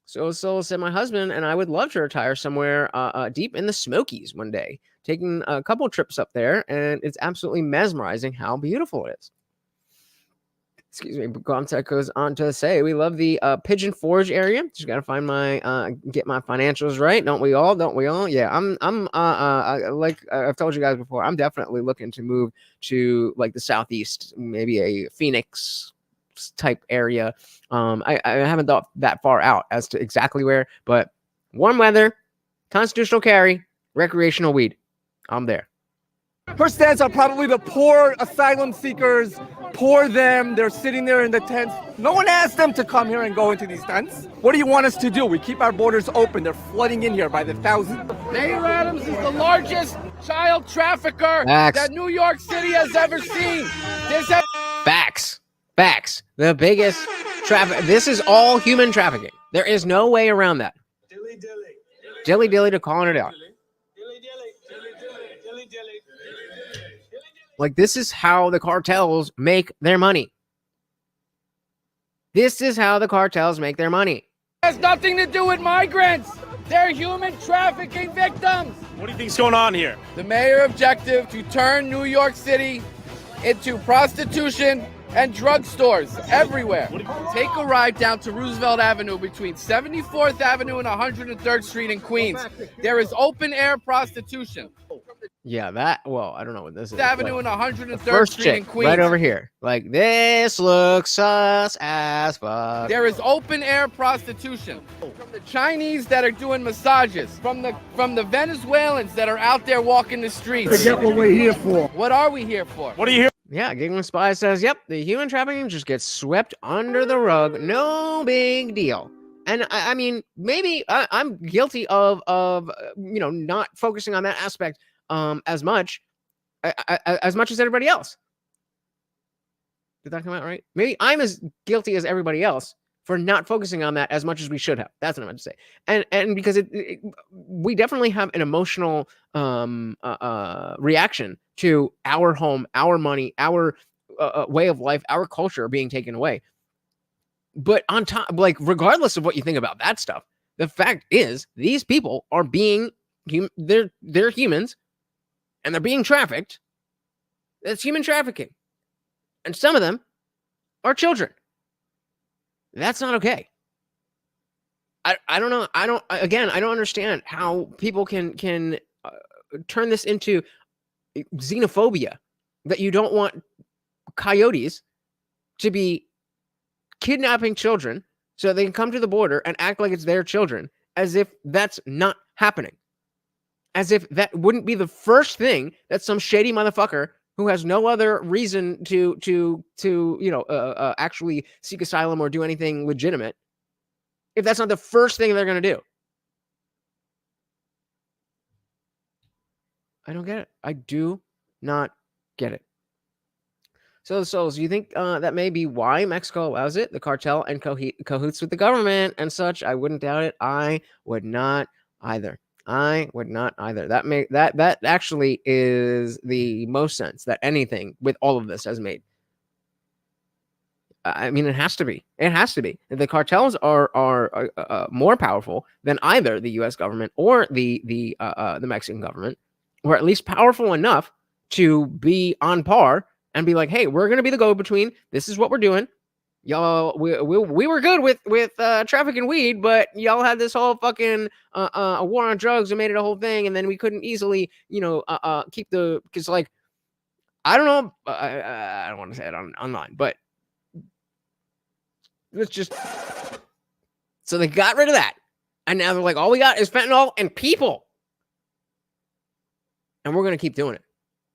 So said, my husband and I would love to retire somewhere deep in the Smokies one day. Taking a couple trips up there, and it's absolutely mesmerizing how beautiful it is. Excuse me, Guamtech goes on to say, we love the Pigeon Forge area. Just gotta find get my financials right. Don't we all? Yeah, I'm like I've told you guys before, I'm definitely looking to move to like the Southeast, maybe a Phoenix type area. I haven't thought that far out as to exactly where, but warm weather, constitutional carry, recreational weed. I'm there. Her stance on probably the poor asylum seekers, poor them, they're sitting there in the tents. No one asked them to come here and go into these tents. What do you want us to do? We keep our borders open. They're flooding in here by the thousands. Mayor Adams is the largest child trafficker that New York City has ever seen. Facts. The biggest traffic. This is all human trafficking. There is no way around that. Dilly to calling it out. Like, this is how the cartels make their money. It has nothing to do with migrants. They're human trafficking victims. What do you think's going on here? The mayor's objective to turn New York City into prostitution and drugstores everywhere. Take a ride down to Roosevelt Avenue between 74th Avenue and 103rd Street in Queens. There is open air prostitution. Yeah, I don't know what this is. Avenue and 103rd Street in Queens. Right over here. Like, this looks sus as fuck. There is open air prostitution. From the Chinese that are doing massages, from the Venezuelans that are out there walking the streets. Forget what we're here for. What are we here for? What are you here? Yeah, Giggling Spy says, yep, the human trafficking just gets swept under the rug. No big deal. And I mean, maybe I'm guilty of not focusing on that aspect as much as everybody else. Did that come out right? Maybe I'm as guilty as everybody else for not focusing on that as much as we should have. That's what I meant to say. And because we definitely have an emotional reaction to our home, our money, our way of life, our culture being taken away. But on top, like, regardless of what you think about that stuff, the fact is these people are they're humans and they're being trafficked. That's human trafficking. And some of them are children. That's not okay. I don't know. I don't understand how people can turn this into xenophobia, that you don't want coyotes to be kidnapping children so they can come to the border and act like it's their children, as if that's not happening. As if that wouldn't be the first thing that some shady motherfucker who has no other reason to actually seek asylum or do anything legitimate, if that's not the first thing they're going to do. I don't get it. I do not get it. So you think that may be why Mexico allows it? The cartel and cahoots with the government and such? I wouldn't doubt it. I would not either. That actually is the most sense that anything with all of this has made. I mean, it has to be. It has to be. The cartels are more powerful than either the U.S. government or the Mexican government, or at least powerful enough to be on par and be like, "Hey, we're gonna be the go-between. This is what we're doing. Y'all, we were good with trafficking weed, but y'all had this whole fucking a war on drugs and made it a whole thing, and then we couldn't easily, keep the because like." I don't know. I don't want to say it online, but let's just. So they got rid of that, and now they're like, all we got is fentanyl and people, and we're gonna keep doing it,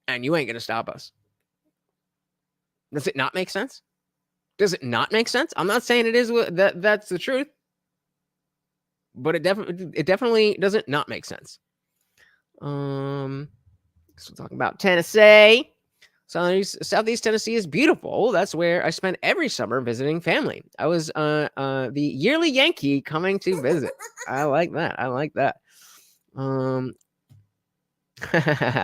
and you ain't gonna stop us. Does it not make sense? Does it not make sense? I'm not saying it is that's the truth, but it definitely doesn't not make sense. So we're talking about Tennessee. Southeast Tennessee is beautiful. That's where I spent every summer visiting family. I was the yearly Yankee coming to visit. I like that. I like that.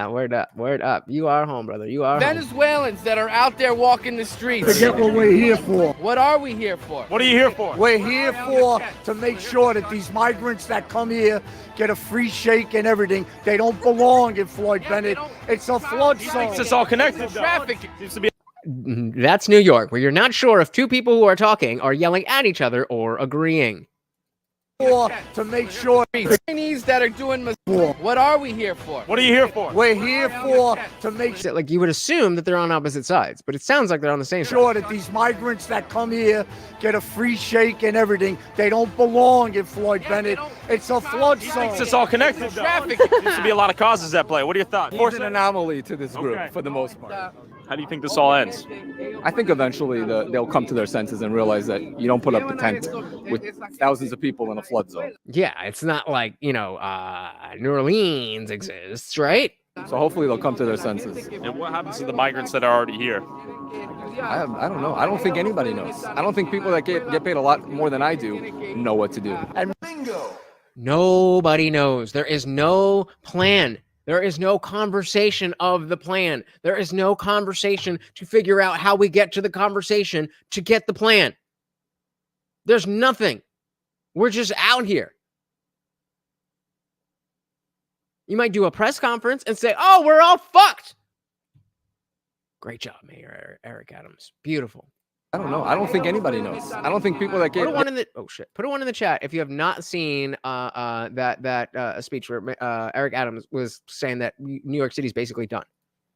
Word up. You are home, brother. You are home. Venezuelans that are out there walking the streets. Forget what we're here for. What are we here for? What are you here for? We're here for to make sure that these migrants that come here get a free shake and everything. They don't belong in Floyd Bennett. It's a flood zone. It's all connected. Traffic Seems to be. That's New York, where you're not sure if two people who are talking are yelling at each other or agreeing. To make sure the Chinese that are doing what are we here for? What are you here for? We're here for to make sure, like you would assume that they're on opposite sides, but it sounds like they're on the same sure side. That these migrants that come here get a free shake and everything. They don't belong in Floyd Bennett. It's a flood zone. It's all connected. Traffic. Seems to be a lot of causes at play. What are your thoughts? He's an anomaly to this group for the most part. How do you think this all ends? I think eventually they'll come to their senses and realize that you don't put up a tent with thousands of people in a flood zone. Yeah, it's not like, New Orleans exists, right? So hopefully they'll come to their senses. And what happens to the migrants that are already here? I don't know. I don't think anybody knows. I don't think people that get paid a lot more than I do know what to do. And nobody knows. There is no plan. There is no conversation of the plan. There is no conversation to figure out how we get to the conversation to get the plan. There's nothing. We're just out here. You might do a press conference and say, oh, we're all fucked. Great job, Mayor Eric Adams. Beautiful. I don't know. I don't think anybody knows. I don't think people that get. Put one in the Put a one in the chat if you have not seen that speech where Eric Adams was saying that New York City is basically done.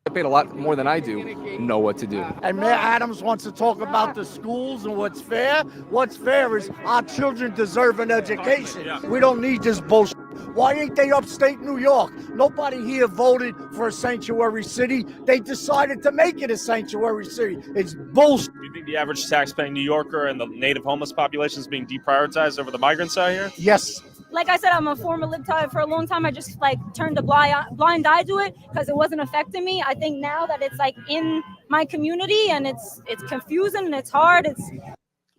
Get paid a lot more than I do know what to do. And Mayor Adams wants to talk about the schools and what's fair. What's fair is our children deserve an education. We don't need this bullshit. Why ain't they upstate New York? Nobody here voted for a sanctuary city. They decided to make it a sanctuary city. It's bullshit. Do you think the average tax-paying New Yorker and the native homeless population is being deprioritized over the migrants out here? Yes. Like I said, I'm a former libtard for a long time. I just turned a blind eye to it because it wasn't affecting me. I think now that it's in my community and it's confusing and it's hard.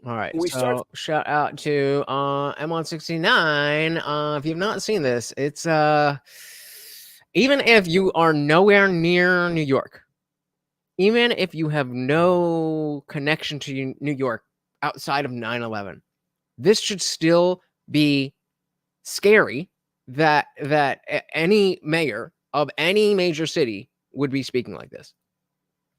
All right. So shout out to M169. If you've not seen this, it's even if you are nowhere near New York, even if you have no connection to New York outside of 9/11, this should still be scary that any mayor of any major city would be speaking like this.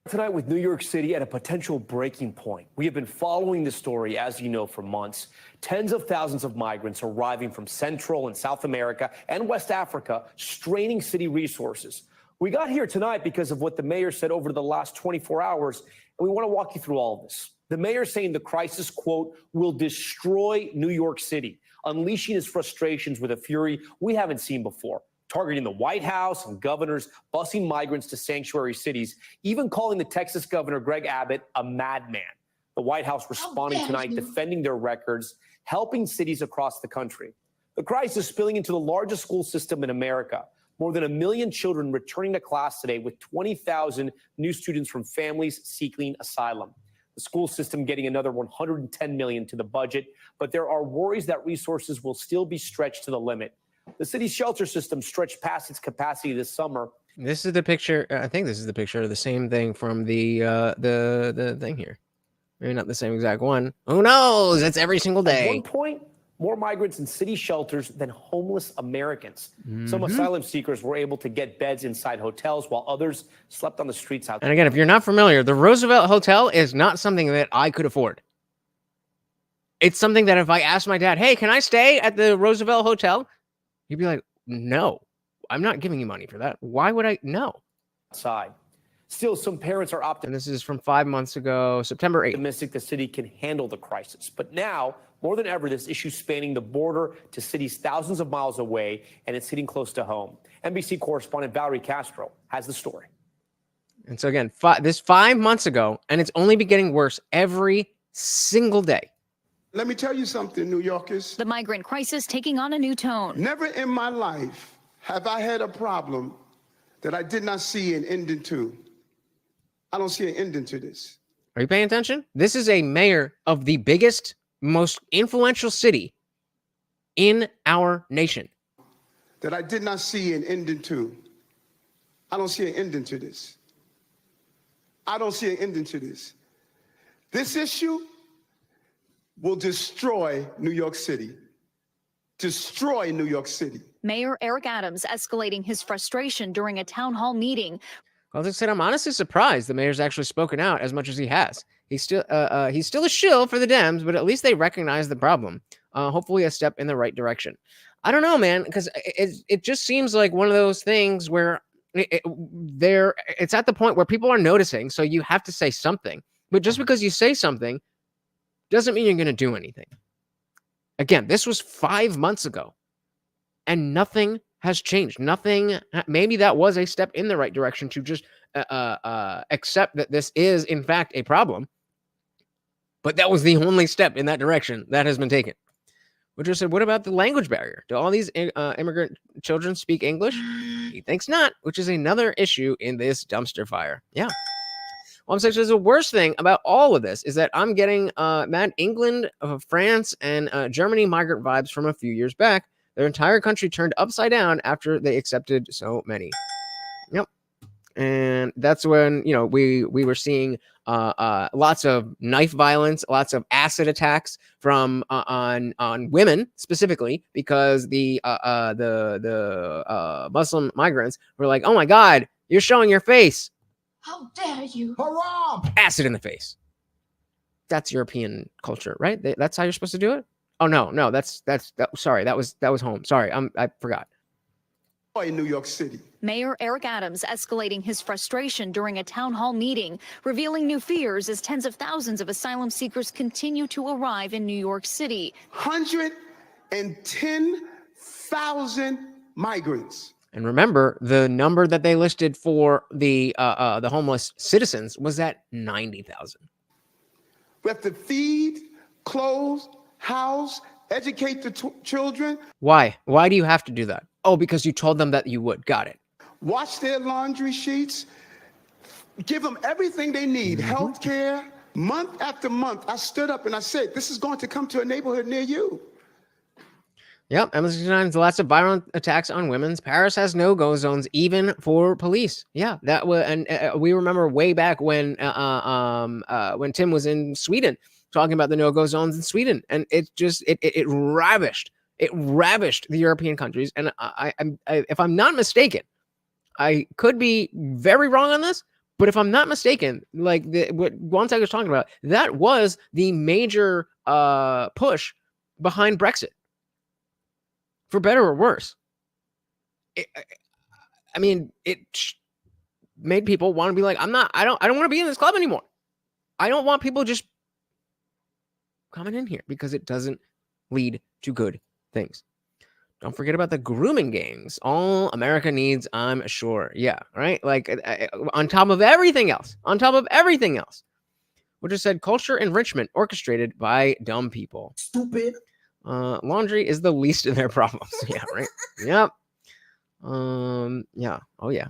Tonight with New York City at a potential breaking point. We have been following this story, as you know, for months. Tens of thousands of migrants arriving from Central and South America and West Africa, straining city resources. We got here tonight because of what the mayor said over the last 24 hours, and we want to walk you through all of this. The mayor saying the crisis, quote, will destroy New York City, unleashing his frustrations with a fury we haven't seen before. Targeting the White House and governors, busing migrants to sanctuary cities, even calling the Texas governor, Greg Abbott, a madman. The White House responding tonight, defending their records, helping cities across the country. The crisis spilling into the largest school system in America. More than 1 million children returning to class today with 20,000 new students from families seeking asylum. The school system getting another $110 million to the budget, but there are worries that resources will still be stretched to the limit. The city's shelter system stretched past its capacity this summer. This is the picture. I think this is the picture of the same thing from the thing here. Maybe not the same exact one. Who knows? It's every single At day. one point, more migrants in city shelters than homeless Americans. Some Mhm. asylum seekers were able to get beds inside hotels while others slept on the streets outside. And again, if you're not familiar, the Roosevelt Hotel is not something that I could afford. It's something that if I asked my dad, hey, can I stay at the Roosevelt Hotel? He'd be like, no, I'm not giving you money for that. Why would I? No. Outside. Still, some parents are optimistic. And this is from 5 months ago, September 8th. Optimistic the city can handle the crisis. But now, more than ever, this issue spanning the border to cities thousands of miles away, and it's hitting close to home. NBC correspondent Valerie Castro has the story. And so again, this 5 months ago, and it's only been getting worse every single day. Let me tell you something, New Yorkers. The migrant crisis taking on a new tone. Never in my life have I had a problem that I did not see an ending to. I don't see an ending to this. Are you paying attention? This is a mayor of the biggest, most influential city in our nation. That I did not see an ending to. I don't see an ending to this. I don't see an ending to this. This issue will destroy New York City. Destroy New York City. Mayor Eric Adams escalating his frustration during a town hall meeting. Well, as I said, I'm honestly surprised the mayor's actually spoken out as much as he has. He's still a shill for the Dems, but at least they recognize the problem. Hopefully a step in the right direction. I don't know, man, because it just seems like one of those things where it's at the point where people are noticing, so you have to say something. But just because you say something doesn't mean you're going to do anything. Again, this was 5 months ago, and nothing has changed. Nothing. Maybe that was a step in the right direction to just accept that this is, in fact, a problem. But that was the only step in that direction that has been taken. Which I said, what about the language barrier? Do all these immigrant children speak English? He thinks not, which is another issue in this dumpster fire. Yeah. Well, I'm saying the worst thing about all of this is that I'm getting mad England, France, and Germany migrant vibes from a few years back. Their entire country turned upside down after they accepted so many. Yep. And that's when, we were seeing lots of knife violence, lots of acid attacks from on women specifically, because the Muslim migrants were like, "Oh my God, you're showing your face! How dare you! Haram! Acid in the face." That's European culture, right? That's how you're supposed to do it. Oh no, sorry, that was home. Sorry, I forgot. In New York City. Mayor Eric Adams escalating his frustration during a town hall meeting, revealing new fears as tens of thousands of asylum seekers continue to arrive in New York City. 110,000 migrants. And remember, the number that they listed for the homeless citizens was at 90,000. We have to feed, clothe, house, educate the children. Why? Why do you have to do that? Oh, because you told them that you would. Got it. Wash their laundry sheets. Give them everything they need. Health care. Month after month, I stood up and I said, this is going to come to a neighborhood near you. Yep, M69's lots of violent attacks on women. Paris has no-go zones, even for police. Yeah, that was, and we remember way back when Tim was in Sweden talking about the no-go zones in Sweden, and it ravished the European countries. And I if I'm not mistaken, I could be very wrong on this, but if I'm not mistaken, like what Gwantag was talking about, that was the major push behind Brexit. For better or worse. It made people want to be like, I don't want to be in this club anymore. I don't want people just coming in here, because it doesn't lead to good things. Don't forget about the grooming gangs. All America needs, I'm sure. Yeah, right? Like, on top of everything else. Which is said, culture enrichment orchestrated by dumb people. Stupid. Laundry is the least of their problems. Yeah, right. Yep. Yeah. Oh yeah.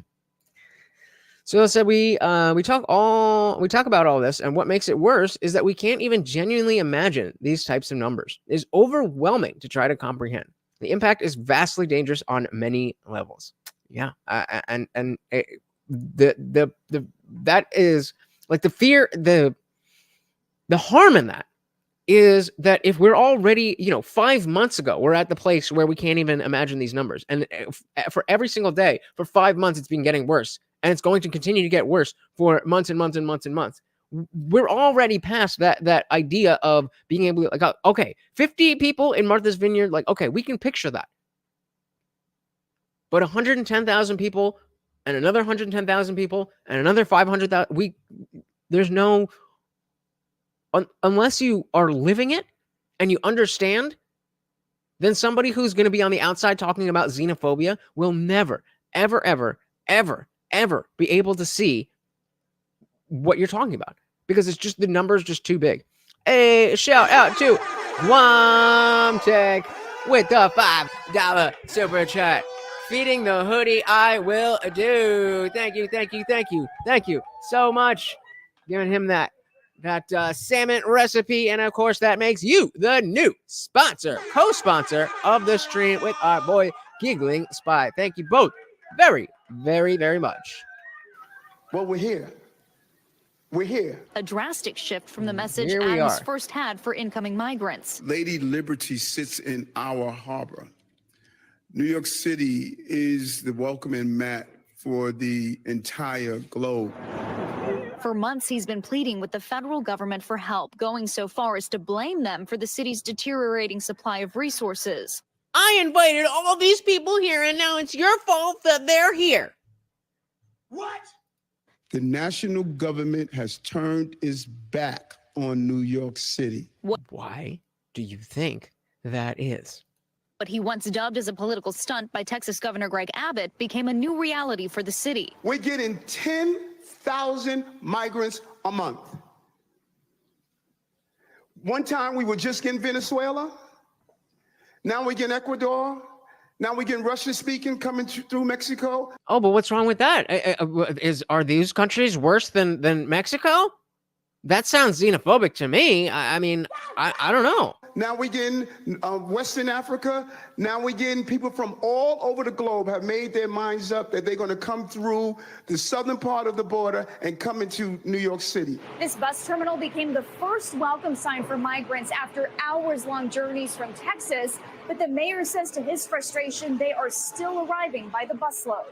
So I said we talk about all this, and what makes it worse is that we can't even genuinely imagine these types of numbers. It is overwhelming to try to comprehend. The impact is vastly dangerous on many levels. Yeah, that is like the fear. The The harm in that is that if we're already, 5 months ago, we're at the place where we can't even imagine these numbers. And for every single day, for 5 months, it's been getting worse. And it's going to continue to get worse for months and months and months and months. We're already past that idea of being able to, like, okay, 50 people in Martha's Vineyard, like, okay, we can picture that. But 110,000 people and another 110,000 people and another 500,000, there's no, unless you are living it and you understand, then somebody who's going to be on the outside talking about xenophobia will never, ever, ever, ever, ever be able to see what you're talking about, because it's just, the number's just too big. A shout out to Womtech with the $5 super chat. Feeding the hoodie, I will do. Thank you so much. Giving him that salmon recipe, and of course that makes you the new co-sponsor of the stream with our boy Giggling Spy. Thank you both very, very, very much. Well, we're here. A drastic shift from the message Here we Adams are. first had for incoming migrants. Lady Liberty sits in our harbor. New York City is the welcoming mat for the entire globe. For months, he's been pleading with the federal government for help, going so far as to blame them for the city's deteriorating supply of resources. I invited all these people here, and now it's your fault that they're here. What? The national government has turned its back on New York City. Why do you think that is? What he once dubbed as a political stunt by Texas Governor Greg Abbott became a new reality for the city. We're getting 10,000 migrants a month. One time we were just getting Venezuela. Now we're getting Ecuador. Now we're getting Russian speaking coming through Mexico. Oh, but what's wrong with that? Are these countries worse than Mexico? That sounds xenophobic to me. I mean, I don't know. Now we're getting Western Africa. Now we're getting people from all over the globe have made their minds up that they're going to come through the southern part of the border and come into New York City. This bus terminal became the first welcome sign for migrants after hours-long journeys from Texas. But the mayor says to his frustration, they are still arriving by the busload.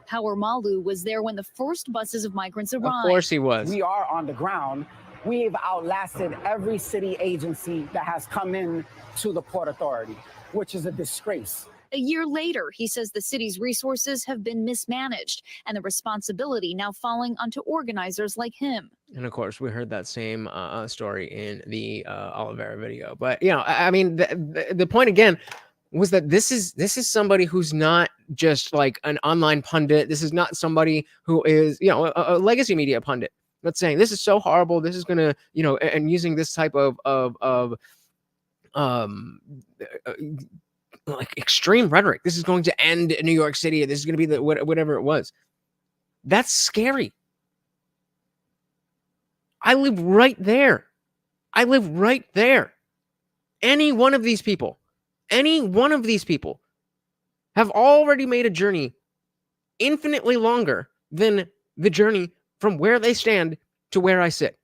Howard Malu was there when the first buses of migrants arrived. Of course he was. We are on the ground. We've outlasted every city agency that has come in to the Port Authority, which is a disgrace. A year later, he says the city's resources have been mismanaged and the responsibility now falling onto organizers like him. And of course, we heard that same story in the Olivera video. But, I mean, the point again was that this is somebody who's not just like an online pundit. This is not somebody who is, a legacy media pundit. That's saying this is so horrible. This is gonna, and using this type of like extreme rhetoric. This is going to end New York City. This is going to be whatever it was. That's scary. I live right there. Any one of these people have already made a journey infinitely longer than the journey from where they stand to where I sit.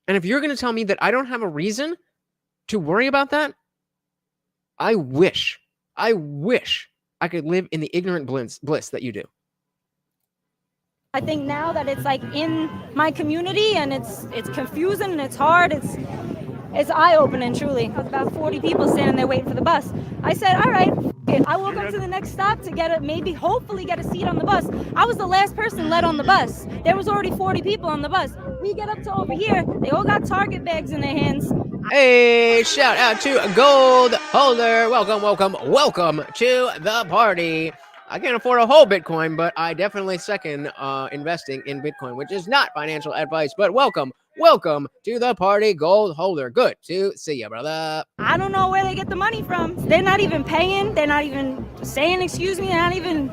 And if you're going to tell me that I don't have a reason to worry about that, I wish I could live in the ignorant bliss that you do. I think now that it's like in my community and it's confusing and it's hard, it's eye-opening, truly. About 40 people standing there waiting for the bus. I said, all right, I woke up to the next stop to hopefully get a seat on the bus. I was the last person led on the bus. There was already 40 people on the bus. We get up to over here, they all got Target bags in their hands. Hey, shout out to Gold Holder. Welcome to the party. I can't afford a whole Bitcoin, but I definitely second investing in Bitcoin, which is not financial advice, but welcome to the party, Gold Holder. Good to see you, brother. I don't know where they get the money from. They're not even paying. They're not even saying excuse me. They're not even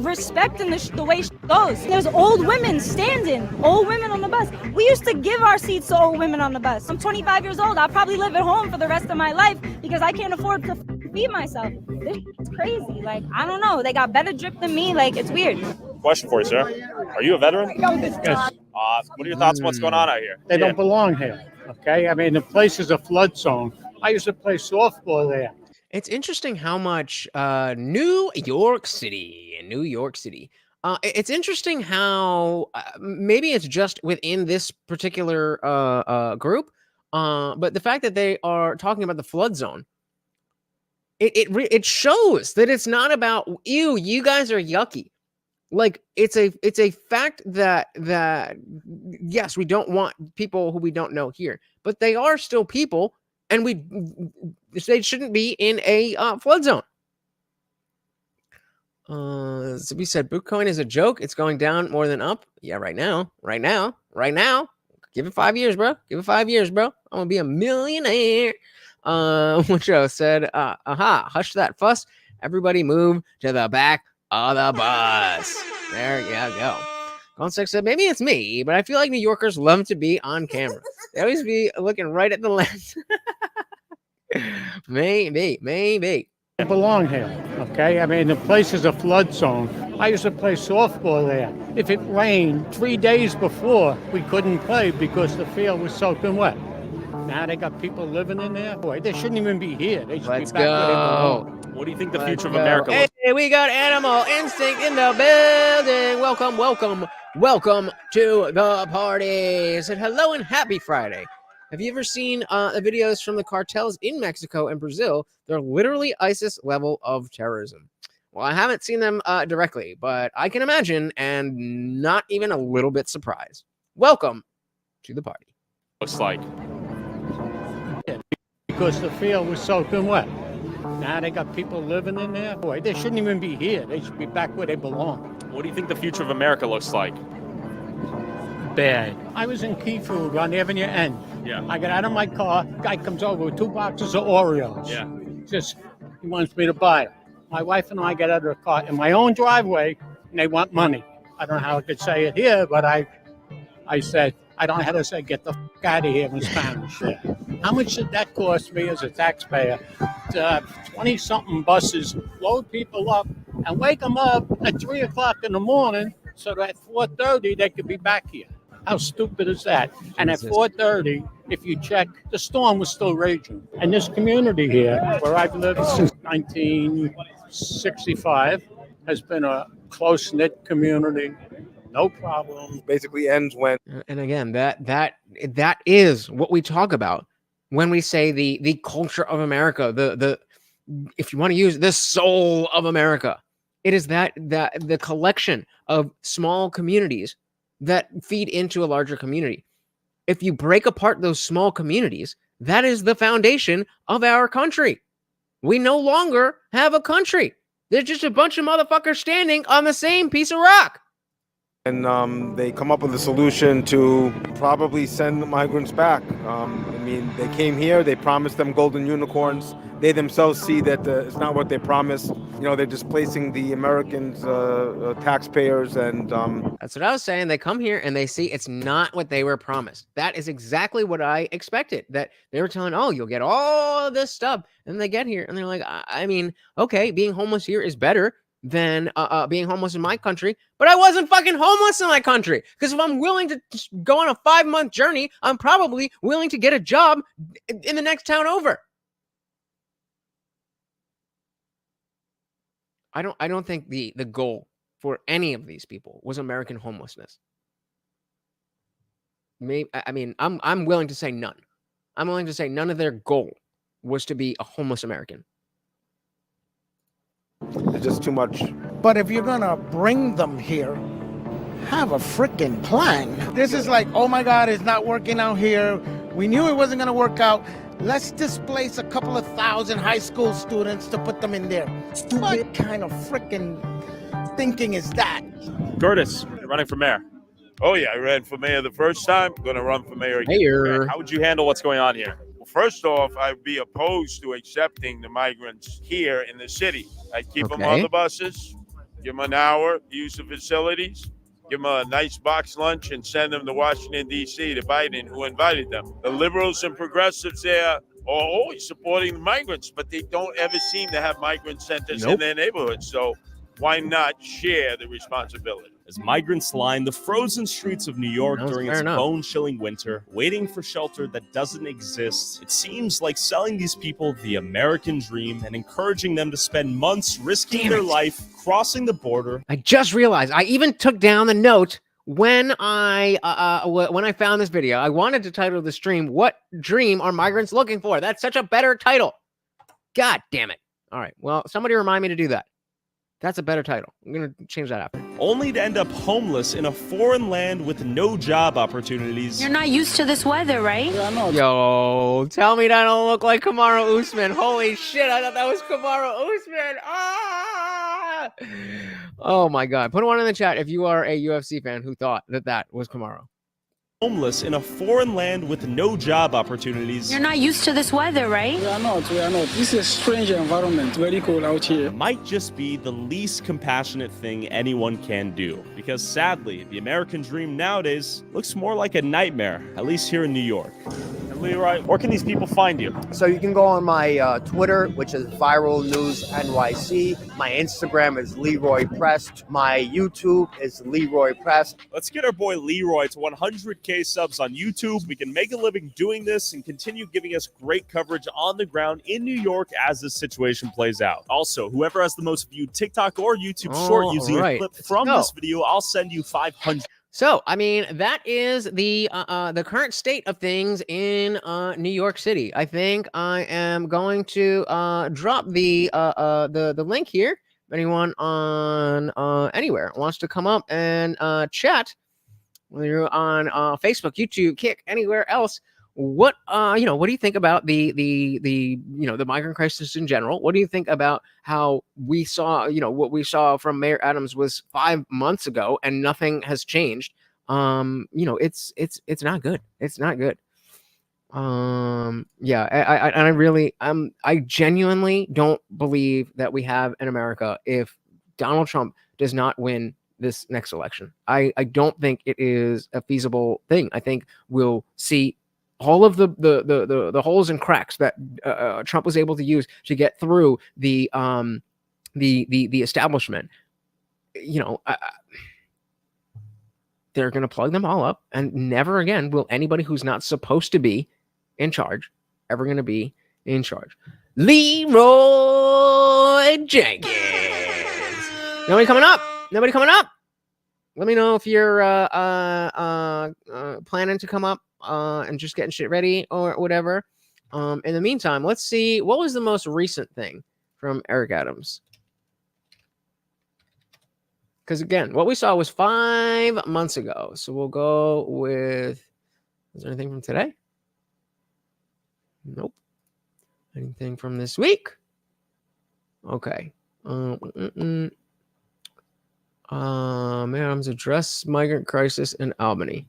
respecting the way goes. There's old women on the bus. We used to give our seats to old women on the bus. I'm 25 years old. I'll probably live at home for the rest of my life because I can't afford to feed myself. This is crazy. Like, I don't know. They got better drip than me. Like, it's weird. Question for you, sir. Are you a veteran? Yes. What are your thoughts on what's going on out here? They don't belong here. Okay, I mean the place is a flood zone. I used to play softball there. It's interesting how much New York City. It's interesting how maybe it's just within this particular group, but the fact that they are talking about the flood zone, it shows that it's not about ew. You guys are yucky. Like it's a fact that yes, we don't want people who we don't know here, but they are still people, and they shouldn't be in a flood zone. So we said Bitcoin is a joke. It's going down more than up. Yeah, right now. Give it 5 years, bro. I'm gonna be a millionaire. Mucho said, hush that fuss. Everybody move to the back of the bus. There you go. Gonsex said, maybe it's me, but I feel like New Yorkers love to be on camera. They always be looking right at the lens. Maybe. They belong here. Okay, I mean the place is a flood zone. I used to play softball there. If it rained 3 days before, we couldn't play because the field was soaking wet. Now they got people living in there. Boy, they shouldn't even be here. They should Let's be back where they go. belong. What do you think the future of America looks Hey, we got Animal Instinct in the building. Welcome to the party. I said hello and happy Friday. Have you ever seen the videos from the cartels in Mexico and Brazil? They're literally ISIS level of terrorism. Well, I haven't seen them directly, but I can imagine and not even a little bit surprised. Welcome to the party. looks like? Because the field was soaking wet. Now they got people living in there. Boy, they shouldn't even be here. They should be back where they belong. What do you think the future of America looks like? Bad. I was in Key Food on Avenue N. Yeah. I get out of my car. Guy comes over with 2 boxes of Oreos. Yeah. He wants me to buy it. My wife and I get out of the car in my own driveway, and they want money. I don't know how I could say it here, but I said, I don't know how to say, get the fuck out of here in Spanish. How much did that cost me as a taxpayer to have 20-something buses load people up and wake them up at 3 o'clock in the morning so that at 4:30 they could be back here? How stupid is that? And at 4:30, if you check, the storm was still raging. And this community here, where I've lived since 1965, has been a close-knit community. No problem. Basically ends when. And again, that is what we talk about when we say the culture of America, the if you want to use the soul of America. It is that the collection of small communities that feed into a larger community. If you break apart those small communities, that is the foundation of our country. We no longer have a country. There's just a bunch of motherfuckers standing on the same piece of rock. And they come up with a solution to probably send the migrants back. I mean, they came here, they promised them golden unicorns. They themselves see that it's not what they promised. You know, they're displacing the Americans, taxpayers, and... That's what I was saying. They come here and they see it's not what they were promised. That is exactly what I expected. That they were telling, oh, you'll get all this stuff. And they get here and they're like, I mean, okay, being homeless here is better than being homeless in my country, but I wasn't fucking homeless in my country. Because if I'm willing to go on a 5-month journey, I'm probably willing to get a job in the next town over. I don't think the goal for any of these people was American homelessness. Maybe, I mean, I'm willing to say none. I'm willing to say none of their goal was to be a homeless American. It's just too much. But if you're gonna bring them here, have a freaking plan. This is like, oh my God, it's not working out here. We knew it wasn't gonna work out. Let's displace a couple of thousand high school students to put them in there. What kind of freaking thinking is that? Curtis, you're running for mayor. Oh, yeah, I ran for mayor the first time. I'm going to run for mayor again. Mayor. How would you handle what's going on here? Well, first off, I'd be opposed to accepting the migrants here in the city. I'd keep them on the buses, give them an hour, use the facilities, give them a nice box lunch, and send them to Washington, D.C. to Biden, who invited them. The liberals and progressives there are always supporting the migrants, but they don't ever seem to have migrant centers in their neighborhoods. So why not share the responsibility? as migrants line the frozen streets of New York during its bone-chilling winter, waiting for shelter that doesn't exist. It seems like selling these people the American dream and encouraging them to spend months risking their life crossing the border. I just realized I even took down the note when I found this video. I wanted to title the stream, "What Dream Are Migrants Looking For?" That's such a better title. God damn it. All right. Well, somebody remind me to do that. That's a better title. I'm going to change that after. Only to end up homeless in a foreign land with no job opportunities. You're not used to this weather, right? Yo, tell me that don't look like Kamaru Usman. Holy shit, I thought that was Kamaru Usman. Ah! Oh my God. Put one in the chat if you are a UFC fan who thought that that was Kamaru. Homeless in a foreign land with no job opportunities. You're not used to this weather, right? We are not. This is a strange environment, very cold out here. Might just be the least compassionate thing anyone can do. Because sadly, the American dream nowadays looks more like a nightmare, at least here in New York. And Leroy, where can these people find you? So you can go on my Twitter, which is Viral News NYC. My Instagram is Leroy Prest. My YouTube is Leroy Prest. Let's get our boy Leroy to 100K subs on YouTube. We can make a living doing this and continue giving us great coverage on the ground in New York as this situation plays out. Also, whoever has the most viewed TikTok or YouTube short using a clip from this video, I'll send you 500. So, I mean, that is the current state of things in New York City. I think I am going to drop the link here. If anyone on anywhere wants to come up and chat, whether you're on Facebook, YouTube, Kick, anywhere else, what do you think about the migrant crisis in general? What do you think about how we saw, what we saw from Mayor Adams was 5 months ago and nothing has changed? It's not good. It's not good. I genuinely don't believe that we have an America if Donald Trump does not win this next election. I don't think it is a feasible thing. I think we'll see all of the holes and cracks that Trump was able to use to get through the establishment. They're going to plug them all up, and never again will anybody who's not supposed to be in charge ever going to be in charge. Leroy Jenkins. Nobody coming up. Nobody coming up. Let me know if you're planning to come up and just getting shit ready or whatever. In the meantime, let's see what was the most recent thing from Eric Adams. Because again, what we saw was 5 months ago. So we'll go with. Is there anything from today? Nope. Anything from this week? Okay. Adams address migrant crisis in Albany.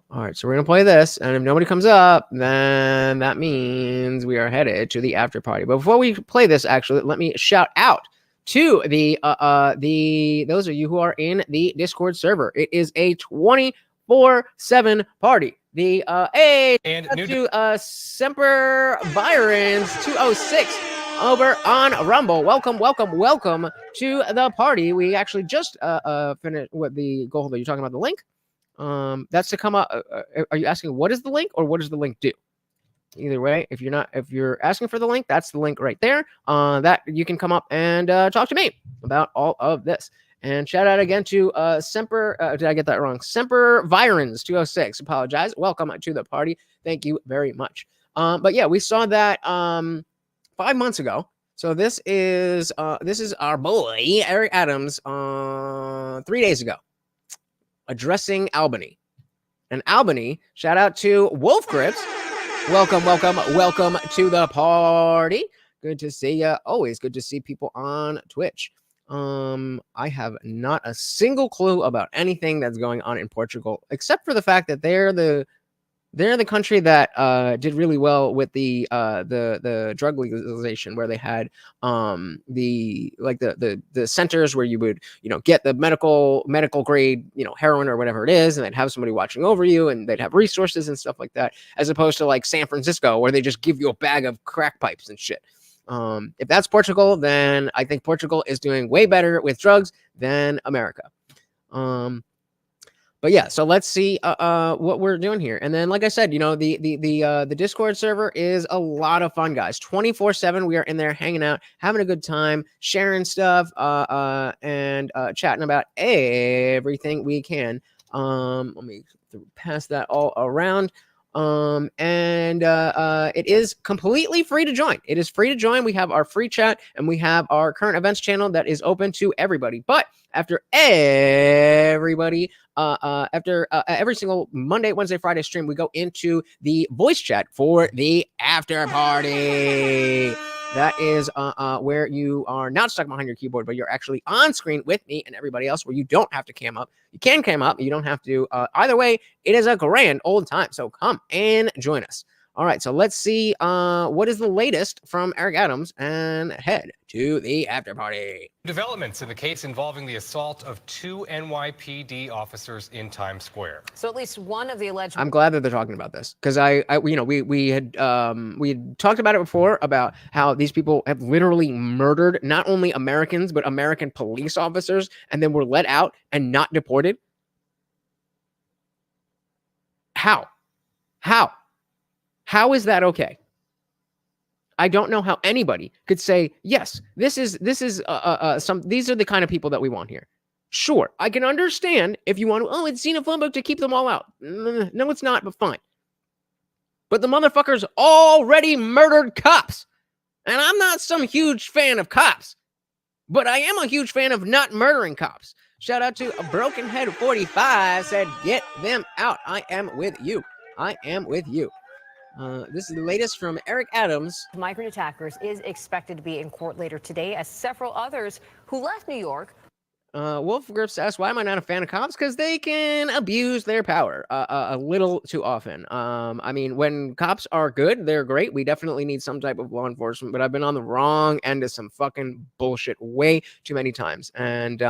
All right, so we're gonna play this, and if nobody comes up, then that means we are headed to the after party. But before we play this, actually, let me shout out to the those of you who are in the Discord server. It is a 24/7 party. The Semper Virens 206 over on Rumble. Welcome to the party. We actually just finished with the goal holder. You're talking about the link. That's to come up. Are you asking what is the link or what does the link do? Either way, if you're asking for the link, that's the link right there. That you can come up and talk to me about all of this. And shout out again to Semper. Did I get that wrong? Semper Virens 206. Apologize. Welcome to the party. Thank you very much. But yeah, we saw that 5 months ago. So this is our boy Eric Adams 3 days ago addressing Albany. And Albany, shout out to Wolf Grips. Welcome to the party. Good to see you. Always good to see people on Twitch. I have not a single clue about anything that's going on in Portugal, except for the fact that they're the country that did really well with the drug legalization, where they had the centers where you would get the medical grade heroin or whatever it is, and they'd have somebody watching over you, and they'd have resources and stuff like that, as opposed to like San Francisco where they just give you a bag of crack pipes and shit. If that's Portugal, then I think Portugal is doing way better with drugs than America. But yeah, so let's see what we're doing here. And then, like I said, the Discord server is a lot of fun, guys. 24/7, we are in there hanging out, having a good time, sharing stuff, and chatting about everything we can. Let me pass that all around. It is completely free to join. It is free to join. We have our free chat and we have our current events channel that is open to everybody. But after everybody, after every single Monday, Wednesday, Friday stream, we go into the voice chat for the after party. That is where you are not stuck behind your keyboard, but you're actually on screen with me and everybody else, where you don't have to cam up. You can cam up. You don't have to. Either way, it is a grand old time. So come and join us. All right, so let's see what is the latest from Eric Adams and head to the after party. Developments in the case involving the assault of 2 NYPD officers in Times Square. So at least one of the alleged. I'm glad that they're talking about this because we had talked about it before about how these people have literally murdered not only Americans but American police officers and then were let out and not deported. How? How is that okay? I don't know how anybody could say, yes, these are the kind of people that we want here. Sure, I can understand if you want to, it's xenophobic to keep them all out. No, it's not, but fine. But the motherfuckers already murdered cops. And I'm not some huge fan of cops, but I am a huge fan of not murdering cops. Shout out to a Broken Head 45 said, get them out. I am with you. I am with you. This is the latest from Eric Adams. Migrant attackers is expected to be in court later today, as several others who left New York. Wolf Grips asks, why am I not a fan of cops? Because they can abuse their power a little too often. I mean, when cops are good, they're great. We definitely need some type of law enforcement, but I've been on the wrong end of some fucking bullshit way too many times. And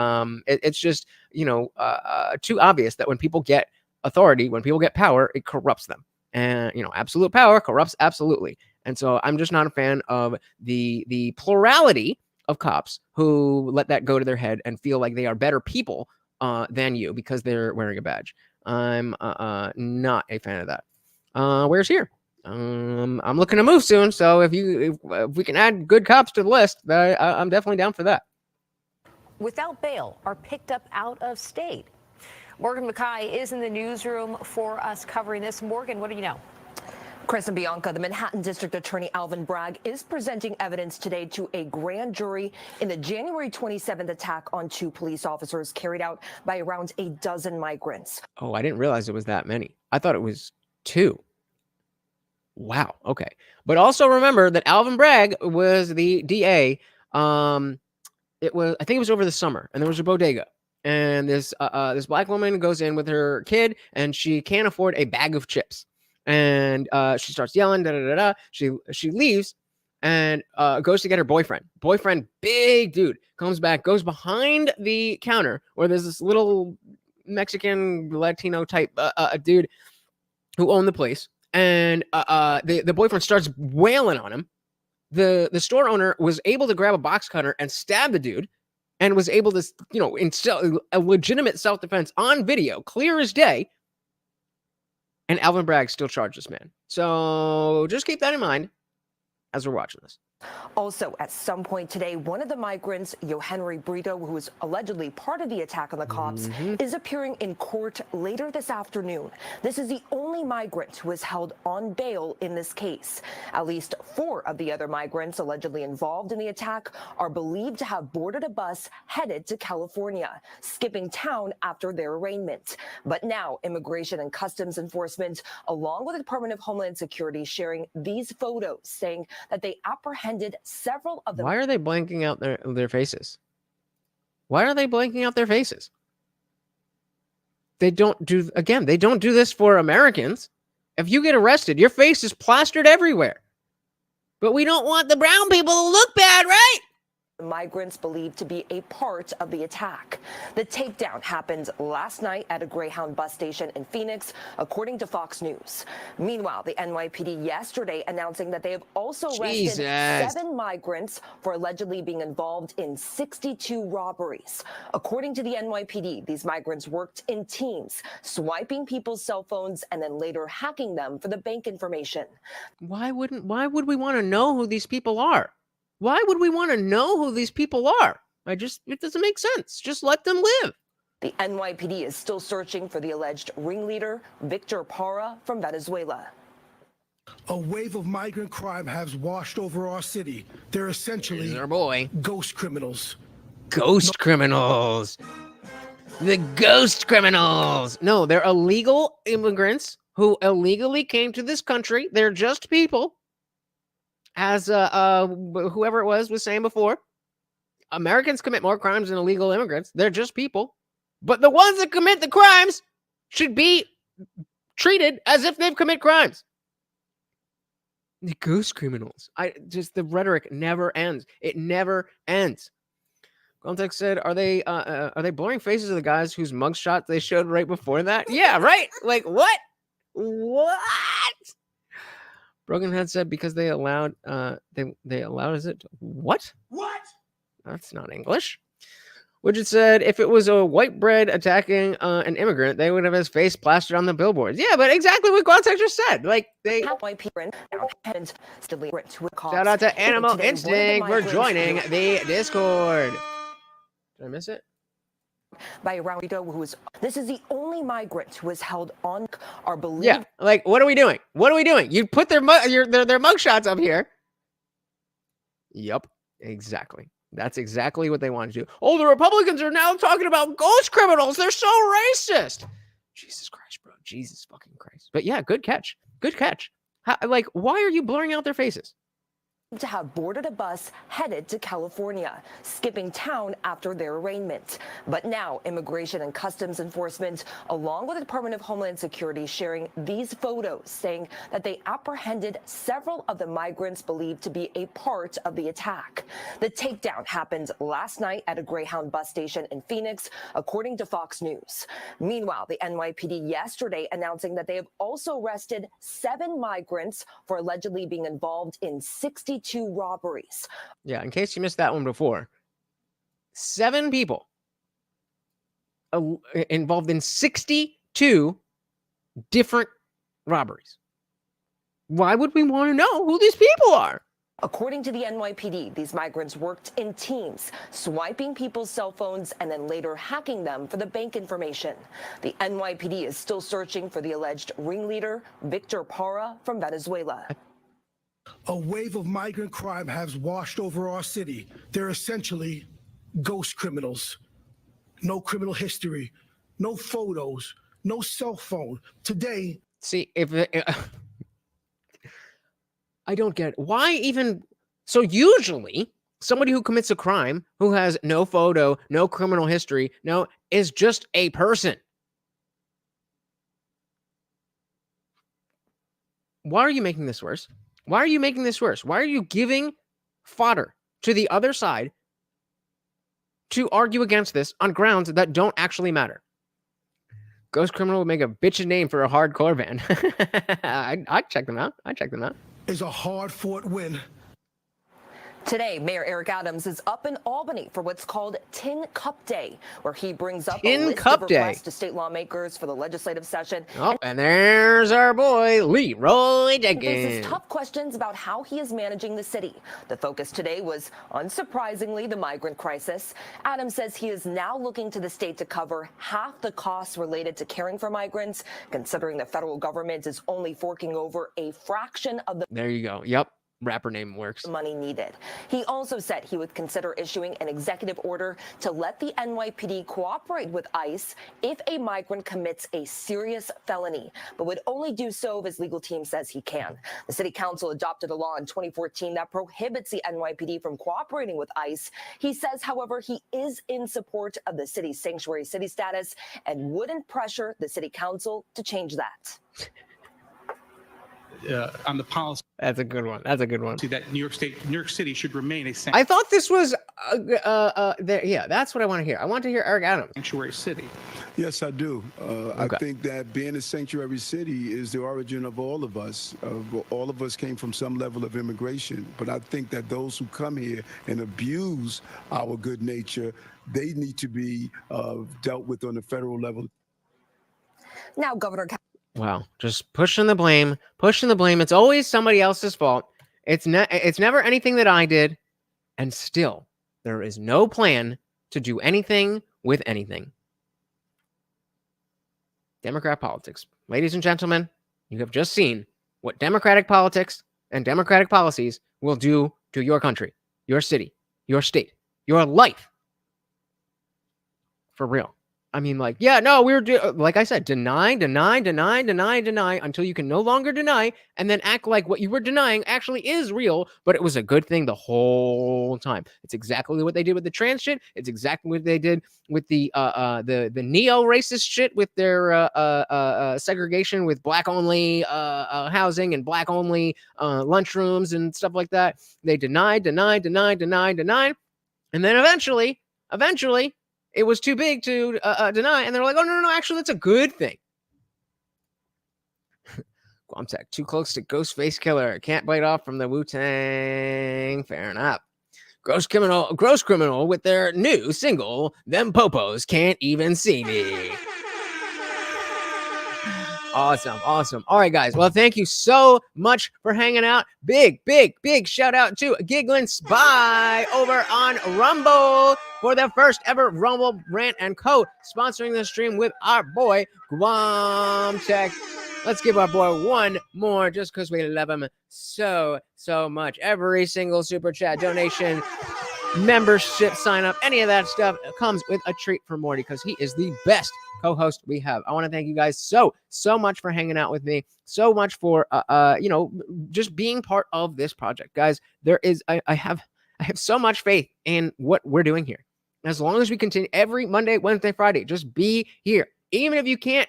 it's just, too obvious that when people get authority, when people get power, it corrupts them. And, absolute power corrupts absolutely. And so I'm just not a fan of the plurality of cops who let that go to their head and feel like they are better people than you because they're wearing a badge. I'm not a fan of that. Where's here? I'm looking to move soon. So if we can add good cops to the list, I'm definitely down for that. Without bail are picked up out of state. Morgan Mackay is in the newsroom for us covering this. Morgan, what do you know? Chris and Bianca, the Manhattan District Attorney Alvin Bragg is presenting evidence today to a grand jury in the January 27th attack on 2 police officers carried out by around a dozen migrants. Oh, I didn't realize it was that many. I thought it was 2. Wow. Okay. But also remember that Alvin Bragg was the DA. I think it was over the summer, and there was a bodega. And this black woman goes in with her kid, and she can't afford a bag of chips. And she starts yelling, da da da da. She leaves and goes to get her boyfriend. Boyfriend, big dude, comes back, goes behind the counter where there's this little Mexican Latino type dude who owned the place. And the boyfriend starts wailing on him. The store owner was able to grab a box cutter and stab the dude. And was able to, in a legitimate self-defense on video, clear as day. And Alvin Bragg still charged this man. So just keep that in mind as we're watching this. Also, at some point today, one of the migrants, Yohenry Brito, who was allegedly part of the attack on the cops, is appearing in court later this afternoon. This is the only migrant who is held on bail in this case. At least 4 of the other migrants allegedly involved in the attack are believed to have boarded a bus headed to California, skipping town after their arraignment. But now, Immigration and Customs Enforcement, along with the Department of Homeland Security, sharing these photos, saying that they apprehended several of them. Why are they blanking out their faces? Why are they blanking out their faces? They don't do this for Americans. If you get arrested, your face is plastered everywhere. But we don't want the brown people to look bad, right? migrants believed to be a part of the attack. The takedown happened last night at a Greyhound bus station in Phoenix, according to Fox News. Meanwhile, the NYPD yesterday announcing that they have also arrested 7 migrants for allegedly being involved in 62 robberies. According to the NYPD, these migrants worked in teams, swiping people's cell phones and then later hacking them for the bank information. Why would we want to know who these people are? Why would we want to know who these people are? It doesn't make sense. Just let them live. The NYPD is still searching for the alleged ringleader, Victor Parra from Venezuela. A wave of migrant crime has washed over our city. They're essentially our boy. Ghost criminals. Ghost criminals. The ghost criminals. No, they're illegal immigrants who illegally came to this country. They're just people. As whoever it was saying before, Americans commit more crimes than illegal immigrants. They're just people. But the ones that commit the crimes should be treated as if they've committed crimes. The ghost criminals. The rhetoric never ends. It never ends. Context said, are they blurring faces of the guys whose mugshots they showed right before that? Yeah, right. Like what? What? Broken Head said because they allowed they allowed is it what? What? That's not English. Widget said if it was a white bread attacking an immigrant, they would have his face plastered on the billboards. Yeah, but exactly what Context just said. Like they shout out to Animal Instinct for joining the Discord. Did I miss it? By a this is the only migrant who is held on our belief. Yeah, like what are we doing? What are we doing? You put their mugshots up here. Yep, exactly. That's exactly what they want to do. Oh, the Republicans are now talking about ghost criminals. They're so racist. Jesus Christ, bro. Jesus fucking Christ. But yeah, good catch. Good catch. Why are you blurring out their faces? To have boarded a bus headed to California, skipping town after their arraignment. But now, Immigration and Customs Enforcement, along with the Department of Homeland Security, sharing these photos, saying that they apprehended several of the migrants believed to be a part of the attack. The takedown happened last night at a Greyhound bus station in Phoenix, according to Fox News. Meanwhile, the NYPD yesterday announcing that they have also arrested 7 migrants for allegedly being involved in 62 robberies. Yeah, in case you missed that one before, 7 people involved in 62 different robberies. Why would we want to know who these people are? According to the NYPD, these migrants worked in teams, swiping people's cell phones and then later hacking them for the bank information. The NYPD is still searching for the alleged ringleader, Victor Parra from Venezuela. A wave of migrant crime has washed over our city. They're essentially ghost criminals. No criminal history, no photos, no cell phone. Today, see if I don't get it. Why even so. Usually, somebody who commits a crime who has no photo, no criminal history, is just a person. Why are you making this worse? Why are you making this worse? Why are you giving fodder to the other side to argue against this on grounds that don't actually matter? Ghost Criminal would make a bitchin' name for a hardcore band. I'd check them out. Is a hard-fought win. Today, Mayor Eric Adams is up in Albany for what's called Tin Cup Day, where he brings up a list of requests to state lawmakers for the legislative session. Oh, and there's our boy, Leroy Jenkins. He faces tough questions about how he is managing the city. The focus today was, unsurprisingly, the migrant crisis. Adams says he is now looking to the state to cover half the costs related to caring for migrants, considering the federal government is only forking over a fraction of the... There you go. Yep. Rapper name works. Money needed. He also said he would consider issuing an executive order to let the NYPD cooperate with ICE if a migrant commits a serious felony, but would only do so if his legal team says he can. The city council adopted a law in 2014 that prohibits the NYPD from cooperating with ICE. He says, however, he is in support of the city's sanctuary city status and wouldn't pressure the city council to change that. on the policy. That's a good one. That's a good one. That New York City should remain a I thought this was, yeah, that's what I want to hear. I want to hear Eric Adams. sanctuary city. Yes, I do. I think that being a sanctuary city is the origin of all of us. All of us came from some level of immigration, but I think that those who come here and abuse our good nature, they need to be dealt with on the federal level. Now, Governor. Wow, just pushing the blame. It's always somebody else's fault. It's never anything that I did, and still there is no plan to do anything with anything. Democrat politics. Ladies and gentlemen, you have just seen what Democratic politics and Democratic policies will do to your country, your city, your state, your life. For real. I mean, like, yeah, no, like I said, deny until you can no longer deny, and then act like what you were denying actually is real, but it was a good thing the whole time. It's exactly what they did with the trans shit. It's exactly what they did with the neo-racist shit with their segregation with black-only housing and black-only lunchrooms and stuff like that. They denied, and then eventually, it was too big to deny, and they're like, oh, no, actually, that's a good thing. Guamtech, too close to Ghostface Killer. Can't bite off from the Wu-Tang. Fair enough. Gross Criminal with their new single, Them Popos Can't Even See Me. Awesome. All right, guys. Well, thank you so much for hanging out. Big shout out to Giggling Spy over on Rumble for the first ever Rumble Rant and Co. sponsoring the stream with our boy Guamtech. Let's give our boy one more just because we love him so much. Every single super chat donation, membership sign up, any of that stuff comes with a treat for Morty because he is the best co-host we have. I want to thank you guys so much for hanging out with me, so much for just being part of this project, guys. I have so much faith in what we're doing here. As long as we continue every Monday, Wednesday, Friday, just be here. Even if you can't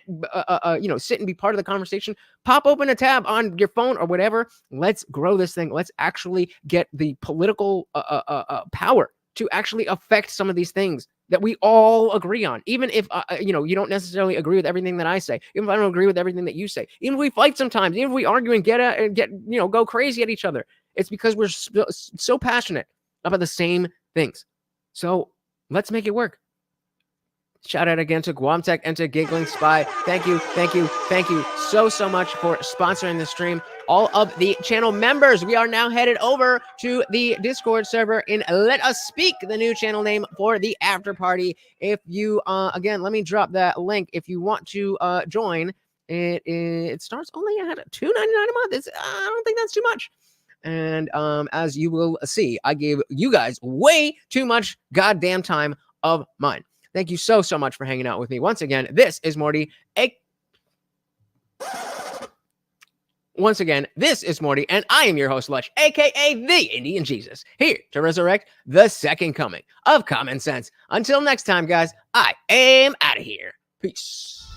sit and be part of the conversation, pop open a tab on your phone or whatever. Let's grow this thing. Let's actually get the political power to actually affect some of these things that we all agree on. Even if, you don't necessarily agree with everything that I say, even if I don't agree with everything that you say, even if we fight sometimes, even if we argue and go crazy at each other, it's because we're so passionate about the same things. So let's make it work. Shout out again to Guamtech and to Giggling Spy. Thank you so much for sponsoring the stream. All of the channel members, we are now headed over to the Discord server in Let Us Speak, the new channel name for the after party. If you, again, let me drop that link. If you want to join, it starts only at $2.99 a month. I don't think that's too much. And as you will see, I gave you guys way too much goddamn time of mine. Thank you so much for hanging out with me. Once again, this is Morty. Once again, this is Morty, and I am your host, Lush, a.k.a. the Indian Jesus, here to resurrect the second coming of common sense. Until next time, guys, I am out of here. Peace.